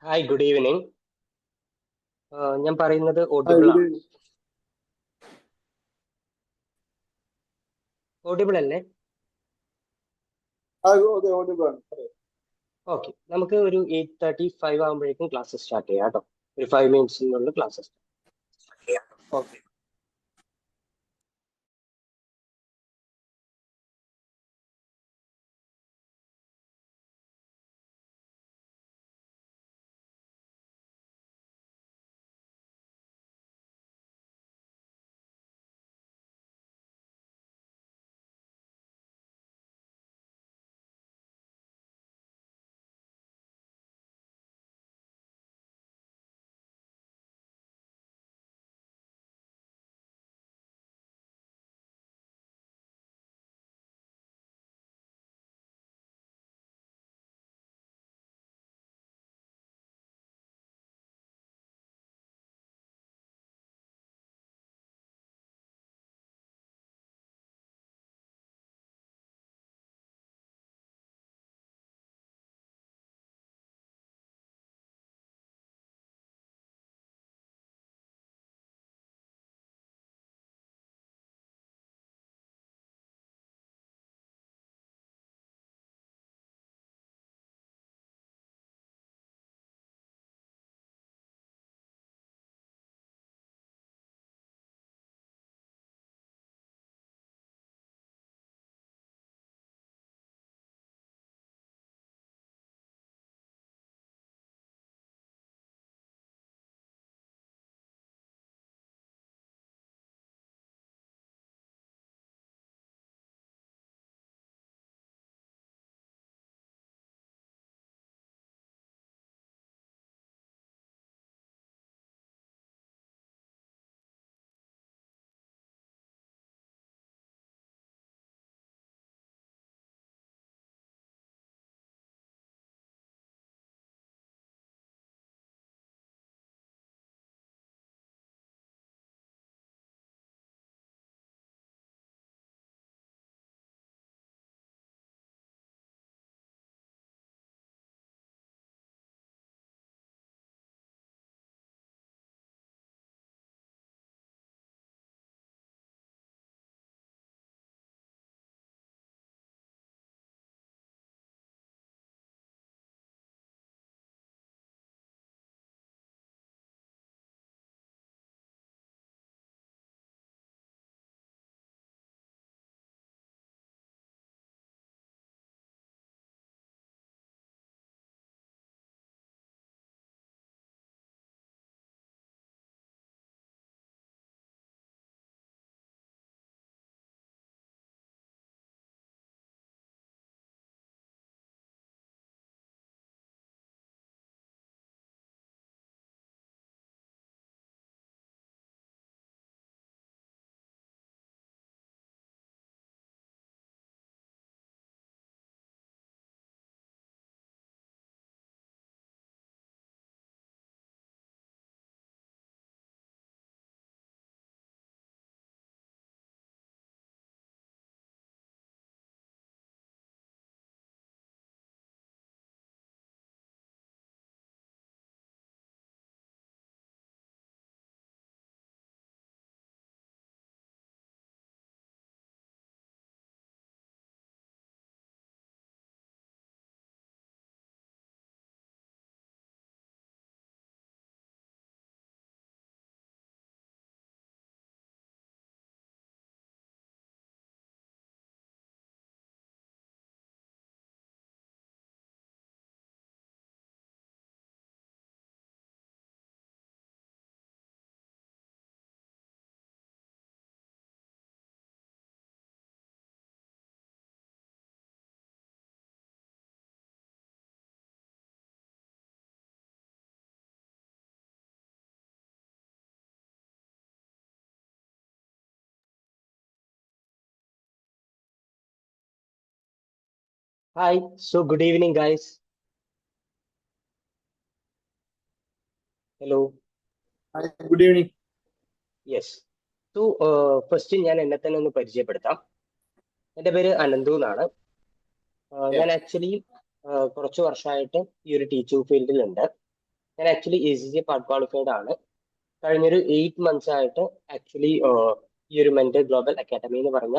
Hi good evening. ഞാൻ പറയുന്നത് Hi, audible good ആണ്? evening. ഓഡിബിൾ അല്ലേ? Okay, audible. ഓക്കെ, നമുക്ക് ഒരു 8:35 ആകുമ്പോഴേക്കും ക്ലാസ് സ്റ്റാർട്ട് ചെയ്യാം കേട്ടോ. ഒരു 5 മിനിറ്റ്സിനുള്ള class. Okay. Hi, so good evening guys. Hello. Hi, good evening. Yes. So first ഞാൻ എന്നെ തന്നെ ഒന്ന് പരിചയപ്പെടുത്താം. എൻ്റെ പേര് അനന്തു എന്നാണ്. Yeah. ഞാൻ ആക്ച്വലി കുറച്ച് വർഷമായിട്ട് ഈ ഒരു ടീച്ചിങ് ഫീൽഡിലുണ്ട്. ഞാൻ ആക്ച്വലി ACCA പാർട്ട് ക്വാളിഫൈഡ് ആണ്. കഴിഞ്ഞൊരു 8 months ആയിട്ട് ആക്ച്വലി ഈ ഒരു മെന്റൽ ഗ്ലോബൽ അക്കാഡമി എന്ന് പറഞ്ഞ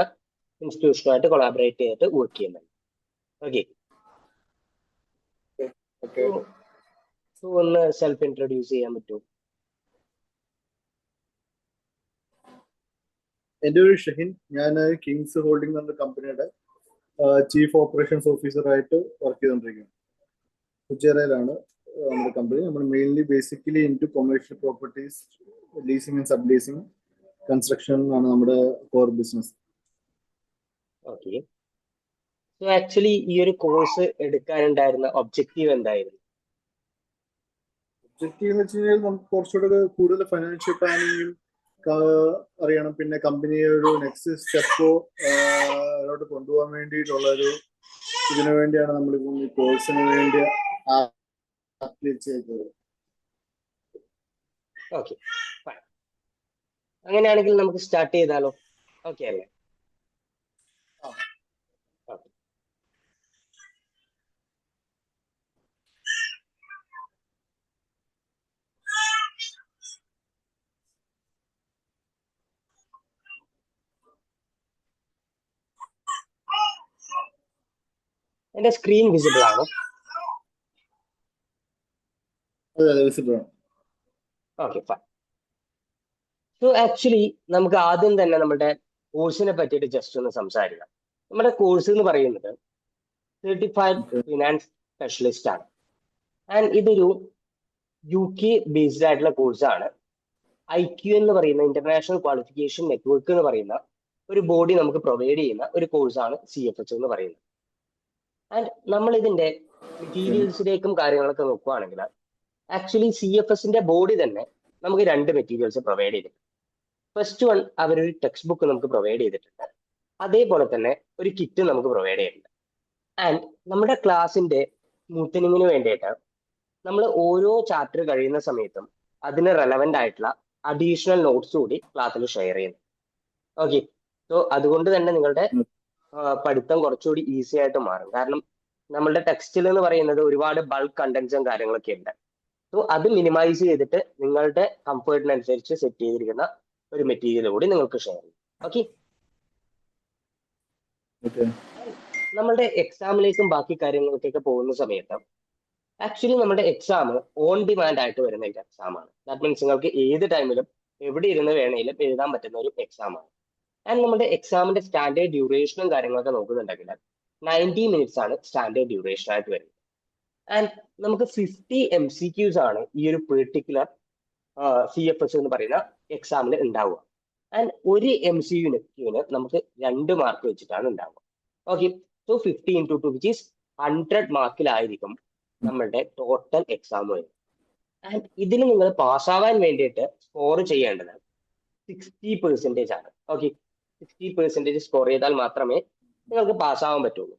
ഇൻസ്റ്റിറ്റ്യൂഷനുമായിട്ട് കൊളാബറേറ്റ് ചെയ്തിട്ട് വർക്ക് ചെയ്യുന്നുണ്ട്. Okay, okay. സോ ഒന്ന് സെൽഫ് ഇൻട്രൊഡ്യൂസ് ചെയ്യാൻ പറ്റുമോ? എൻ്റെ പേര് ഷഹീൻ. ഞാൻ കിങ്സ് ഹോൾഡിംഗ് എന്ന കമ്പനിയുടെ ചീഫ് ഓപ്പറേഷൻസ് ഓഫീസർ ആയിട്ട് വർക്ക് ചെയ്തുകൊണ്ടിരിക്കുകയാണ്. ഉച്ചേരയിലാണ് നമ്മുടെ കമ്പനി. നമ്മൾ mainly basically into commercial properties, leasing and sub leasing, construction ആണ് നമ്മുടെ core business. Okay, so actually ഈ ഒരു കോഴ്സ് എടുക്കാനുണ്ടായിരുന്ന ഒബ്ജക്റ്റീവ് എന്തായിരുന്നു? ഒബ്ജക്റ്റീവ് എന്ന് വെച്ച് കഴിഞ്ഞാൽ നമുക്ക് കുറച്ചുകൂടെ കൂടുതൽ ഫൈനാൻഷ്യൽ പ്ലാനിങ്ങും അറിയണം. പിന്നെ കമ്പനിയെ ഒരു നെക്സ്റ്റ് സ്റ്റെപ്പോ അതിലോട്ട് കൊണ്ടുപോകാൻ വേണ്ടിയിട്ടുള്ള ഒരു ഇതിനു വേണ്ടിയാണ് നമ്മൾ ഈ കോഴ്സിന് വേണ്ടി അപ്ലൈ ചെയ്തത്. Okay, fine. അങ്ങനെയാണെങ്കിൽ നമുക്ക് സ്റ്റാർട്ട് ചെയ്താലോ? ഓക്കെ അല്ലേ? എന്റെ സ്ക്രീൻ വിസിബിൾ ആണോ? Okay, fine. സോ ആക്ച്വലി നമുക്ക് ആദ്യം തന്നെ നമ്മുടെ കോഴ്സിനെ പറ്റിയിട്ട് ജസ്റ്റ് ഒന്ന് സംസാരിക്കാം. നമ്മുടെ കോഴ്സ് എന്ന് പറയുന്നത് സർട്ടിഫൈഡ് ഫിനാൻസ് സ്പെഷ്യലിസ്റ്റ് ആണ്. ആൻഡ് ഇതൊരു UK ബേസ്ഡ് ആയിട്ടുള്ള കോഴ്സാണ്. IQ എന്ന് പറയുന്ന ഇന്റർനാഷണൽ ക്വാളിഫിക്കേഷൻ നെറ്റ്വർക്ക് എന്ന് പറയുന്ന ഒരു ബോഡി നമുക്ക് പ്രൊവൈഡ് ചെയ്യുന്ന ഒരു കോഴ്സാണ് CFS എന്ന് പറയുന്നത്. ആൻഡ് നമ്മൾ ഇതിന്റെ മെറ്റീരിയൽസിലേക്കും കാര്യങ്ങളൊക്കെ നോക്കുകയാണെങ്കിൽ ആക്ച്വലി CFSന്റെ ബോഡി തന്നെ നമുക്ക് 2 മെറ്റീരിയൽസ് പ്രൊവൈഡ് ചെയ്തിട്ടുണ്ട്. ഫസ്റ്റ് വൺ, അവരൊരു ടെക്സ്റ്റ് ബുക്ക് നമുക്ക് പ്രൊവൈഡ് ചെയ്തിട്ടുണ്ട്. അതേപോലെ തന്നെ ഒരു കിറ്റ് നമുക്ക് പ്രൊവൈഡ് ചെയ്തിട്ടുണ്ട്. ആൻഡ് നമ്മുടെ ക്ലാസിന്റെ സ്മൂത്തനിങ്ങിന് വേണ്ടിയിട്ട് നമ്മൾ ഓരോ ചാപ്റ്റർ കഴിയുന്ന സമയത്തും അതിന് റെലവെന്റ് ആയിട്ടുള്ള അഡീഷണൽ നോട്ട്സ് കൂടി ക്ലാസ്സിൽ ഷെയർ ചെയ്യുന്നു. ഓക്കെ, സോ അതുകൊണ്ട് തന്നെ നിങ്ങളുടെ പഠിത്തം കുറച്ചുകൂടി ഈസി ആയിട്ട് മാറും. കാരണം നമ്മളുടെ ടെക്സ്റ്റിൽ എന്ന് പറയുന്നത് ഒരുപാട് ബൾക്ക് കണ്ടന്റ്സും കാര്യങ്ങളൊക്കെ ഉണ്ട്. സോ അത് മിനിമൈസ് ചെയ്തിട്ട് നിങ്ങളുടെ കംഫർട്ടിനനുസരിച്ച് സെറ്റ് ചെയ്തിരിക്കുന്ന ഒരു മെറ്റീരിയൽ കൂടി നിങ്ങൾക്ക് ഷെയർ ചെയ്യും. ഓക്കെ, നമ്മളുടെ എക്സാമിലേക്കും ബാക്കി കാര്യങ്ങൾക്കൊക്കെ പോകുന്ന സമയത്ത് ആക്ച്വലി നമ്മുടെ എക്സാം ഓൺ ഡിമാൻഡ് ആയിട്ട് വരുന്ന ഒരു എക്സാം ആണ്. ദാറ്റ് മീൻസ് നിങ്ങൾക്ക് ഏത് ടൈമിലും എവിടെ ഇരുന്ന് വേണമെങ്കിലും എഴുതാൻ പറ്റുന്ന ഒരു എക്സാം ആണ്. ആൻഡ് നമ്മുടെ എക്സാമിന്റെ സ്റ്റാൻഡേർഡ് ഡ്യൂറേഷനും കാര്യങ്ങളൊക്കെ നോക്കുന്നുണ്ടെങ്കിൽ 90 minutes ആണ് സ്റ്റാൻഡേർഡ് ഡ്യൂറേഷൻ ആയിട്ട് വരുന്നത്. ആൻഡ് നമുക്ക് 50 MCQs ആണ് ഈ ഒരു പെർട്ടിക്കുലർ CFS എന്ന് പറയുന്ന എക്സാമിൽ ഉണ്ടാവുക. ആൻഡ് ഒരു MCQന് നമുക്ക് 2 മാർക്ക് വെച്ചിട്ടാണ് ഉണ്ടാവുക. Okay, so 50 into 2 which is 100 മാർക്കിലായിരിക്കും നമ്മളുടെ ടോട്ടൽ എക്സാം വരുന്നത്. ആൻഡ് ഇതിന് നിങ്ങൾ പാസ്സാവാൻ വേണ്ടിയിട്ട് സ്കോർ ചെയ്യേണ്ടത് 60% ആണ്. ഓക്കെ, 60% സ്കോർ ചെയ്താൽ മാത്രമേ നിങ്ങൾക്ക് പാസ്സാവാൻ പറ്റുള്ളൂ.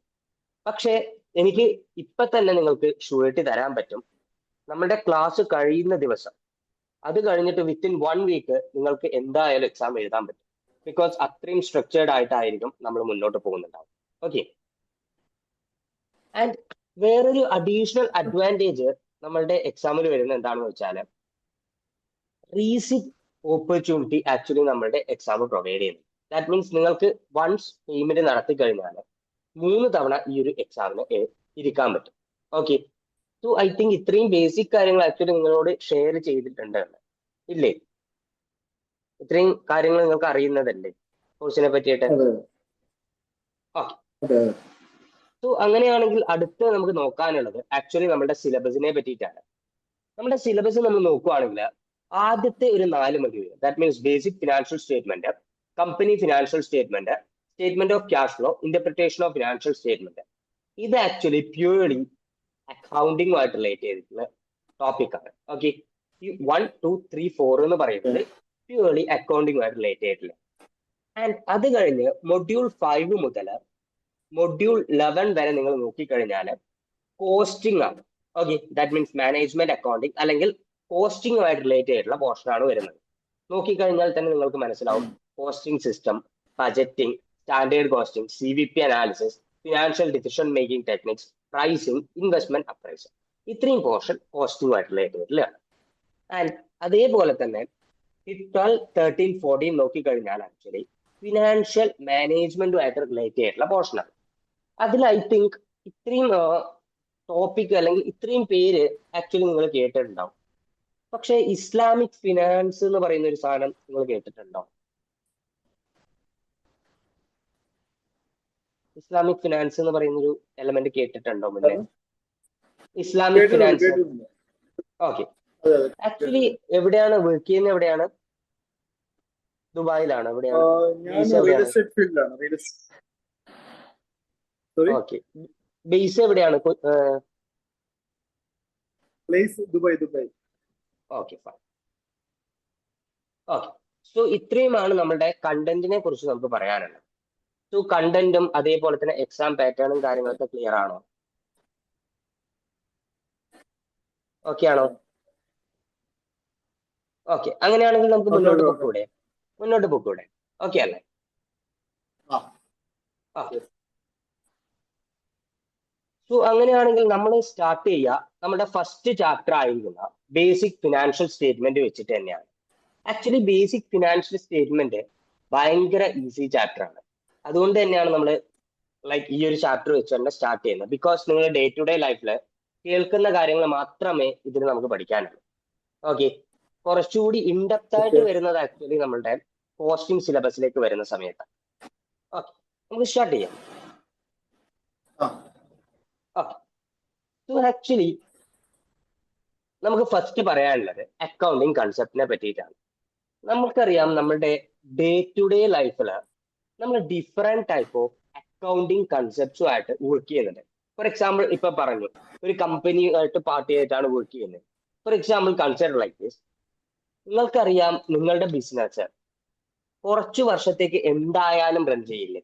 പക്ഷേ എനിക്ക് ഇപ്പൊ തന്നെ നിങ്ങൾക്ക് ഷുവർട്ടി തരാൻ പറ്റും, നമ്മുടെ ക്ലാസ് കഴിയുന്ന ദിവസം അത് കഴിഞ്ഞിട്ട് വിത്തിൻ 1 week നിങ്ങൾക്ക് എന്തായാലും എക്സാം എഴുതാൻ പറ്റും. ബിക്കോസ് അത്രയും സ്ട്രക്ചേർഡ് ആയിട്ടായിരിക്കും നമ്മൾ മുന്നോട്ട് പോകുന്നുണ്ടാവും. ഓക്കെ, ആൻഡ് വേറൊരു അഡീഷണൽ അഡ്വാൻറ്റേജ് നമ്മളുടെ എക്സാമിൽ വരുന്നത് എന്താണെന്ന് വെച്ചാൽ റീസിറ്റ് ഓപ്പർച്യൂണിറ്റി ആക്ച്വലി നമ്മളുടെ എക്സാം പ്രൊവൈഡ് ചെയ്യുന്നു. ദാറ്റ് മീൻസ് നിങ്ങൾക്ക് വൺസ് പേയ്മെന്റ് നടത്തി കഴിഞ്ഞാൽ 3 തവണ ഈ ഒരു എക്സാമിന് ഇരിക്കാൻ പറ്റും. ഓക്കെ, സോ ഐ തിങ്ക് ഇത്രയും ബേസിക് കാര്യങ്ങൾ ആക്ച്വലി നിങ്ങളോട് ഷെയർ ചെയ്തിട്ടുണ്ട് ഇല്ലേ? ഇത്രയും കാര്യങ്ങൾ നിങ്ങൾക്ക് അറിയുന്നതല്ലേ കോഴ്സിനെ പറ്റിയിട്ട്? ഓക്കെ, സോ അങ്ങനെയാണെങ്കിൽ അടുത്ത് നമുക്ക് നോക്കാനുള്ളത് ആക്ച്വലി നമ്മുടെ സിലബസിനെ പറ്റിയിട്ടാണ്. നമ്മുടെ സിലബസ് നമ്മൾ നോക്കുകയാണെങ്കിൽ ആദ്യത്തെ ഒരു 4 module, that means basic financial statement, company financial statement, statement of cash flow, interpretation of financial statement, ഇത് ആക്ച്വലി പ്യൂർലി അക്കൗണ്ടിങ്ങുമായിട്ട് റിലേറ്റ് ചെയ്തിട്ടുള്ള ടോപ്പിക്കാണ്. ഓക്കെ, ഈ 1, 2, 3, 4 എന്ന് പറയുന്നത് പ്യൂർലി അക്കൗണ്ടിങ്ങുമായിട്ട് റിലേറ്റ് ചെയ്തിട്ടില്ല. ആൻഡ് അത് കഴിഞ്ഞ് മൊഡ്യൂൾ 5 മുതൽ മൊഡ്യൂൾ 11 വരെ നിങ്ങൾ നോക്കിക്കഴിഞ്ഞാൽ കോസ്റ്റിംഗ് ആണ്. Okay, that means management accounting അല്ലെങ്കിൽ കോസ്റ്റിംഗുമായിട്ട് റിലേറ്റ് ചെയ്തിട്ടുള്ള പോർഷനാണ് വരുന്നത്. നോക്കിക്കഴിഞ്ഞാൽ തന്നെ നിങ്ങൾക്ക് മനസ്സിലാവും costing system, budgeting, standard costing, CVP analysis, financial decision making techniques, pricing, investment appraisal, ഇത്രയും പോർഷൻ കോസ്റ്റിംഗുമായിട്ട് റിലേറ്റ് ചെയ്തിട്ടുള്ളതാണ്. ആൻഡ് അതേപോലെ തന്നെ ഈ 12, 13, 14 നോക്കിക്കഴിഞ്ഞാൽ ആക്ച്വലി ഫിനാൻഷ്യൽ മാനേജ്മെന്റുമായിട്ട് റിലേറ്റ് ചെയ്തിട്ടുള്ള പോർഷനാണ്. അതിൽ ഐ തിങ്ക് ഇത്രയും ടോപ്പിക് അല്ലെങ്കിൽ ഇത്രയും പേര് ആക്ച്വലി നിങ്ങൾ കേട്ടിട്ടുണ്ടാവും. പക്ഷെ ഇസ്ലാമിക് ഫിനാൻസ് എന്ന് പറയുന്ന ഒരു സാധനം നിങ്ങൾ കേട്ടിട്ടുണ്ടോ? ഇസ്ലാമിക് ഫിനാൻസ് എന്ന് പറയുന്ന ഒരു എലമെന്റ് കേട്ടിട്ടുണ്ടോ മുന്നേ? ഇസ്ലാമിക് കേട്ടിട്ടുണ്ട് ഫിനാൻസ്. കേട്ടിട്ടുണ്ട്. ഓക്കെ. അതെ അതെ ആക്ച്വലി എവിടെയാണ് വർക്ക് ചെയ്യുന്നത്? എവിടെയാണ്? ദുബായിലാണ്? എവിടെയാണ് ഞാൻ ബേസ്? റിയൽ എവിടെയാണ്? എസ്റ്റേറ്റ് ഫീൽഡിലാണ്. Sorry, okay. ബേസ് എവിടെയാണ്? Place Dubai. Okay, fine. Okay. So ഇത്രയുമാണ് നമ്മുടെ കണ്ടന്റിനെ കുറിച്ച് നമുക്ക് പറയാനുള്ളത്. സോ കണ്ടന്റും അതേപോലെ തന്നെ എക്സാം പാറ്റേണും കാര്യങ്ങളൊക്കെ ക്ലിയർ ആണോ? ഓക്കെ ആണോ? ഓക്കെ. അങ്ങനെയാണെങ്കിൽ നമുക്ക് ഓക്കെ മുന്നോട്ട് ഓക്കെ ഓക്കെ. പൊക്കൂടെ? മുന്നോട്ട് പൊക്കൂടെ? ഓക്കെ അല്ലേ? ആ ഓക്കെ. സോ അങ്ങനെയാണെങ്കിൽ നമ്മൾ സ്റ്റാർട്ട് ചെയ്യുക നമ്മുടെ ഫസ്റ്റ് ചാപ്റ്റർ ആയിരിക്കുന്ന ബേസിക് ഫിനാൻഷ്യൽ സ്റ്റേറ്റ്മെന്റ് വെച്ചിട്ട് തന്നെയാണ്. ആക്ച്വലി ബേസിക് ഫിനാൻഷ്യൽ സ്റ്റേറ്റ്മെന്റ് ഭയങ്കര ഈസി ചാപ്റ്റർ ആണ്. അതുകൊണ്ട് തന്നെയാണ് നമ്മൾ ലൈക്ക് ഈ ഒരു ചാപ്റ്റർ വെച്ച് തന്നെ സ്റ്റാർട്ട് ചെയ്യുന്നത്. ബിക്കോസ് നിങ്ങൾ ഡേ ടു ഡേ ലൈഫിൽ കേൾക്കുന്ന കാര്യങ്ങൾ മാത്രമേ ഇതിന് നമുക്ക് പഠിക്കാനുള്ളൂ. ഓക്കെ. കുറച്ചുകൂടി ഇൻഡെപ്ത് ആയിട്ട് ഓക്കെ. വരുന്നത് ആക്ച്വലി നമ്മളുടെ കോസ്റ്റിംഗ് സിലബസിലേക്ക് വരുന്ന സമയത്താണ്. ഓക്കെ. നമുക്ക് സ്റ്റാർട്ട് ചെയ്യാം. ആ ഓക്കെ. സോ ആക്ച്വലി നമുക്ക് ഫസ്റ്റ് പറയാനുള്ളത് അക്കൗണ്ടിങ് കൺസെപ്റ്റിനെ പറ്റിയിട്ടാണ്. നമുക്കറിയാം നമ്മുടെ ഡേ ടു ഡേ ലൈഫിൽ നമ്മൾ ഡിഫറെന്റ് ടൈപ്പ് ഓഫ് അക്കൗണ്ടിങ് കൺസെപ്റ്റ്സുമായിട്ട് വർക്ക് ചെയ്യുന്നുണ്ട്. ഫോർ എക്സാമ്പിൾ ഇപ്പൊ പറഞ്ഞു ഒരു കമ്പനിയായിട്ട് പാർട്ടി ആയിട്ടാണ് വർക്ക് ചെയ്യുന്നത്. For example consider like this. നിങ്ങൾക്കറിയാം നിങ്ങളുടെ ബിസിനസ് കുറച്ചു വർഷത്തേക്ക് എന്തായാലും റൺ ചെയ്യില്ലേ?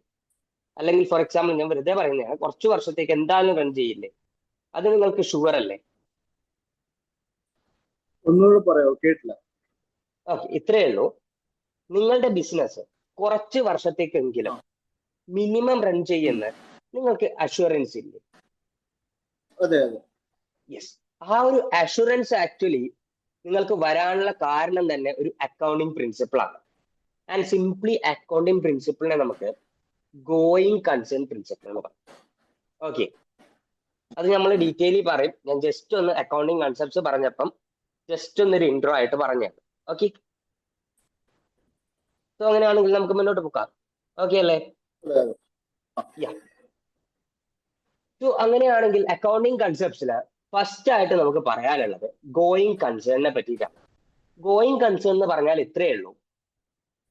അല്ലെങ്കിൽ ഫോർ എക്സാമ്പിൾ ഞാൻ വെറുതെ പറയുന്നതാണ്, കുറച്ചു വർഷത്തേക്ക് എന്തായാലും റൺ ചെയ്യില്ലേ? അത് നിങ്ങൾക്ക് ഷുവർ അല്ലേ? ഒന്നുകൂടെ പറയാമോ? കേട്ടില്ല. ഓക്കെ. ഇത്രയേ ഉള്ളൂ. നിങ്ങളുടെ ബിസിനസ് കുറച്ച് വർഷത്തേക്കെങ്കിലും ആ മിനിമം റൺ ഉം. ചെയ്യുന്ന നിങ്ങൾക്ക് അഷുറൻസ് ഇല്ലേ? അതെ അതെ. യെസ്. ആ ഒരു അഷുറൻസ് ആക്ച്വലി നിങ്ങൾക്ക് വരാനുള്ള കാരണം തന്നെ ഒരു അക്കൗണ്ടിങ് പ്രിൻസിപ്പിൾ ആണ്. ആൻഡ് സിംപ്ലി അക്കൗണ്ടിങ് പ്രിൻസിപ്പിളിനെ നമുക്ക് ഗോയിങ് കൺസേൺ പ്രിൻസിപ്പിൾ എന്ന് പറയും. ഓക്കെ. അത് നമ്മൾ ഡീറ്റെയിലി പറയും. ഞാൻ ജസ്റ്റ് ഒന്ന് അക്കൗണ്ടിങ് കൺസെപ്റ്റ്സ് പറഞ്ഞപ്പം ജസ്റ്റ് ഒന്നൊരു ഇൻട്രോ ആയിട്ട് പറഞ്ഞത്. ഓക്കെ. സോ അങ്ങനെയാണെങ്കിൽ നമുക്ക് മുന്നോട്ട് പോകാം. ഓക്കെ അല്ലേ? അതെ അതെ. യാ. സോ അങ്ങനെയാണെങ്കിൽ അക്കൗണ്ടിങ് കൺസെപ്റ്റ്സിൽ ഫസ്റ്റ് ആയിട്ട് നമുക്ക് പറയാനുള്ളത് ഗോയിങ് കൺസേണിനെ പറ്റിയിട്ടാണ്. ഗോയിങ് കൺസേൺ എന്ന് പറഞ്ഞാൽ ഇത്രയേ ഉള്ളൂ.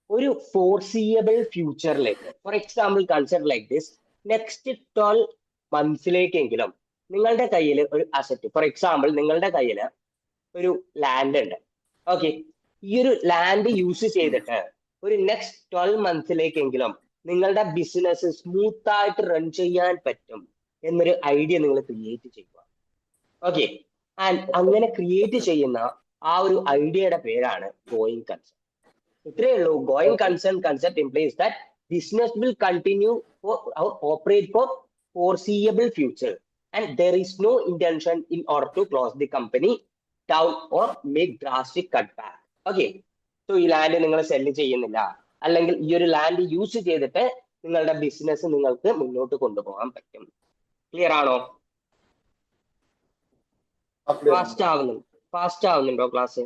ഒരു ഫോർസിയബിൾ ഫ്യൂച്ചറിലേക്ക്, for example consider like this, next 12 മന്ത്സിലേക്കെങ്കിലും നിങ്ങളുടെ കയ്യിൽ ഒരു അസറ്റ്, ഫോർ എക്സാമ്പിൾ നിങ്ങളുടെ കയ്യിൽ ഒരു ലാൻഡ് ഉണ്ട്. ഓക്കെ. ഈ ഒരു ലാൻഡ് യൂസ് ചെയ്തിട്ട് ഒരു നെക്സ്റ്റ് 12 മന്ത്സിലേക്കെങ്കിലും നിങ്ങളുടെ ബിസിനസ് സ്മൂത്ത് ആയിട്ട് റൺ ചെയ്യാൻ പറ്റും എന്നൊരു ഐഡിയ നിങ്ങൾ ക്രിയേറ്റ് ചെയ്യുക. ഓക്കെ. ആൻഡ് അങ്ങനെ ക്രിയേറ്റ് ചെയ്യുന്ന ആ ഒരു ഐഡിയയുടെ പേരാണ് ഗോയിങ് കൺസേൺ. ഇത്രയേ ഉള്ളൂ. Going okay concern concept implies that business will continue operate for foreseeable future and there is no intention in order to close the company down or make drastic cutback. Okay. So ഈ land നിങ്ങൾ cell ചെയ്യുന്നില്ല, അല്ലെങ്കിൽ ഈ ഒരു land use ചെയ്തിട്ട് നിങ്ങളുടെ business നിങ്ങൾക്ക് മുന്നോട്ട് കൊണ്ടുപോകാൻ പറ്റും. ക്ലിയർ ആണോ? ക്ലിയർ ആണ്. ഫാസ്റ്റ് ആവുന്നുണ്ടോ ക്ലാസ്?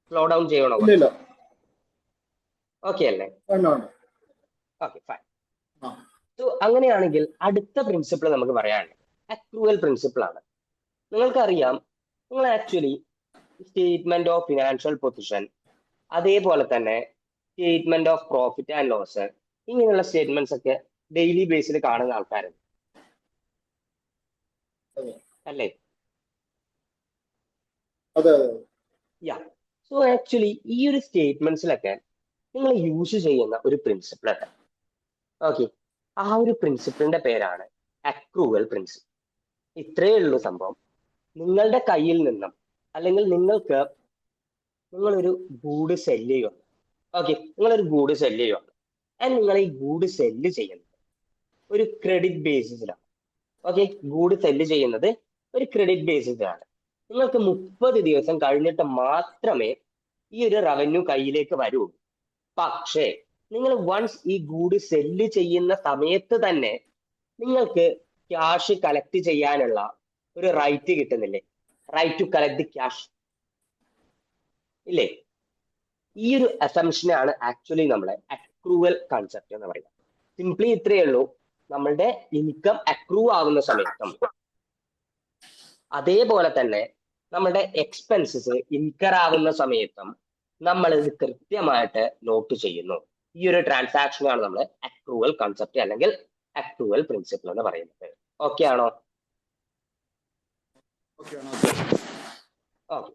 സ്ലോ ഡൗൺ ചെയ്യണോ ഇല്ല കുറച്ച്? ഇല്ല. ഓക്കെ അല്ലേ? വേണ്ട വേണ്ട. Okay, fine. ആ സോ അങ്ങനെയാണെങ്കിൽ അടുത്ത പ്രിൻസിപ്പിൾ നമുക്ക് പറയാനുള്ളത് അക്രൂവൽ പ്രിൻസിപ്പിൾ ആണ്. നിങ്ങൾക്കറിയാം നിങ്ങൾ actually statement of financial position, അതേപോലെ തന്നെ statement of profit and loss, ഇങ്ങനെയുള്ള സ്റ്റേറ്റ്മെന്റ്സ് ഒക്കെ ഡെയിലി ബേസിൽ കാണുന്ന ആൾക്കാരുണ്ട് അതെ അല്ലേ? അതെ അതെ. യാ. സോ ആക്ച്വലി ഈ ഒരു സ്റ്റേറ്റ്മെന്റ്സിലൊക്കെ നിങ്ങൾ യൂസ് ചെയ്യുന്ന ഒരു പ്രിൻസിപ്പിൾ ഉണ്ട്. ഓക്കെ. ആ ഒരു പ്രിൻസിപ്പിളിന്റെ പേരാണ് അക്രൂവൽ പ്രിൻസിപ്പിൾ. ഇത്രയേ ഉള്ളൂ സംഭവം. നിങ്ങളുടെ കയ്യിൽ നിന്നും, അല്ലെങ്കിൽ നിങ്ങളൊരു ഗൂഡ് സെല്ല് ചെയ്യുന്നു. ഓക്കെ. നിങ്ങളൊരു ഗൂഡ് സെല്ല് ചെയ്യുന്നു. ആൻഡ് നിങ്ങൾ ഈ ഗൂഡ് സെല്ല് ചെയ്യുന്നത് ഒരു ക്രെഡിറ്റ് ബേസിസിലാണ്. ഓക്കെ. ഗൂഡ് സെല്ല് ചെയ്യുന്നത് ഒരു ക്രെഡിറ്റ് ബേസിസിലാണ്. നിങ്ങൾക്ക് 30 ദിവസം കഴിഞ്ഞിട്ട് മാത്രമേ ഈ ഒരു റവന്യൂ കയ്യിലേക്ക് വരൂ. പക്ഷേ നിങ്ങൾ വൺസ് ഈ ഗൂഡ് സെല്ല് ചെയ്യുന്ന സമയത്ത് തന്നെ നിങ്ങൾക്ക് ക്യാഷ് കളക്ട് ചെയ്യാനുള്ള ഒരു റൈറ്റ് കിട്ടുന്നില്ലേ? Right to collect the cash ഇല്ലേ? ഈ ഒരു അസംഷനാണ് ആക്ച്വലി നമ്മളെ അക്രൂവൽ കൺസെപ്റ്റ് എന്ന് പറയുന്നത്. സിംപ്ലി ഇത്രയേ ഉള്ളൂ. നമ്മളുടെ ഇൻകം അക്രൂ ആവുന്ന സമയത്തും അതേപോലെ തന്നെ നമ്മുടെ എക്സ്പെൻസസ് ഇൻകർ ആവുന്ന സമയത്തും നമ്മൾ ഇത് കൃത്യമായിട്ട് നോട്ട് ചെയ്യുന്നു. ഈ ഒരു ട്രാൻസാക്ഷനാണ് നമ്മൾ അക്രൂവൽ കൺസെപ്റ്റ് അല്ലെങ്കിൽ അക്രൂവൽ പ്രിൻസിപ്പിൾ എന്ന് പറയുന്നത്. ഓക്കെ ആണോ? ഓക്കെ.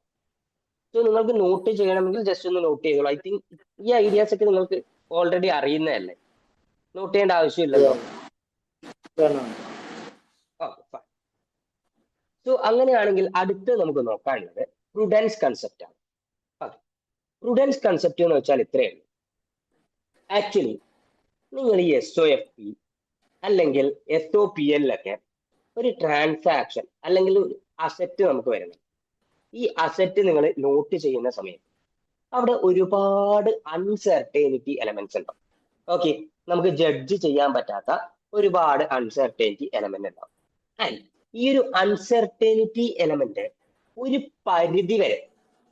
സോ നിങ്ങൾക്ക് നോട്ട് ചെയ്യണമെങ്കിൽ ജസ്റ്റ് ഒന്ന് നോട്ട് ചെയ്തോളൂ. ഐ തിങ്ക് ഈ ഐഡിയാസ് ഒക്കെ നിങ്ങൾക്ക് ഓൾറെഡി അറിയുന്നതല്ലേ, നോട്ട് ചെയ്യേണ്ട ആവശ്യമില്ലല്ലോ. ഓക്കെ. സോ അങ്ങനെയാണെങ്കിൽ അടുത്ത് നമുക്ക് നോക്കാനുള്ളത് പ്രുഡൻസ് കൺസെപ്റ്റ് ആണ്. പ്രുഡൻസ് കൺസെപ്റ്റ് എന്ന് വെച്ചാൽ ഇത്രയേ ഉള്ളൂ. ആക്ച്വലി നിങ്ങൾ ഈ SOFP അല്ലെങ്കിൽ SOPLൊക്കെ ഒരു ട്രാൻസാക്ഷൻ അല്ലെങ്കിൽ ഒരു അസറ്റ് നമുക്ക് വരുന്നത്. ഈ അസറ്റ് നിങ്ങൾ നോട്ട് ചെയ്യുന്ന സമയത്ത് അവിടെ ഒരുപാട് അൺസർട്ടേണിറ്റി എലമെന്റ്സ് ഉണ്ടാവും. ഓക്കെ, നമുക്ക് ജഡ്ജ് ചെയ്യാൻ പറ്റാത്ത ഒരുപാട് അൺസർട്ടേണിറ്റി എലമെന്റ് ഉണ്ടാവും. ആൻഡ് ഈ ഒരു അൺസർട്ടേണിറ്റി എലമെന്റ് ഒരു പരിധി വരെ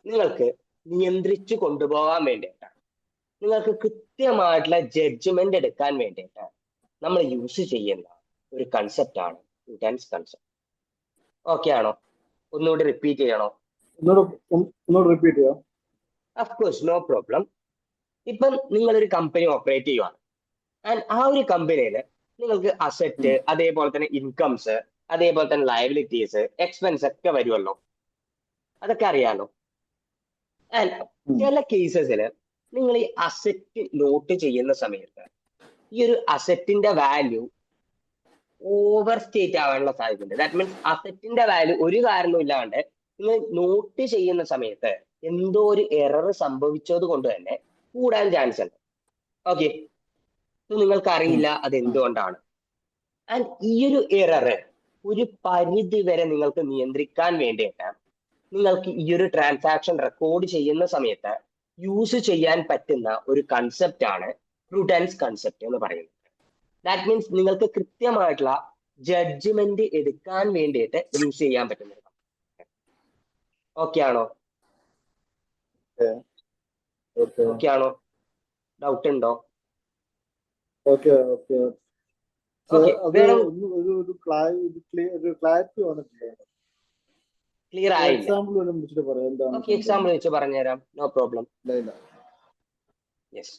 നിങ്ങൾക്ക് നിയന്ത്രിച്ചു കൊണ്ടുപോകാൻ വേണ്ടിയിട്ടാണ്, നിങ്ങൾക്ക് കൃത്യമായിട്ടുള്ള ജഡ്ജ്മെന്റ് എടുക്കാൻ വേണ്ടിയിട്ടാണ് നമ്മൾ യൂസ് ചെയ്യുന്ന ഒരു കൺസെപ്റ്റ് ആണ് പ്രുഡൻസ് കൺസെപ്റ്റ്. ഓക്കെ ആണോ? ഒന്നുകൂടി റിപ്പീറ്റ് ചെയ്യണോ? ഒന്നുകൂടി റിപ്പീറ്റ് ചെയ്യാം. Of course, no problem. ഇപ്പം നിങ്ങളൊരു കമ്പനി ഓപ്പറേറ്റ് ചെയ്യുവാണ്. ആൻഡ് ആ ഒരു കമ്പനിയിൽ നിങ്ങൾക്ക് അസറ്റ്, അതേപോലെ തന്നെ ഇൻകംസ്, അതേപോലെ തന്നെ ലയബിലിറ്റീസ്, എക്സ്പെൻസ് ഒക്കെ വരുമല്ലോ. അതൊക്കെ അറിയാലോ. ആൻഡ് ചില കേസസിൽ നിങ്ങൾ ഈ അസറ്റ് നോട്ട് ചെയ്യുന്ന സമയത്ത് ഈ ഒരു അസറ്റിന്റെ വാല്യൂ ഓവർ സ്റ്റേറ്റ് ആവാനുള്ള സാധ്യതയുണ്ട്. ദാറ്റ് മീൻസ് അസറ്റിന്റെ വാല്യൂ ഒരു കാരണവും ഇല്ലാണ്ട് നിങ്ങൾ നോട്ട് ചെയ്യുന്ന സമയത്ത് എന്തോ ഒരു എറർ സംഭവിച്ചത് കൊണ്ട് തന്നെ കൂടാൻ ചാൻസ് ഉണ്ട്. ഓക്കെ, നിങ്ങൾക്ക് അറിയില്ല അത് എന്തുകൊണ്ടാണ്. ആൻഡ് ഈ ഒരു എറർ ഒരു പരിധി വരെ നിങ്ങൾക്ക് നിയന്ത്രിക്കാൻ വേണ്ടിയിട്ട് നിങ്ങൾക്ക് ഈ ഒരു ട്രാൻസാക്ഷൻ റെക്കോർഡ് ചെയ്യുന്ന സമയത്ത് യൂസ് ചെയ്യാൻ പറ്റുന്ന ഒരു കൺസെപ്റ്റ് ആണ് പ്രുഡൻസ് കൺസെപ്റ്റ് എന്ന് പറയുന്നത്. ദാറ്റ് മീൻസ് നിങ്ങൾക്ക് കൃത്യമായിട്ടുള്ള ജഡ്ജ്മെന്റ് എടുക്കാൻ വേണ്ടിയിട്ട് യൂസ് ചെയ്യാൻ പറ്റുന്നത്. ഓക്കെ ആണോ? ഓക്കെ ആണോ? ഡൗട്ട് ഉണ്ടോ? ഓക്കെ. ക്ലാരിറ്റി വന്നിട്ടില്ല. ക്ലിയർ ആയില്ല? എക്സാമ്പിൾ വല്ലതും വെച്ചിട്ട് പറയാം. എന്താണ്? ഓക്കെ, എക്സാമ്പിൾ വെച്ച് പറഞ്ഞുതരാം. No problem. യെസ്.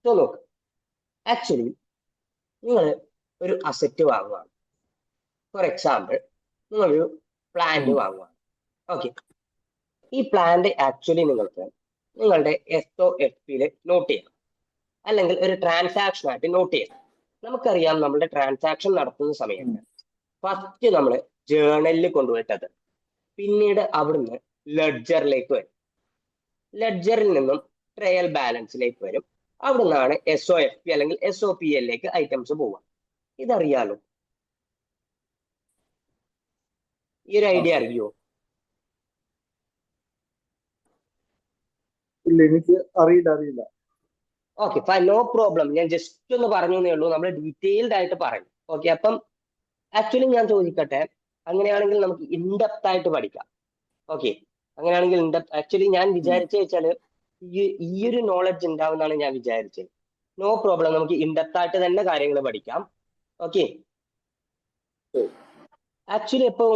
സോ നോക്ക്, ആക്ച്വലി നിങ്ങൾ ഒരു അസറ്റ് വാങ്ങുകയാണ്. ഫോർ എക്സാമ്പിൾ നിങ്ങളൊരു പ്ലാന്റ് വാങ്ങുകയാണ്. ഓക്കെ, ഈ പ്ലാന്റ് ആക്ച്വലി നിങ്ങൾക്ക് നിങ്ങളുടെ SOFPയിൽ നോട്ട് ചെയ്യണം, അല്ലെങ്കിൽ ഒരു ട്രാൻസാക്ഷൻ ആയിട്ട് നോട്ട് ചെയ്യണം. നമുക്കറിയാം, നമ്മുടെ ട്രാൻസാക്ഷൻ നടത്തുന്ന സമയത്ത് ഫസ്റ്റ് നമ്മൾ ജേർണലിൽ കൊണ്ടുപോയിട്ടത്, പിന്നീട് അവിടുന്ന് ലെഡ്ജറിലേക്ക് വരും, ലെഡ്ജറിൽ നിന്നും ട്രയൽ ബാലൻസിലേക്ക് വരും, അവിടെ നിന്നാണ് SOFP അല്ലെങ്കിൽ SOPLലേക്ക് ഐറ്റംസ് പോവുക. ഇതറിയാലോ? ഈ ഒരു ഐഡിയ അറിയോ? ഇല്ല, എനിക്ക് അറിയില്ല. Okay fine, no problem. ഞാൻ ജസ്റ്റ് ഒന്ന് പറഞ്ഞു എന്നേ ഉള്ളൂ, നമ്മൾ ഡീറ്റെയിൽഡ് ആയിട്ട് പറയും. ഓക്കെ, അപ്പം ആക്ച്വലി ഞാൻ ചോദിക്കട്ടെ, അങ്ങനെയാണെങ്കിൽ നമുക്ക് ഇൻഡെപ്ത് ആയിട്ട് പഠിക്കാം. ഓക്കെ, അങ്ങനെയാണെങ്കിൽ ഇൻഡെപ്ത് ആക്ച്വലി ഞാൻ വിചാരിച്ച വെച്ചാല് ഈ ഒരു നോളജ് ഉണ്ടാവുന്നതാണ് ഞാൻ വിചാരിച്ചത്. നോ പ്രോബ്ലം, നമുക്ക് ഇൻഡെപ്ത് ആയിട്ട് തന്നെ കാര്യങ്ങൾ പഠിക്കാം. ഓക്കെ, ആക്ച്വലി ഇപ്പം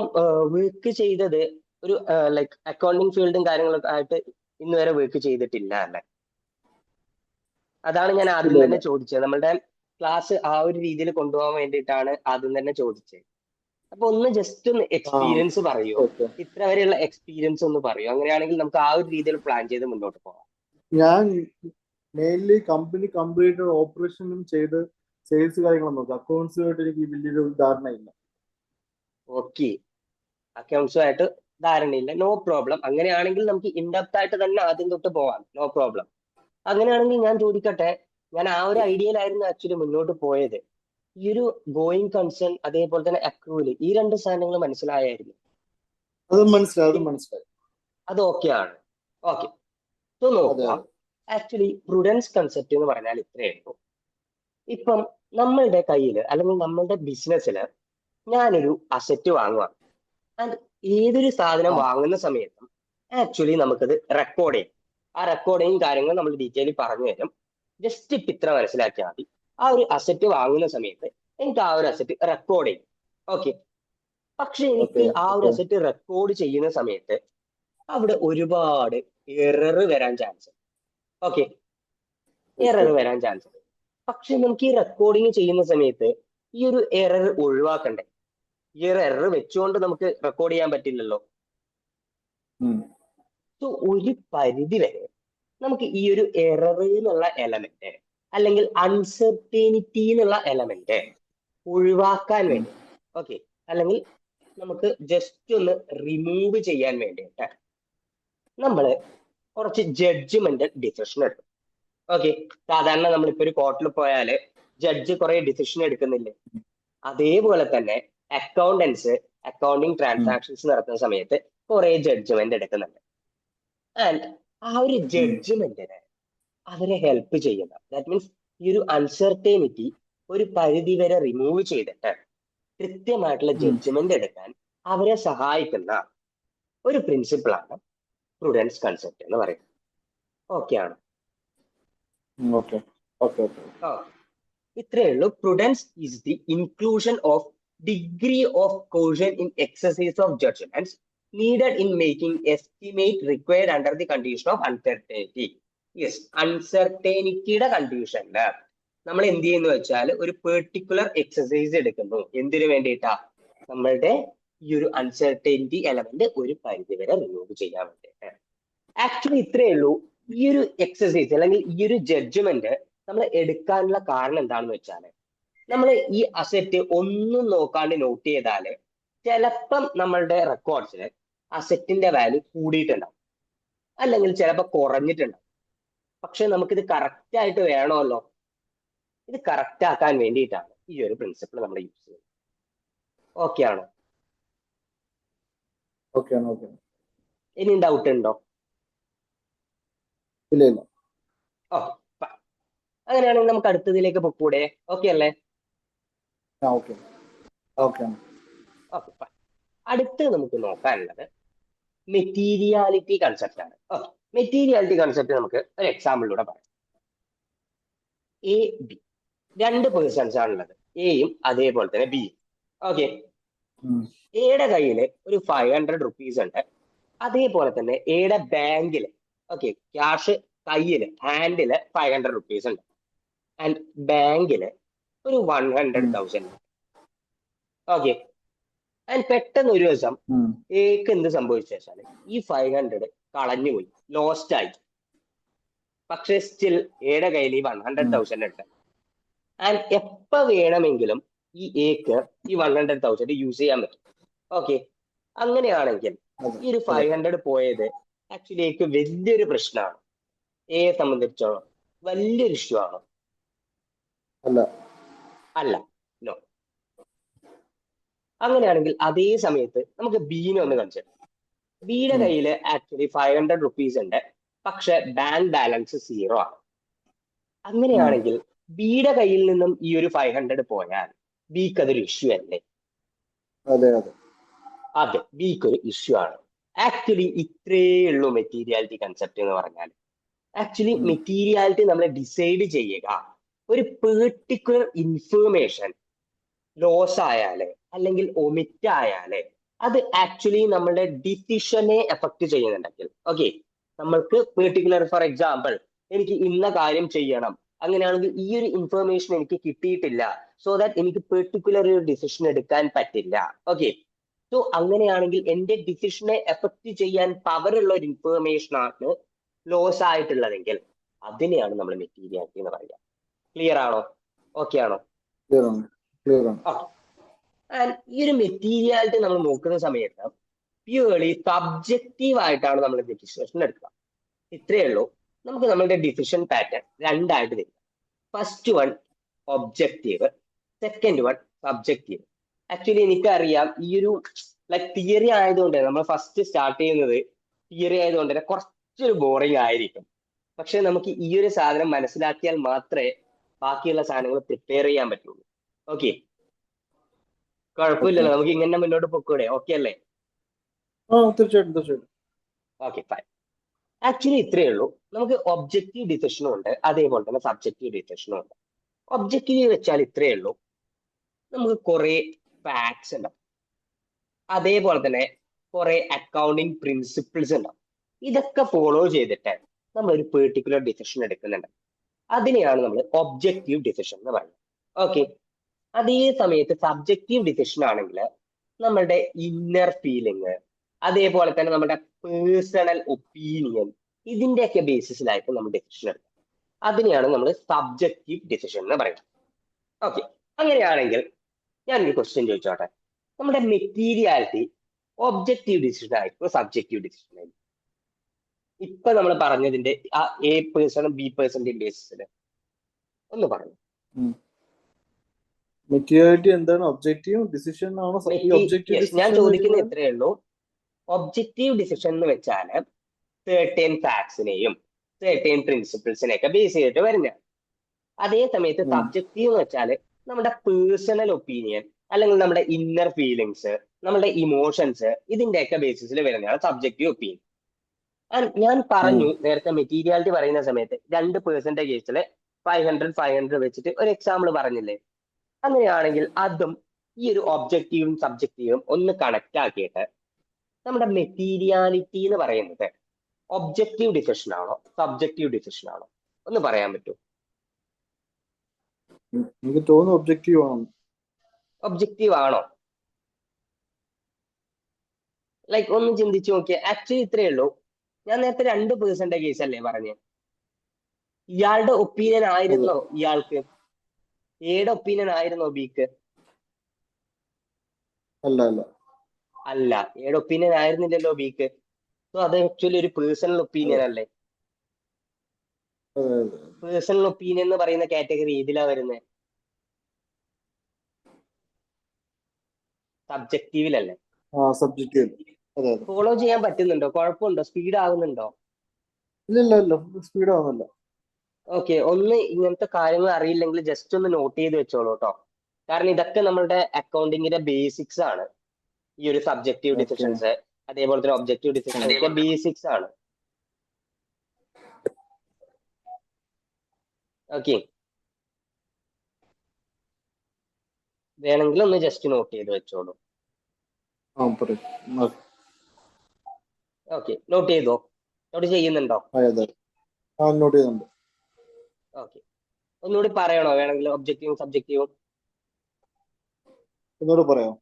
വർക്ക് ചെയ്തത് ഒരു ലൈക്ക് അക്കൗണ്ടിങ് ഫീൽഡും കാര്യങ്ങളൊക്കെ ആയിട്ട് ഇന്ന് വരെ വർക്ക് ചെയ്തിട്ടില്ല അല്ലേ? അതാണ് ഞാൻ ആദ്യം തന്നെ ചോദിച്ചത്. നമ്മളുടെ ക്ലാസ് ആ ഒരു രീതിയിൽ കൊണ്ടുപോകാൻ വേണ്ടിയിട്ടാണ് ആദ്യം തന്നെ ചോദിച്ചത്. അപ്പൊ ഒന്ന് ജസ്റ്റ് ഒന്ന് എക്സ്പീരിയൻസ് പറയോ, ഇത്ര വരെയുള്ള എക്സ്പീരിയൻസ് ഒന്ന് പറയോ? അങ്ങനെയാണെങ്കിൽ നമുക്ക് ആ ഒരു രീതിയിൽ പ്ലാൻ ചെയ്ത് മുന്നോട്ട് പോകാം. ഞാൻ മെയിൻലി കമ്പനി കംപ്ലീറ്റ് ഓപ്പറേഷനും ചെയ്ത് സെയിൽസ് കാര്യങ്ങളും നോക്കാം. അക്കൗണ്ട്സുമായിട്ട് എനിക്ക് വലിയൊരു ധാരണയില്ല. ഓക്കെ, അക്കൗണ്ട്സുമായിട്ട് ധാരണയില്ല, നോ പ്രോബ്ലം. അങ്ങനെയാണെങ്കിൽ നമുക്ക് ഇൻഡെപ്ത് ആയിട്ട് തന്നെ ആദ്യം തൊട്ട് പോവാം, നോ പ്രോബ്ലം. അങ്ങനെയാണെങ്കിൽ ഞാൻ ചോദിക്കട്ടെ, ഞാൻ ആ ഒരു ഐഡിയയിലായിരുന്നു ആക്ച്വലി മുന്നോട്ട് പോയത്. ഈ ഒരു ഗോയിങ് കൺസേൺ അതേപോലെ തന്നെ അക്രൂവൽ, ഈ രണ്ട് സാധനങ്ങൾ മനസ്സിലായായിരുന്നു. അത് മനസ്സിലായി. അത് ഓക്കെ ആണ്. ഓക്കെ, സോ അതെ നോക്കുക. അതെ. ആക്ച്വലി പ്രുഡൻസ് കൺസെപ്റ്റ് എന്ന് പറഞ്ഞാൽ ഇത്രയേ ഉള്ളൂ. ഇപ്പം നമ്മളുടെ കയ്യിൽ അല്ലെങ്കിൽ നമ്മളുടെ ബിസിനസ്സിൽ ഞാനൊരു അസറ്റ് വാങ്ങുക, ആൻഡ് ഏതൊരു സാധനം ആ വാങ്ങുന്ന സമയത്തും ആക്ച്വലി നമുക്കത് റെക്കോർഡ് ചെയ്യും. ആ റെക്കോർഡിങ് കാര്യങ്ങൾ നമ്മൾ ഡീറ്റെയിൽ പറഞ്ഞു തരും. ജസ്റ്റ് ഇപ്പം ഇത്ര മനസ്സിലാക്കിയാൽ മതി. ആ ഒരു അസറ്റ് വാങ്ങുന്ന സമയത്ത് എനിക്ക് ആ ഒരു അസറ്റ് റെക്കോർഡ് ചെയ്യും. ഓക്കെ, പക്ഷെ ഓക്കെ എനിക്ക് ആ ഒരു ഓക്കെ. അസറ്റ് റെക്കോർഡ് ചെയ്യുന്ന സമയത്ത് അവിടെ ഒരുപാട് എറർ വരാൻ ചാൻസ്. Okay, okay. എറർ വരാൻ ചാൻസ്. പക്ഷെ നമുക്ക് ഈ റെക്കോർഡിങ് ചെയ്യുന്ന സമയത്ത് ഈ ഒരു എറർ ഒഴിവാക്കണ്ടേ? ഈ ഒരു എറർ വെച്ചുകൊണ്ട് നമുക്ക് റെക്കോർഡ് ചെയ്യാൻ പറ്റില്ലല്ലോ. ഉം. സോ ഒരു പരിധി വരെ നമുക്ക് ഈ ഒരു എറർ എന്നുള്ള എലമെന്റ് അല്ലെങ്കിൽ അൺസർട്ടേനിറ്റി എന്നുള്ള എലമെന്റ് ഒഴിവാക്കാൻ ഉം. വേണ്ടി, ഓക്കെ, അല്ലെങ്കിൽ നമുക്ക് ജസ്റ്റ് ഒന്ന് റിമൂവ് ചെയ്യാൻ വേണ്ടിയിട്ട് നമ്മൾ കുറച്ച് ജഡ്ജ്മെന്റ് ഡിസിഷൻ എടുക്കും. ഓക്കെ, സാധാരണ നമ്മളിപ്പോ ഒരു കോർട്ടിൽ പോയാൽ ജഡ്ജ് കുറെ ഡിസിഷൻ എടുക്കുന്നില്ലേ? അതേപോലെ തന്നെ അക്കൗണ്ടിങ് ഉം. ട്രാൻസാക്ഷൻസ് നടത്തുന്ന സമയത്ത് കുറെ ജഡ്ജ്മെന്റ് എടുക്കുന്നുണ്ട്. ആൻഡ് ആ ഒരു ഉം. ജഡ്ജ്മെന്റിന് അവരെ ഹെൽപ്പ് ചെയ്യുന്ന, ദാറ്റ് മീൻസ് ഈ ഒരു അൺസർട്ടേനിറ്റി ഒരു പരിധി വരെ റിമൂവ് ചെയ്തിട്ട് കൃത്യമായിട്ടുള്ള ഉം. ജഡ്ജ്മെന്റ് എടുക്കാൻ അവരെ സഹായിക്കുന്ന ഒരു പ്രിൻസിപ്പിളാണ് പ്രുഡൻസ് കൺസെപ്റ്റ് എന്ന് പറയുന്നത്. ഓക്കെ ആണ്. Okay okay okay. ആ, ഇത്രയേ ഉള്ളൂ. Prudence is the inclusion of degree of caution in exercise of judgments needed in making estimate required under the condition of uncertainty. Yes, അൺസർട്ടേനിറ്റിയുടെ കണ്ടീഷനിൽ നമ്മൾ എന്ത് ചെയ്യുന്നു വെച്ചാൽ ഒരു പെർട്ടിക്കുലർ എക്സസൈസ് എടുക്കുന്നു. എന്തിനു വേണ്ടിയിട്ടാ? നമ്മളുടെ ഈ ഒരു അൺസർട്ടേനിറ്റി എലമെന്റ് ഒരു പരിധി വരെ റിമൂവ് ചെയ്യാൻ വേണ്ടിയിട്ട്. ആക്ച്വലി ഇത്രയേ ഉള്ളൂ. ഈ ഒരു എക്സസൈസ് അല്ലെങ്കിൽ ഈ ഒരു ജഡ്ജ്മെന്റ് നമ്മൾ എടുക്കാനുള്ള കാരണം എന്താണെന്ന് വെച്ചാൽ, നമ്മൾ ഈ അസറ്റ് ഒന്നും നോക്കാണ്ട് നോട്ട് ചെയ്താൽ ചിലപ്പം നമ്മളുടെ റെക്കോർഡ്സിൽ അസറ്റിന്റെ വാല്യൂ കൂടിയിട്ടുണ്ടാവും, അല്ലെങ്കിൽ ചിലപ്പോൾ കുറഞ്ഞിട്ടുണ്ടാവും. പക്ഷെ നമുക്കിത് കറക്റ്റ് ആയിട്ട് വേണമല്ലോ. ഇത് കറക്റ്റ് ആക്കാൻ വേണ്ടിയിട്ടാണ് ഈ ഒരു പ്രിൻസിപ്പിൾ നമ്മൾ യൂസ് ചെയ്യുന്നത്. ഓക്കെ ആണോ? Okay okay. ഇനി ഡൗട്ട് ഉണ്ടോ? ഇല്ല ഇല്ല. ഓ, അങ്ങനെയാണെങ്കിൽ നമുക്ക് അടുത്തതിലേക്ക് പൊക്കൂടെ? ഓക്കെ അല്ലേ? ആ ഓക്കെ ഓക്കെ. ഓക്കെ, അടുത്ത് നമുക്ക് നോക്കാനുള്ളത് മെറ്റീരിയാലിറ്റി കൺസെപ്റ്റ് ആണ്. ഓക്കെ, മെറ്റീരിയാലിറ്റി കൺസെപ്റ്റ് നമുക്ക് ഒരു എക്സാമ്പിളിലൂടെ പറയാം. എ ബി, രണ്ട് പേഴ്സൺസ് ആണുള്ളത്, എയും അതേപോലെ തന്നെ ബിയും. ഓക്കെ, എയുടെ കയ്യിൽ ഒരു 500 റുപ്പീസ് ഉണ്ട്. അതേപോലെ തന്നെ എയുടെ ബാങ്കിൽ, ഓക്കെ, ക്യാഷ് കയ്യില് ഹാൻഡില് 500 റുപ്പീസ് ഉണ്ട്. ആൻഡ് ബാങ്കില് ഒരു 100,000. ഓക്കെ, ആൻഡ് പെട്ടെന്ന് ഒരു ദിവസം എക്ക് എന്ത് സംഭവിച്ചു വെച്ചാൽ ഈ 500 കളഞ്ഞുപോയി, ലോസ്റ്റ് ആയി. പക്ഷെ സ്റ്റിൽ എയുടെ കയ്യിൽ ഈ 100,000 ഉണ്ട്. ആൻഡ് എപ്പോ വേണമെങ്കിലും ഈ എക്ക് ഈ 100,000 യൂസ് ചെയ്യാൻ പറ്റും. ഓക്കെ, അങ്ങനെയാണെങ്കിൽ ഈ ഒരു 500 പോയത് ആക്ച്വലി എക്ക് വലിയൊരു പ്രശ്നമാണ്. എയെ സംബന്ധിച്ചോളം വലിയൊരു ഇഷ്യൂ ആണോ? അല്ല അല്ല, നോ. അങ്ങനെയാണെങ്കിൽ അതേ സമയത്ത് നമുക്ക് ബീനെ ഒന്ന് കൺസിഡർ. ബിയുടെ കയ്യിൽ ആക്ച്വലി 500 റുപ്പീസ് ഉണ്ട്, പക്ഷെ ബാങ്ക് ബാലൻസ് 0 ആണ്. അങ്ങനെയാണെങ്കിൽ ബിയുടെ കയ്യിൽ നിന്നും ഈ ഒരു 500 പോയാൽ ബിക്ക് അതൊരു ഇഷ്യൂ അല്ലേ? അതെ അതെ അതെ, ബിക്ക് ഒരു ഇഷ്യൂ ആണ്. ആക്ച്വലി ഇത്രേ ഉള്ളൂ മെറ്റീരിയാലിറ്റി കൺസെപ്റ്റ് എന്ന് പറഞ്ഞാൽ. ആക്ച്വലി മെറ്റീരിയാലിറ്റി നമ്മൾ ഡിസൈഡ് ചെയ്യുക ഒരു പെർട്ടിക്കുലർ ഇൻഫർമേഷൻ ലോസ് ആയാല് അല്ലെങ്കിൽ ഒമിറ്റ് ആയാല് അത് ആക്ച്വലി നമ്മളുടെ ഡിസിഷനെ എഫക്ട് ചെയ്യുന്നുണ്ടെങ്കിൽ, ഓക്കെ, നമ്മൾക്ക് പെർട്ടിക്കുലർ, ഫോർ എക്സാമ്പിൾ, എനിക്ക് ഇന്ന കാര്യം ചെയ്യണം, അങ്ങനെയാണെങ്കിൽ ഈ ഒരു ഇൻഫർമേഷൻ എനിക്ക് കിട്ടിയിട്ടില്ല, സോ ദാറ്റ് എനിക്ക് പെർട്ടിക്കുലർ ഒരു ഡിസിഷൻ എടുക്കാൻ പറ്റില്ല. ഓക്കെ, സോ അങ്ങനെയാണെങ്കിൽ എന്റെ ഡിസിഷനെ എഫക്ട് ചെയ്യാൻ പവർ ഉള്ള ഒരു ഇൻഫർമേഷൻ ആണ് ലോസ് ആയിട്ടുള്ളതെങ്കിൽ അതിനെയാണ് നമ്മൾ മെറ്റീരിയാലിറ്റി എന്ന് പറയുക. ക്ലിയർ ആണോ? ഓക്കെ ആണോ? ക്ലിയർ ആണ് ക്ലിയർ ആണ്. ആൻഡ് ഈ ഒരു മെറ്റീരിയാലിറ്റി നമ്മൾ നോക്കുന്ന സമയത്ത് പ്യൂർലി സബ്ജക്റ്റീവ് ആയിട്ടാണ് നമ്മൾ ഡിസിഷൻ എടുക്കുക. ഇത്രയേ ഉള്ളൂ. നമുക്ക് നമ്മളുടെ ഡിസിഷൻ പാറ്റേൺ രണ്ടായിട്ട് തിരിക്കാം. First one objective, second one subjective. Actually എനിക്കറിയാം ഈ ഒരു ലൈക് തിയറി ആയതുകൊണ്ട് നമ്മൾ ഫസ്റ്റ് സ്റ്റാർട്ട് ചെയ്യുന്നത് തിയറി ആയതുകൊണ്ട് തന്നെ കുറച്ചൊരു ബോറിംഗ് ആയിരിക്കും. പക്ഷെ നമുക്ക് ഈ ഒരു സാധനം മനസ്സിലാക്കിയാൽ മാത്രമേ ബാക്കിയുള്ള സാധനങ്ങൾ പ്രിപ്പയർ ചെയ്യാൻ പറ്റുള്ളൂ. ഓക്കെ, കുഴപ്പമില്ലല്ലോ, നമുക്ക് ഇങ്ങനെ മുന്നോട്ട് പൊക്കൂടെ? ഓക്കെ അല്ലേ? തീർച്ചയായിട്ടും. Okay, fine. ആക്ച്വലി ഇത്രയേ ഉള്ളൂ. നമുക്ക് ഒബ്ജക്റ്റീവ് ഡിസിഷനും ഉണ്ട്, അതേപോലെ തന്നെ സബ്ജക്റ്റീവ് ഡിസിഷനും ഉണ്ട്. ഒബ്ജക്റ്റീവ് വെച്ചാൽ ഇത്രയേ ഉള്ളൂ, നമുക്ക് കുറെ ഫാക്ട്സ് ഉണ്ടാവും, അതേപോലെ തന്നെ കുറെ അക്കൗണ്ടിങ് പ്രിൻസിപ്പിൾസ് ഉണ്ടാവും. ഇതൊക്കെ ഫോളോ ചെയ്തിട്ട് നമ്മൾ ഒരു പെർട്ടിക്കുലർ ഡിസിഷൻ എടുക്കുന്നുണ്ട്. അതിനെയാണ് നമ്മൾ ഒബ്ജക്റ്റീവ് ഡിസിഷൻ എന്ന് പറയുന്നത്. ഓക്കെ, അതേ സമയത്ത് സബ്ജക്റ്റീവ് ഡിസിഷൻ ആണെങ്കിൽ നമ്മളുടെ ഇന്നർ ഫീലിംഗ്, അതേപോലെ തന്നെ നമ്മുടെ പേഴ്സണൽ ഒപ്പീനിയൻ, ഇതിന്റെയൊക്കെ ബേസിസിലായിട്ട് നമ്മൾ ഡിസിഷൻ എടുക്കും. അതിനെയാണ് നമ്മൾ സബ്ജക്റ്റീവ് ഡിസിഷൻ എന്ന് പറയുന്നത്. ഓക്കെ, അങ്ങനെയാണെങ്കിൽ ഞാനൊരു ക്വസ്റ്റ്യൻ ചോദിച്ചോട്ടെ. നമ്മുടെ മെറ്റീരിയാലിറ്റി ഒബ്ജക്റ്റീവ് ഡിസിഷൻ ആയിരിക്കും സബ്ജക്റ്റീവ് ഡിസിഷൻ ആയിരിക്കും? ഇപ്പൊ നമ്മൾ പറഞ്ഞതിന്റെ ആ എ പേഴ്സണും ബി പേഴ്സണിന്റെയും ബേസിസിൽ ഒന്ന് പറഞ്ഞു. മെറ്റീരിയാലിറ്റി എന്താണ്? ഒബ്ജക്റ്റീവ് ഡിസിഷൻ ആണോ? ഞാൻ ചോദിക്കുന്നത് ഇത്രയേ ഉള്ളൂ. ഒബ്ജക്റ്റീവ് ഡിസിഷൻ എന്ന് വെച്ചാൽ certain ഫാക്ട്സിനെയും certain പ്രിൻസിപ്പിൾസിനെയൊക്കെ ബേസ് ചെയ്തിട്ട് വരുന്ന. അതേ സമയത്ത് സബ്ജക്റ്റീവ് എന്ന് വെച്ചാൽ നമ്മുടെ പേഴ്സണൽ ഒപ്പീനിയൻ, അല്ലെങ്കിൽ നമ്മുടെ ഇന്നർ ഫീലിങ്സ്, നമ്മുടെ ഇമോഷൻസ്, ഇതിന്റെയൊക്കെ ബേസിസിൽ വരുന്നതാണ് സബ്ജക്റ്റീവ് ഒപ്പീനിയൻ. ഞാൻ പറഞ്ഞു നേരത്തെ മെറ്റീരിയാലിറ്റി പറയുന്ന സമയത്ത് 2% കേസിൽ 500 വെച്ചിട്ട് ഒരു എക്സാമ്പിൾ പറഞ്ഞില്ലേ? അങ്ങനെയാണെങ്കിൽ അതും ഈ ഒരു ഒബ്ജക്റ്റീവും സബ്ജക്റ്റീവും ഒന്ന് കണക്ട് ആക്കിയിട്ട് നമ്മുടെ മെറ്റീരിയാലിറ്റി എന്ന് പറയുന്നത് ഒബ്ജക്റ്റീവ് ഡിസിഷൻ ആണോ സബ്ജക്റ്റീവ് ഡിസിഷൻ ആണോ ഒന്ന് പറയാൻ പറ്റുമോ? എനിക്ക് തോന്നുന്നു ഒബ്ജക്റ്റീവ് ആണ്. ഒബ്ജക്റ്റീവ് ആണോ? ലൈക്ക് ഒന്ന് ചിന്തിച്ചു നോക്കിയേ. ആക്ച്വലി ഇത്രയേ ഉള്ളൂ. ഞാൻ നേരത്തെ 2% കേസ് അല്ലേ പറഞ്ഞേ? ഇയാളുടെ ഒപ്പീനിയൻ ആയിരുന്നോ ഇയാൾക്ക്? എയുടെ ഒപ്പീനിയൻ ആയിരുന്നോ ബിക്ക്? അല്ല, എയുടെ ഒപ്പീനിയൻ ആയിരുന്നില്ലല്ലോ ബിക്ക്. സോ അത് ആക്ച്വലി ഒരു പേഴ്സണൽ ഒപ്പീനിയൻ അല്ലേ? പേഴ്സണൽ ഒപ്പീനിയൻ എന്ന് പറയുന്ന കാറ്റഗറി ഏതിലാ വരുന്നത്? സബ്ജക്റ്റീവിലല്ലേ? ഫോളോ ചെയ്യാൻ പറ്റുന്നുണ്ടോ? കുഴപ്പമുണ്ടോ? സ്പീഡ് ആവുന്നുണ്ടോ? ഇല്ല, സ്പീഡ് ആവുന്നില്ല. ഓക്കെ, ഒന്ന് ഇങ്ങനത്തെ കാര്യങ്ങൾ അറിയില്ലെങ്കിൽ ജസ്റ്റ് ഒന്ന് നോട്ട് ചെയ്ത് വെച്ചോളൂ കേട്ടോ. കാരണം ഇതൊക്കെ നമ്മളുടെ അക്കൗണ്ടിങ്ങിന്റെ ബേസിക്സ് ആണ്. ഈ ഒരു സബ്ജക്റ്റീവ് ഡിസിഷൻസ്, അതേപോലെ തന്നെ ഒബ്ജക്റ്റീവ് ഡിസിഷൻസ് ഒക്കെ ബേസിക്സ് ആണ്. ഓക്കെ, വേണമെങ്കിൽ ഒന്ന് ജസ്റ്റ് നോട്ട് ചെയ്ത് വെച്ചോളൂ. ഓക്കെ, നോട്ട് ചെയ്തോ? നോട്ട് ചെയ്യുന്നുണ്ടോ? നോട്ട് ചെയ്യുന്നുണ്ട്. ഓക്കെ, ഒന്നുകൂടി പറയണോ വേണമെങ്കിൽ ഒബ്ജക്റ്റീവും സബ്ജക്റ്റീവും? ഒന്നുകൂടി പറയാം.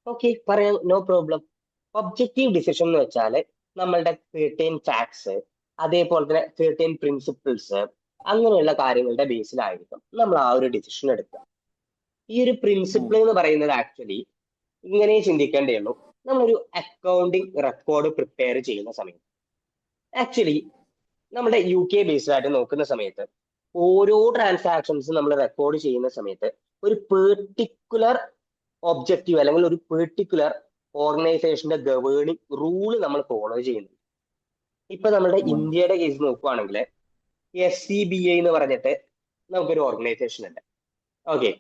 ഓക്കെ, പറയാം, നോ പ്രോബ്ലം. ഒബ്ജക്റ്റീവ് ഡിസിഷൻ എന്ന് വെച്ചാൽ നമ്മളുടെ 13 ഫാക്ട്സ്, അതേപോലെ തന്നെ 13 പ്രിൻസിപ്പിൾസ്, അങ്ങനെയുള്ള കാര്യങ്ങളുടെ ബേസിലായിരിക്കും നമ്മൾ ആ ഒരു ഡിസിഷൻ എടുക്കുക. ഈ ഒരു പ്രിൻസിപ്പിൾ എന്ന് പറയുന്നത് ആക്ച്വലി ഇങ്ങനെ ചിന്തിക്കേണ്ടേ ഉള്ളൂ. നമ്മളൊരു അക്കൗണ്ടിങ് റെക്കോർഡ് പ്രിപ്പയർ ചെയ്യുന്ന സമയത്ത് ആക്ച്വലി നമ്മുടെ UK ബേസ്ഡ് ആയിട്ട് നോക്കുന്ന സമയത്ത് ഓരോ ട്രാൻസാക്ഷൻസും നമ്മൾ റെക്കോർഡ് ചെയ്യുന്ന സമയത്ത് ഒരു പെർട്ടിക്കുലർ ഒബ്ജക്റ്റീവ് അല്ലെങ്കിൽ ഒരു പെർട്ടിക്കുലർ ഓർഗനൈസേഷന്റെ ഗവേണിംഗ് റൂള് നമ്മൾ ഫോളോ ചെയ്യുന്നു. ഇപ്പൊ നമ്മുടെ ഇന്ത്യയുടെ കേസ് നോക്കുവാണെങ്കിൽ SCBI എന്ന് പറഞ്ഞിട്ട് നമുക്കൊരു ഓർഗനൈസേഷൻ ഉണ്ട്. ഓക്കെ,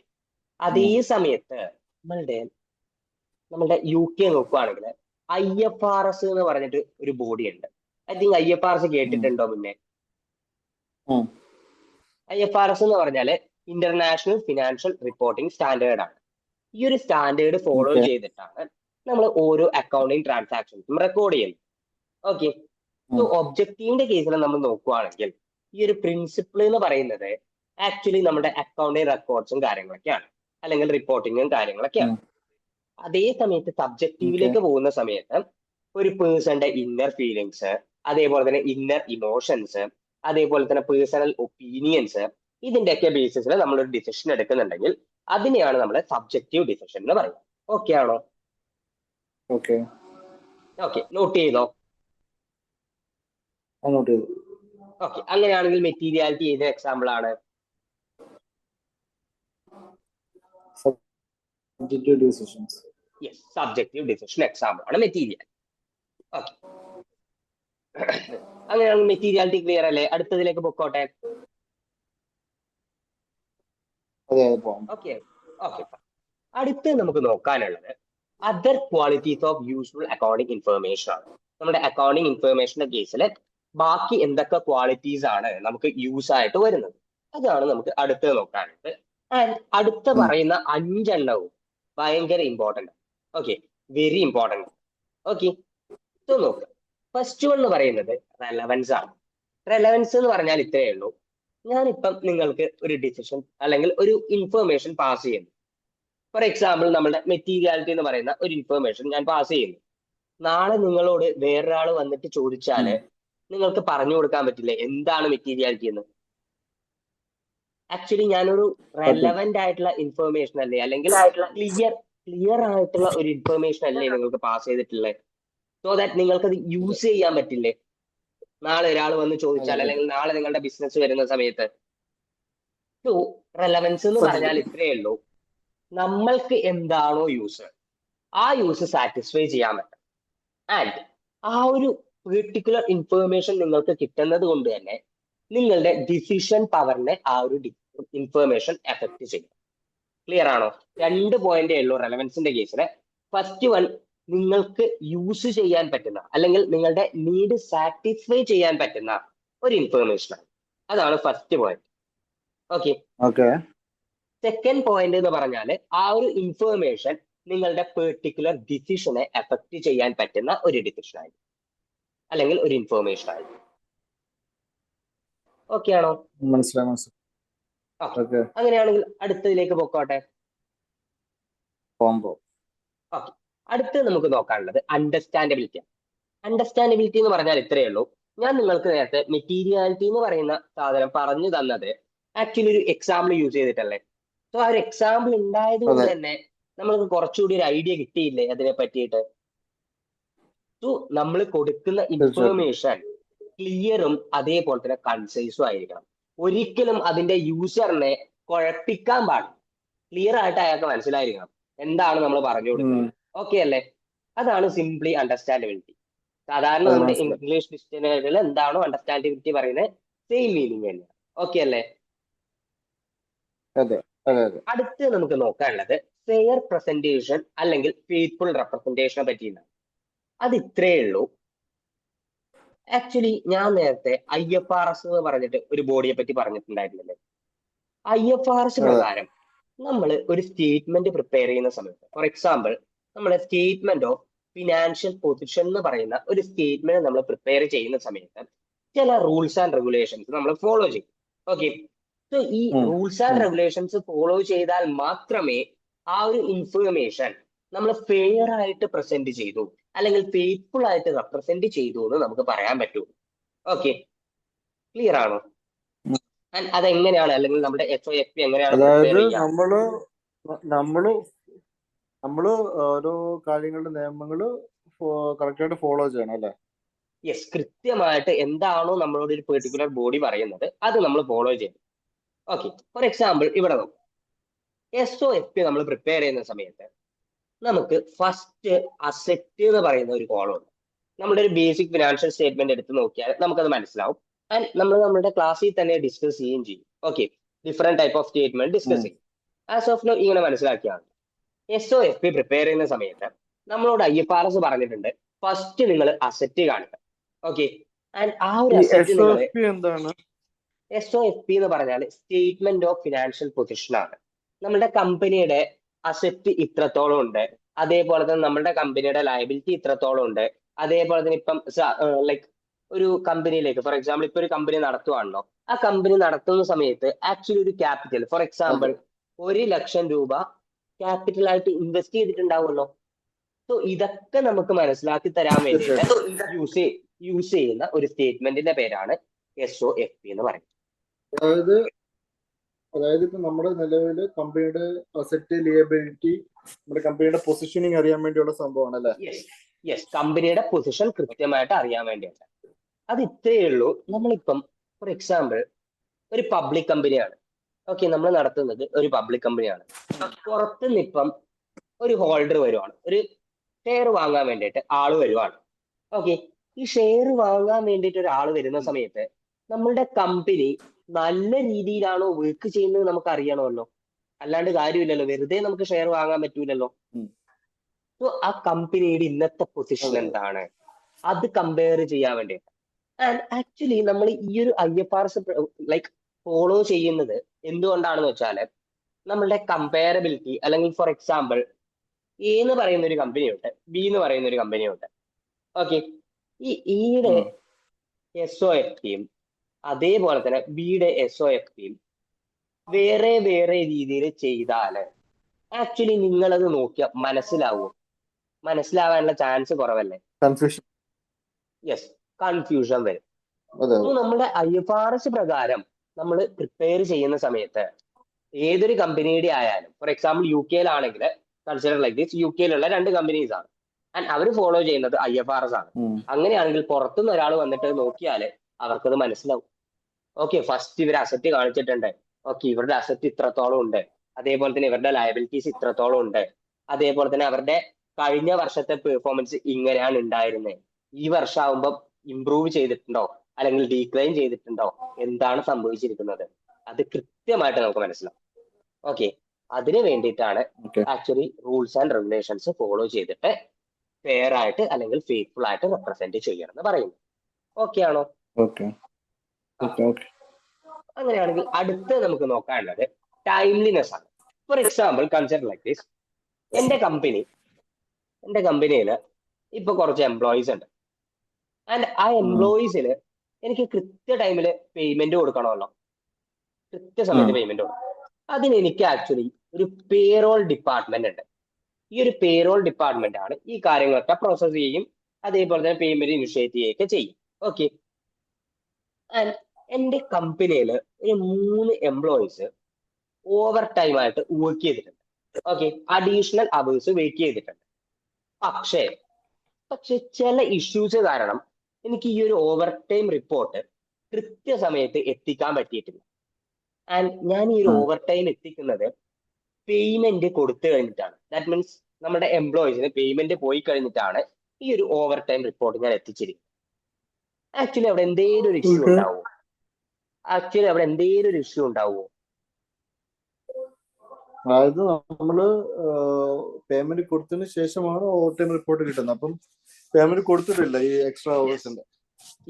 അതേ സമയത്ത് നമ്മളുടെ UK നോക്കുവാണെങ്കിൽ IFRS എന്ന് പറഞ്ഞിട്ട് ഒരു ബോഡി ഉണ്ട്. ഐ തിങ്ക് IFRS കേട്ടിട്ടുണ്ടോ മുന്നേ? IFRS എന്ന് പറഞ്ഞാൽ ഇന്റർനാഷണൽ ഫിനാൻഷ്യൽ റിപ്പോർട്ടിംഗ് സ്റ്റാൻഡേർഡ് ആണ്. ഈ ഒരു സ്റ്റാൻഡേർഡ് ഫോളോ ചെയ്തിട്ടാണ് നമ്മൾ ഓരോ അക്കൗണ്ടിങ് ട്രാൻസാക്ഷൻസും റെക്കോർഡ് ചെയ്യുന്നത്. ഓക്കെ, സോ ഒബ്ജക്റ്റീവിന്റെ കേസിൽ നമ്മൾ നോക്കുവാണെങ്കിൽ ഈ ഒരു പ്രിൻസിപ്പിൾ എന്ന് പറയുന്നത് ആക്ച്വലി നമ്മുടെ അക്കൗണ്ടിങ് റെക്കോർഡ്സും കാര്യങ്ങളൊക്കെയാണ്, അല്ലെങ്കിൽ റിപ്പോർട്ടിങ്ങും കാര്യങ്ങളൊക്കെയാണ്. അതേ സമയത്ത് സബ്ജക്റ്റീവിലേക്ക് പോകുന്ന സമയത്ത് ഒരു പേഴ്സന്റെ ഇന്നർ ഫീലിങ്സ്, അതേപോലെ തന്നെ ഇന്നർ ഇമോഷൻസ്, അതേപോലെ തന്നെ പേഴ്സണൽ ഒപ്പീനിയൻസ്, ഇതിന്റെയൊക്കെ ബേസിസിൽ നമ്മളൊരു ഡിസിഷൻ എടുക്കുന്നുണ്ടെങ്കിൽ അതിനെയാണ് നമ്മൾ സബ്ജക്റ്റീവ് ഡിസിഷൻ എന്ന് പറയുന്നത്. ഓക്കെ ആണോ? ഓക്കെ, നോട്ട് ചെയ്തോ? ഓക്കെ, അങ്ങനെയാണെങ്കിൽ മെറ്റീരിയാലിറ്റി ഏത് എക്സാമ്പിൾ ആണ്? Subjective decisions. Yes, subjective decision example ആണ് മെറ്റീരിയൽ. ഓക്കെ, അങ്ങനെയാണ് മെറ്റീരിയാലിറ്റി ക്ലിയർ അല്ലേ? അടുത്തതിലേക്ക് പൊക്കോട്ടെ. അതെ പോവാം. ഓക്കെ ഓക്കെ, അടുത്ത് നമുക്ക് നോക്കാനുള്ളത് other qualities of useful accounting information ആണ്. നമ്മുടെ അക്കൗണ്ടിങ് ഇൻഫർമേഷന്റെ കേസിൽ ബാക്കി എന്തൊക്കെ ക്വാളിറ്റീസ് ആണ് നമുക്ക് യൂസ് ആയിട്ട് വരുന്നത്, അതാണ് നമുക്ക് അടുത്ത് നോക്കാനുള്ളത്. ആൻഡ് അടുത്ത പറയുന്ന 5 എണ്ണവും ഭയങ്കര important. Okay, very important. Okay, so നോക്കുക. ഫസ്റ്റ് വൺ എന്ന് പറയുന്നത് റെലവൻസ് ആണ്. റെലവൻസ് എന്ന് പറഞ്ഞാൽ ഇത്രയേ ഉള്ളൂ. ഞാനിപ്പം നിങ്ങൾക്ക് ഒരു ഡിസിഷൻ അല്ലെങ്കിൽ ഒരു ഇൻഫർമേഷൻ പാസ് ചെയ്യുന്നു. ഫോർ എക്സാമ്പിൾ, നമ്മുടെ മെറ്റീരിയാലിറ്റി എന്ന് പറയുന്ന ഒരു ഇൻഫർമേഷൻ ഞാൻ പാസ് ചെയ്യുന്നു. നാളെ നിങ്ങളോട് വേറൊരാൾ വന്നിട്ട് ചോദിച്ചാല് നിങ്ങൾക്ക് പറഞ്ഞു കൊടുക്കാൻ പറ്റില്ലേ എന്താണ് മെറ്റീരിയാലിറ്റി എന്ന്? ആക്ച്വലി ഞാനൊരു റെലവെന്റ് ആയിട്ടുള്ള ഇൻഫർമേഷൻ അല്ലേ, അല്ലെങ്കിൽ ക്ലിയർ ആയിട്ടുള്ള ഒരു ഇൻഫർമേഷൻ അല്ലേ നിങ്ങൾക്ക് പാസ് ചെയ്തിട്ടുള്ളത്? സോ ദാറ്റ് നിങ്ങൾക്ക് അത് യൂസ് ചെയ്യാൻ പറ്റില്ലേ നാളെ ഒരാൾ വന്ന് ചോദിച്ചാൽ, അല്ലെങ്കിൽ നാളെ നിങ്ങളുടെ ബിസിനസ് വരുന്ന സമയത്ത്? സോ റെലവൻസ് എന്ന് പറഞ്ഞാൽ ഇത്രയേ ഉള്ളൂ. നമ്മൾക്ക് എന്താണോ യൂസ്, ആ യൂസ് സാറ്റിസ്ഫൈ ചെയ്യാൻ പറ്റും. ആൻഡ് ആ ഒരു പെർട്ടിക്കുലർ ഇൻഫർമേഷൻ നിങ്ങൾക്ക് കിട്ടുന്നത് കൊണ്ട് തന്നെ നിങ്ങളുടെ ഡിസിഷൻ പവറിനെ ആ ഒരു ഇൻഫർമേഷൻ എഫക്ട് ചെയ്യും. ക്ലിയർ ആണോ? 2 പോയിന്റേ ഉള്ളൂ റെലവൻസിന്റെ കേസിൽ. ഫസ്റ്റ് വൺ, നിങ്ങൾക്ക് യൂസ് ചെയ്യാൻ പറ്റുന്ന അല്ലെങ്കിൽ നിങ്ങളുടെ നീഡ് സാറ്റിസ്ഫൈ ചെയ്യാൻ പറ്റുന്ന ഒരു ഇൻഫർമേഷൻ ആണ്. അതാണ് first point. Okay, second point എന്ന് പറഞ്ഞാൽ ആ ഒരു ഇൻഫർമേഷൻ നിങ്ങളുടെ പെർട്ടിക്കുലർ ഡിസിഷനെ എഫക്ട് ചെയ്യാൻ പറ്റുന്ന ഒരു ഡിസിഷൻ ആയിരിക്കും, അല്ലെങ്കിൽ ഒരു ഇൻഫർമേഷൻ ആയിരിക്കും. ഓക്കെ ആണോ? മനസ്സിലായി. അങ്ങനെയാണെങ്കിൽ അടുത്തതിലേക്ക് പൊക്കോട്ടെ. ഓക്കെ, അടുത്ത് നമുക്ക് നോക്കാനുള്ളത് അണ്ടർസ്റ്റാൻഡബിലിറ്റി. അണ്ടർസ്റ്റാൻഡബിലിറ്റി എന്ന് പറഞ്ഞാൽ ഇത്രയേ ഉള്ളൂ. ഞാൻ നിങ്ങൾക്ക് നേരത്തെ മെറ്റീരിയാലിറ്റി എന്ന് പറയുന്ന സാധനം പറഞ്ഞു തന്നത് ആക്ച്വലി ഒരു എക്സാമ്പിൾ യൂസ് ചെയ്തിട്ടല്ലേ? സോ ആ ഒരു എക്സാമ്പിൾ ഉണ്ടായത് കൊണ്ട് തന്നെ നമ്മൾക്ക് കുറച്ചുകൂടി ഒരു ഐഡിയ കിട്ടിയില്ലേ അതിനെ പറ്റിയിട്ട്? സോ നമ്മൾ കൊടുക്കുന്ന ഇൻഫർമേഷൻ ക്ലിയറും അതേപോലെ തന്നെ കൺസൈസും ആയിരിക്കണം. ഒരിക്കലും അതിന്റെ യൂസറിനെ കുഴപ്പിക്കാൻ പാടില്ല. ക്ലിയർ ആയിട്ട് അയാൾക്ക് മനസ്സിലായിരിക്കണം എന്താണ് നമ്മൾ പറഞ്ഞു കൊടുക്കുന്നത്. ഓക്കെ അല്ലേ? അതാണ് സിംപ്ലി അണ്ടർസ്റ്റാൻഡബിലിറ്റി. സാധാരണ നമ്മുടെ ഇംഗ്ലീഷ് ഡിക്ഷണറിയിൽ എന്താണോ അണ്ടർസ്റ്റാൻഡബിലിറ്റി പറയുന്നത്, സെയിം മീനിങ് തന്നെയാണ്. ഓക്കെ അല്ലേ? അടുത്ത് നമുക്ക് നോക്കാനുള്ളത് ഫെയർ പ്രസന്റേഷൻ അല്ലെങ്കിൽ ഫെയ്ത്ത്ഫുൾ റെപ്രസെന്റേഷനെ പറ്റിയാണ്. അത് ഇത്രയേ ഉള്ളൂ. ആക്ച്വലി ഞാൻ നേരത്തെ IFRS എന്ന് പറഞ്ഞിട്ട് ഒരു ബോഡിയെ പറ്റി പറഞ്ഞിട്ടുണ്ടായിരുന്നില്ലേ? IFRS പ്രകാരം നമ്മൾ ഒരു സ്റ്റേറ്റ്മെന്റ് പ്രിപ്പയർ ചെയ്യുന്ന സമയത്ത്, ഫോർ എക്സാമ്പിൾ നമ്മുടെ സ്റ്റേറ്റ്മെന്റ് ഓഫ് ഫിനാൻഷ്യൽ പൊസിഷൻ എന്ന് പറയുന്ന ഒരു സ്റ്റേറ്റ്മെന്റ് നമ്മൾ പ്രിപ്പയർ ചെയ്യുന്ന സമയത്ത് ചില റൂൾസ് ആൻഡ് റെഗുലേഷൻസ് നമ്മൾ ഫോളോ ചെയ്യും. ഓക്കെ, സോ ഈ റൂൾസ് ആൻഡ് റെഗുലേഷൻസ് ഫോളോ ചെയ്താൽ മാത്രമേ ആ ഒരു ഇൻഫർമേഷൻ നമ്മൾ ഫെയർ ആയിട്ട് പ്രസന്റ് ചെയ്തു അല്ലെങ്കിൽ ഫെയ്ത്ത്ഫുൾ ആയിട്ട് റെപ്രസെന്റ് ചെയ്തു എന്ന് നമുക്ക് പറയാൻ പറ്റൂ. ഓക്കെ, ക്ലിയർ ആണോ? അതെങ്ങനെയാണ്, അല്ലെങ്കിൽ നമ്മുടെ SOFP എങ്ങനെയാണ്? അതായത് നമ്മള് ഓരോ കാര്യങ്ങളുടെ നിയമങ്ങള് കറക്റ്റായിട്ട് ഫോളോ ചെയ്യണം അല്ലേ? യെസ്, കൃത്യമായിട്ട് എന്താണോ നമ്മളോട് ഒരു പെർട്ടിക്കുലർ ബോഡി പറയുന്നത് അത് നമ്മൾ ഫോളോ ചെയ്യണം. ഓക്കെ, ഫോർ എക്സാമ്പിൾ ഇവിടെ നോക്കാം. SOFP നമ്മൾ പ്രിപ്പയർ ചെയ്യുന്ന സമയത്ത് നമുക്ക് ഫസ്റ്റ് അസെറ്റ് എന്ന് പറയുന്ന ഒരു കോളം ഉണ്ട്. നമ്മുടെ ഒരു ബേസിക് ഫിനാൻഷ്യൽ സ്റ്റേറ്റ്മെന്റ് എടുത്ത് നോക്കിയാൽ നമുക്കത് മനസ്സിലാവും. ആൻഡ് നമ്മൾ നമ്മുടെ ക്ലാസ്സിൽ തന്നെ ഡിസ്കസ് ചെയ്യുകയും ചെയ്യും. Okay, different type of statement discuss ചെയ്യും. ആസ് ഓഫ് നോ ഇങ്ങനെ മനസ്സിലാക്കിയാണ്. SOFP പ്രിപ്പയർ ചെയ്യുന്ന സമയത്ത് നമ്മളോട് IFRS പറഞ്ഞിട്ടുണ്ട് ഫസ്റ്റ് നിങ്ങൾ അസെറ്റ് കാണുക. ഓക്കെ, ആൻഡ് ആ ഒരു അസെറ്റ് എന്താണ്? SOFP എന്ന് പറഞ്ഞാൽ സ്റ്റേറ്റ്മെന്റ് ഓഫ് ഫിനാൻഷ്യൽ പൊസിഷൻ ആണ്. നമ്മുടെ കമ്പനിയുടെ അസെറ്റ് ഇത്രത്തോളം ഉണ്ട്, അതേപോലെ തന്നെ നമ്മുടെ കമ്പനിയുടെ ലയബിലിറ്റി ഇത്രത്തോളം ഉണ്ട്, അതേപോലെ തന്നെ ഇപ്പം ലൈക്ക് ഒരു കമ്പനിയിലേക്ക്, ഫോർ എക്സാമ്പിൾ ഇപ്പൊ ഒരു കമ്പനി നടത്തുവാണല്ലോ, ആ കമ്പനി നടത്തുന്ന സമയത്ത് ആക്ച്വലി ഒരു ക്യാപിറ്റൽ, ഫോർ എക്സാമ്പിൾ 1,00,000 രൂപ ക്യാപിറ്റൽ ആയിട്ട് ഇൻവെസ്റ്റ് ചെയ്തിട്ടുണ്ടാവുമല്ലോ. സോ ഇതൊക്കെ നമുക്ക് മനസ്സിലാക്കി തരാൻ വേണ്ടിയിട്ട് യൂസ് ചെയ്യുന്ന ഒരു സ്റ്റേറ്റ്മെന്റിന്റെ പേരാണ് SOFP എന്ന് പറയുന്നത്. അതായത് ഇപ്പൊ നമ്മുടെ നിലവില് കമ്പനിയുടെ അസറ്റ്, ലിയബിലിറ്റി, നമ്മുടെ കമ്പനിയുടെ പൊസിഷനിങ് അറിയാൻ വേണ്ടിയുള്ള സംഭവമാണ് അല്ലേ? യെസ്, കമ്പനിയുടെ പൊസിഷൻ കൃത്യമായിട്ട് അറിയാൻ വേണ്ടിയാണ്. അത് ഇത്രയേ ഉള്ളൂ. നമ്മളിപ്പം ഫോർ എക്സാമ്പിൾ ഒരു പബ്ലിക് കമ്പനിയാണ്. ഓക്കെ, നമ്മൾ നടത്തുന്നത് ഒരു പബ്ലിക് കമ്പനിയാണ്. പുറത്തുനിന്ന് ഇപ്പം ഒരു ഹോൾഡർ വരുവാണ്, ഒരു ഷെയർ വാങ്ങാൻ വേണ്ടിയിട്ട് ആള് വരുവാണ്. ഓക്കെ, ഈ ഷെയർ വാങ്ങാൻ വേണ്ടിയിട്ട് ഒരാൾ വരുന്ന സമയത്ത് നമ്മളുടെ കമ്പനി നല്ല രീതിയിലാണോ വർക്ക് ചെയ്യുന്നത് നമുക്ക് അറിയണമല്ലോ, അല്ലാണ്ട് കാര്യമില്ലല്ലോ, വെറുതെ നമുക്ക് ഷെയർ വാങ്ങാൻ പറ്റൂലല്ലോ. സോ ആ കമ്പനിയുടെ ഇന്നത്തെ പൊസിഷൻ എന്താണ്, അത് കമ്പയർ ചെയ്യാൻ വേണ്ടിയിട്ട്. ആൻഡ് ആക്ച്വലി നമ്മൾ ഈ ഒരു IFRS ലൈക്ക് ഫോളോ ചെയ്യുന്നത് എന്തുകൊണ്ടാണെന്ന് വെച്ചാൽ നമ്മളുടെ കമ്പയറബിലിറ്റി, അല്ലെങ്കിൽ ഫോർ എക്സാമ്പിൾ എ എന്ന് പറയുന്ന ഒരു കമ്പനിയുണ്ട്, ബി എന്ന് പറയുന്ന ഒരു കമ്പനിയുണ്ട്. ഓക്കെ, ഈ ഇയുടെ SOFTയും അതേപോലെ തന്നെ ബിയുടെ SOFTയും വേറെ വേറെ രീതിയിൽ ചെയ്താല് ആക്ച്വലി നിങ്ങളത് നോക്കിയാൽ മനസ്സിലാവും, മനസ്സിലാവാനുള്ള ചാൻസ് കുറവല്ലേ? കൺഫ്യൂഷൻ. യെസ്, കൺഫ്യൂഷൻ വരും. അതെ സോ നമ്മുടെ IFRS പ്രകാരം നമ്മൾ പ്രിപ്പയർ ചെയ്യുന്ന സമയത്ത് ഏതൊരു കമ്പനിയുടെ ആയാലും, ഫോർ എക്സാമ്പിൾ UK-യിലാണെങ്കിൽ കൺസിഡർ ലൈക്ക് ദിസ്, UK-യിലുള്ള 2 കമ്പനീസ് ആണ് ആൻഡ് അവർ ഫോളോ ചെയ്യുന്നത് IFRS ആണ്. അങ്ങനെയാണെങ്കിൽ പുറത്തുനിന്ന് ഒരാൾ വന്നിട്ട് നോക്കിയാൽ അവർക്കത് മനസ്സിലാവും. ഓക്കെ, ഫസ്റ്റ് ഇവർ അസറ്റ് കാണിച്ചിട്ടുണ്ട്, ഓക്കെ ഇവരുടെ അസറ്റ് ഇത്രത്തോളം ഉണ്ട്, അതേപോലെ തന്നെ ഇവരുടെ ലയബിലിറ്റീസ് ഇത്രത്തോളം ഉണ്ട്, അതേപോലെ തന്നെ അവരുടെ കഴിഞ്ഞ വർഷത്തെ പെർഫോമൻസ് ഇങ്ങനെയാണ് ഉണ്ടായിരുന്നത്, ഈ വർഷമാകുമ്പോൾ ഇംപ്രൂവ് ചെയ്തിട്ടുണ്ടോ അല്ലെങ്കിൽ ഡീക്ലൈൻ ചെയ്തിട്ടുണ്ടോ, എന്താണ് സംഭവിച്ചിരിക്കുന്നത്, അത് കൃത്യമായിട്ട് നമുക്ക് മനസ്സിലാവും. ഓക്കെ, അതിന് വേണ്ടിയിട്ടാണ് actually rules and regulations follow ചെയ്തിട്ട് ഫെയർ ആയിട്ട് അല്ലെങ്കിൽ ഫെയ്ത്ത്ഫുൾ ആയിട്ട് റെപ്രസെന്റ് ചെയ്യണം എന്ന് പറയുന്നത്. ഓക്കെ ആണോ? അങ്ങനെയാണെങ്കിൽ അടുത്ത് നമുക്ക് നോക്കാനുള്ളത് ടൈംലിനെസ് ആണ്. Four example consider like this, എന്റെ കമ്പനിയിൽ ഇപ്പൊ കുറച്ച് എംപ്ലോയീസ് ഉണ്ട് ആൻഡ് ആ എംപ്ലോയീസിന് എനിക്ക് കൃത്യ ടൈമിൽ പേയ്മെന്റ് കൊടുക്കണമല്ലോ, കൃത്യസമയത്ത് പേയ്മെന്റ് കൊടുക്കണം. അതിന് എനിക്ക് ആക്ച്വലി ഒരു പേറോൾ ഡിപ്പാർട്ട്മെന്റ് ഉണ്ട്. ഈ ഒരു പേറോൾ ഡിപ്പാർട്ട്മെന്റ് ആണ് ഈ കാര്യങ്ങളൊക്കെ പ്രോസസ് ചെയ്യും, അതേപോലെ തന്നെ പേയ്മെന്റ് ഇനിഷ്യേറ്റ് ചെയ്യുകയൊക്കെ ചെയ്യും. ഓക്കെ, ആൻഡ് എന്റെ കമ്പനിയിൽ ഒരു 3 എംപ്ലോയീസ് ഓവർ ടൈം ആയിട്ട് വർക്ക് ചെയ്തിട്ടുണ്ട്. ഓക്കെ, അഡീഷണൽ അവേഴ്സ് വർക്ക് ചെയ്തിട്ടുണ്ട്. പക്ഷേ ചില ഇഷ്യൂസ് കാരണം എനിക്ക് ഈ ഒരു ഓവർ ടൈം റിപ്പോർട്ട് കൃത്യസമയത്ത് എത്തിക്കാൻ പറ്റിയിട്ടില്ല. ആൻഡ് ഞാൻ ഈ ഒരു ഓവർ ടൈം എത്തിക്കുന്നത് പേയ്മെന്റ് കൊടുത്തു കഴിഞ്ഞിട്ടാണ്. ദാറ്റ് മീൻസ് നമ്മുടെ എംപ്ലോയീസിന് പേയ്മെന്റ് പോയി കഴിഞ്ഞിട്ടാണ് ഈ ഒരു ഓവർ ടൈം റിപ്പോർട്ട് ഞാൻ എത്തിച്ചിരിക്കുന്നത്. ആക്ച്വലി അവിടെ എന്തെങ്കിലും ഒരു ഇഷ്യൂ ഉണ്ടാവുമോ? അതായത് നമ്മള് പേയ്മെന്റ് കൊടുത്തതിന് ശേഷമാണ് ഓവർ ടൈം റിപ്പോർട്ട് കിട്ടുന്നത്. അപ്പം പേയ്മെന്റ് കൊടുത്തിട്ടില്ല ഈ എക്സ്ട്രാ അവേഴ്സിന്റെ.